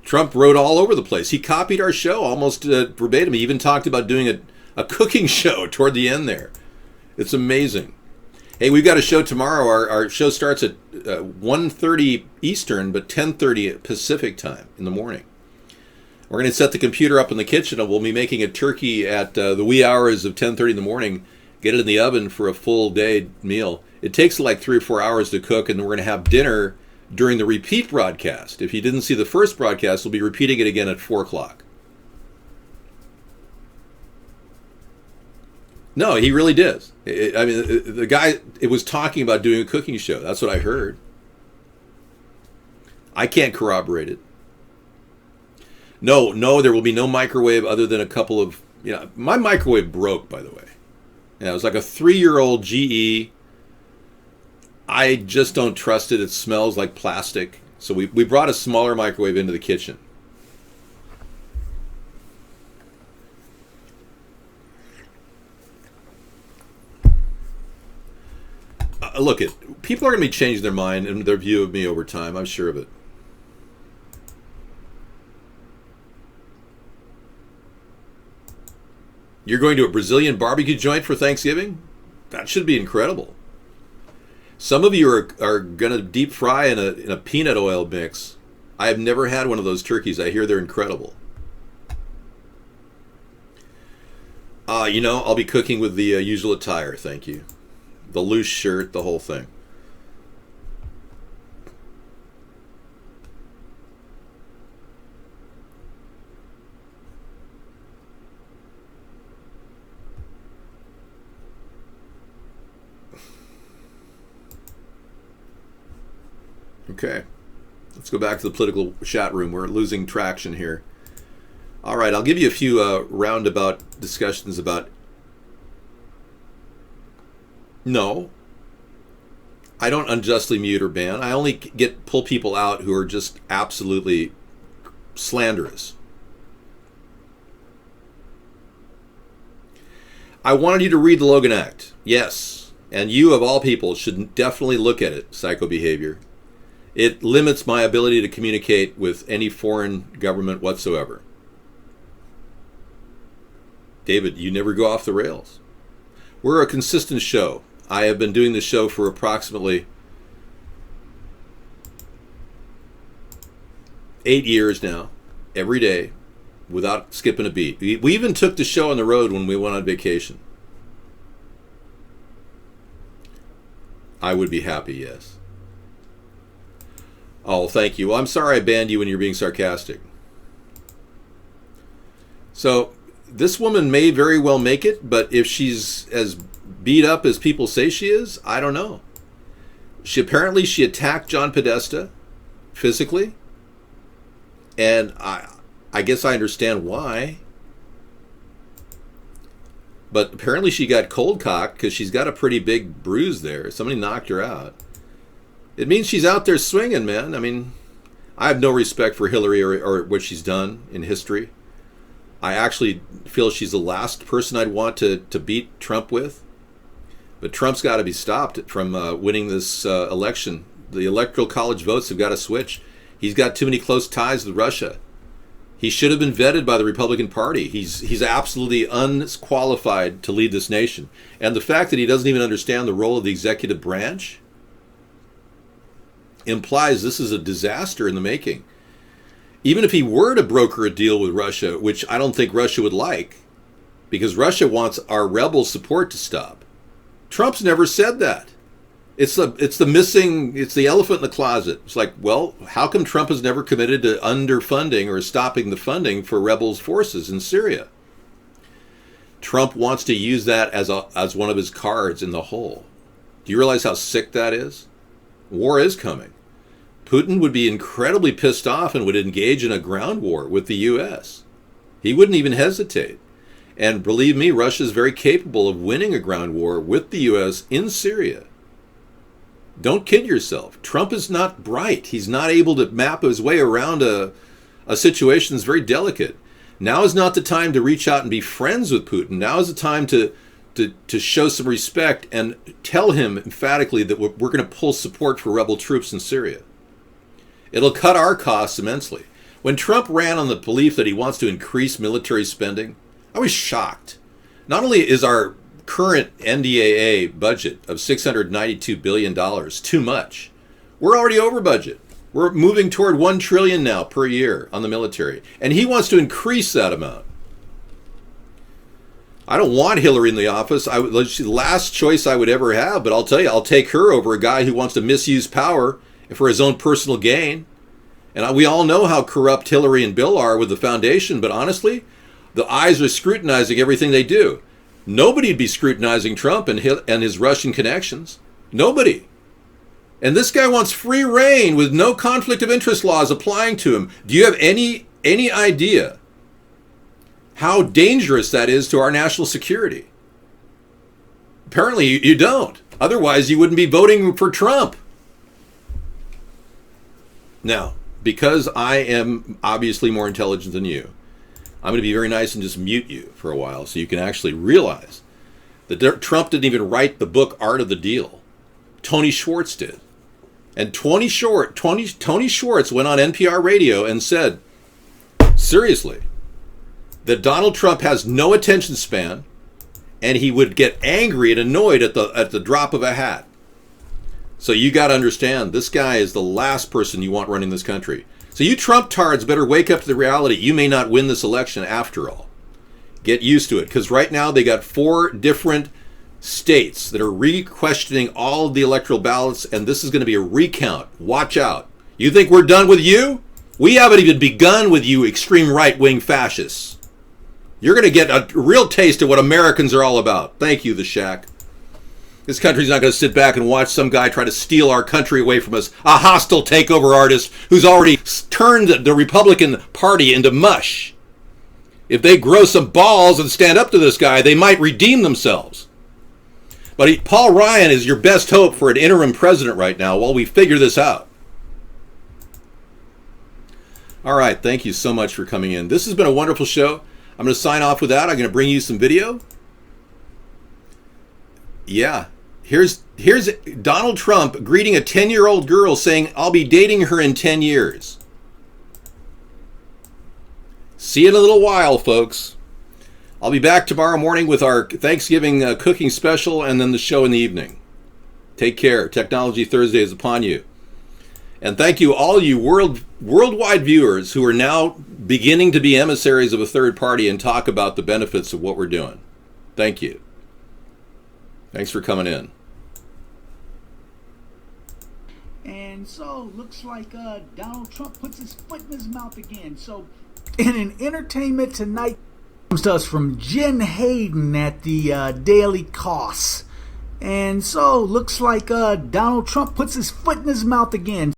Trump wrote all over the place. He copied our show almost verbatim. He even talked about doing a cooking show toward the end there. It's amazing. Hey, we've got a show tomorrow. Our show starts at 1:30 Eastern, but 10:30 Pacific time in the morning. We're going to set the computer up in the kitchen, and we'll be making a turkey at the wee hours of 10:30 in the morning, get it in the oven for a full day meal. It takes like 3 or 4 hours to cook, and we're going to have dinner during the repeat broadcast. If you didn't see the first broadcast, we'll be repeating it again at 4 o'clock. No, he really does. The guy, it was talking about doing a cooking show. That's what I heard. I can't corroborate it. No, there will be no microwave other than a couple of, my microwave broke, by the way. It was like a 3-year-old GE. I just don't trust it. It smells like plastic. So we brought a smaller microwave into the kitchen. Look, people are going to be changing their mind and their view of me over time. I'm sure of it. You're going to a Brazilian barbecue joint for Thanksgiving? That should be incredible. Some of you are going to deep fry in a peanut oil mix. I have never had one of those turkeys. I hear they're incredible. I'll be cooking with the usual attire, thank you. The loose shirt, the whole thing. Okay, let's go back to the political chat room. We're losing traction here. All right, I'll give you a few roundabout discussions about... No, I don't unjustly mute or ban. I only pull people out who are just absolutely slanderous. I wanted you to read the Logan Act. Yes, and you of all people should definitely look at it, psycho behavior. It limits my ability to communicate with any foreign government whatsoever. David, you never go off the rails. We're a consistent show. I have been doing this show for approximately 8 years now, every day, without skipping a beat. We even took the show on the road when we went on vacation. I would be happy, yes. Oh, thank you. Well, I'm sorry I banned you when you're being sarcastic. So, this woman may very well make it, but if she's as beat up as people say she is, I don't know. She attacked John Podesta physically, and I guess I understand why. But apparently she got cold cocked because she's got a pretty big bruise there. Somebody knocked her out. It means she's out there swinging, man. I mean, I have no respect for Hillary or what she's done in history. I actually feel she's the last person I'd want to beat Trump with. But Trump's got to be stopped from winning this election. The electoral college votes have got to switch. He's got too many close ties with Russia. He should have been vetted by the Republican Party. He's absolutely unqualified to lead this nation. And the fact that he doesn't even understand the role of the executive branch implies this is a disaster in the making. Even if he were to broker a deal with Russia, which I don't think Russia would like, because Russia wants our rebel support to stop. Trump's never said that. It's the elephant in the closet. It's like, well, how come Trump has never committed to underfunding or stopping the funding for rebels forces in Syria? Trump wants to use that as one of his cards in the hole. Do you realize how sick that is? War is coming. Putin would be incredibly pissed off and would engage in a ground war with the U.S. He wouldn't even hesitate. And believe me, Russia is very capable of winning a ground war with the U.S. in Syria. Don't kid yourself. Trump is not bright. He's not able to map his way around a situation that's very delicate. Now is not the time to reach out and be friends with Putin. Now is the time to show some respect and tell him emphatically that we're going to pull support for rebel troops in Syria. It'll cut our costs immensely. When Trump ran on the belief that he wants to increase military spending, I was shocked. Not only is our current NDAA budget of $692 billion too much, we're already over budget. We're moving toward $1 trillion now per year on the military. And he wants to increase that amount. I don't want Hillary in the office. She's the last choice I would ever have, but I'll tell you, I'll take her over a guy who wants to misuse power for his own personal gain. And we all know how corrupt Hillary and Bill are with the foundation, but honestly, the eyes are scrutinizing everything they do. Nobody would be scrutinizing Trump and his Russian connections. Nobody. And this guy wants free reign with no conflict of interest laws applying to him. Do you have any idea how dangerous that is to our national security? Apparently you don't. Otherwise you wouldn't be voting for Trump. Now, because I am obviously more intelligent than you, I'm going to be very nice and just mute you for a while so you can actually realize that Trump didn't even write the book Art of the Deal. Tony Schwartz did. And Tony Schwartz went on NPR radio and said, seriously, that Donald Trump has no attention span and he would get angry and annoyed at the drop of a hat. So you got to understand, this guy is the last person you want running this country. So you Trump tards better wake up to the reality. You may not win this election after all. Get used to it, because right now they got 4 different states that are re-questioning all of the electoral ballots, and this is going to be a recount. Watch out. You think we're done with you? We haven't even begun with you extreme right-wing fascists. You're going to get a real taste of what Americans are all about. Thank you, the Shack. This country's not going to sit back and watch some guy try to steal our country away from us. A hostile takeover artist who's already turned the Republican Party into mush. If they grow some balls and stand up to this guy, they might redeem themselves. But Paul Ryan is your best hope for an interim president right now while we figure this out. All right, thank you so much for coming in. This has been a wonderful show. I'm going to sign off with that. I'm going to bring you some video. Yeah. Here's Donald Trump greeting a 10-year-old girl saying, I'll be dating her in 10 years. See you in a little while, folks. I'll be back tomorrow morning with our Thanksgiving cooking special and then the show in the evening. Take care. Technology Thursday is upon you. And thank you, all you worldwide viewers who are now beginning to be emissaries of a third party and talk about the benefits of what we're doing. Thank you. Thanks for coming in. And so, looks like Donald Trump puts his foot in his mouth again. So, in an entertainment tonight, comes to us from Jen Hayden at the Daily Costs. And so, looks like Donald Trump puts his foot in his mouth again.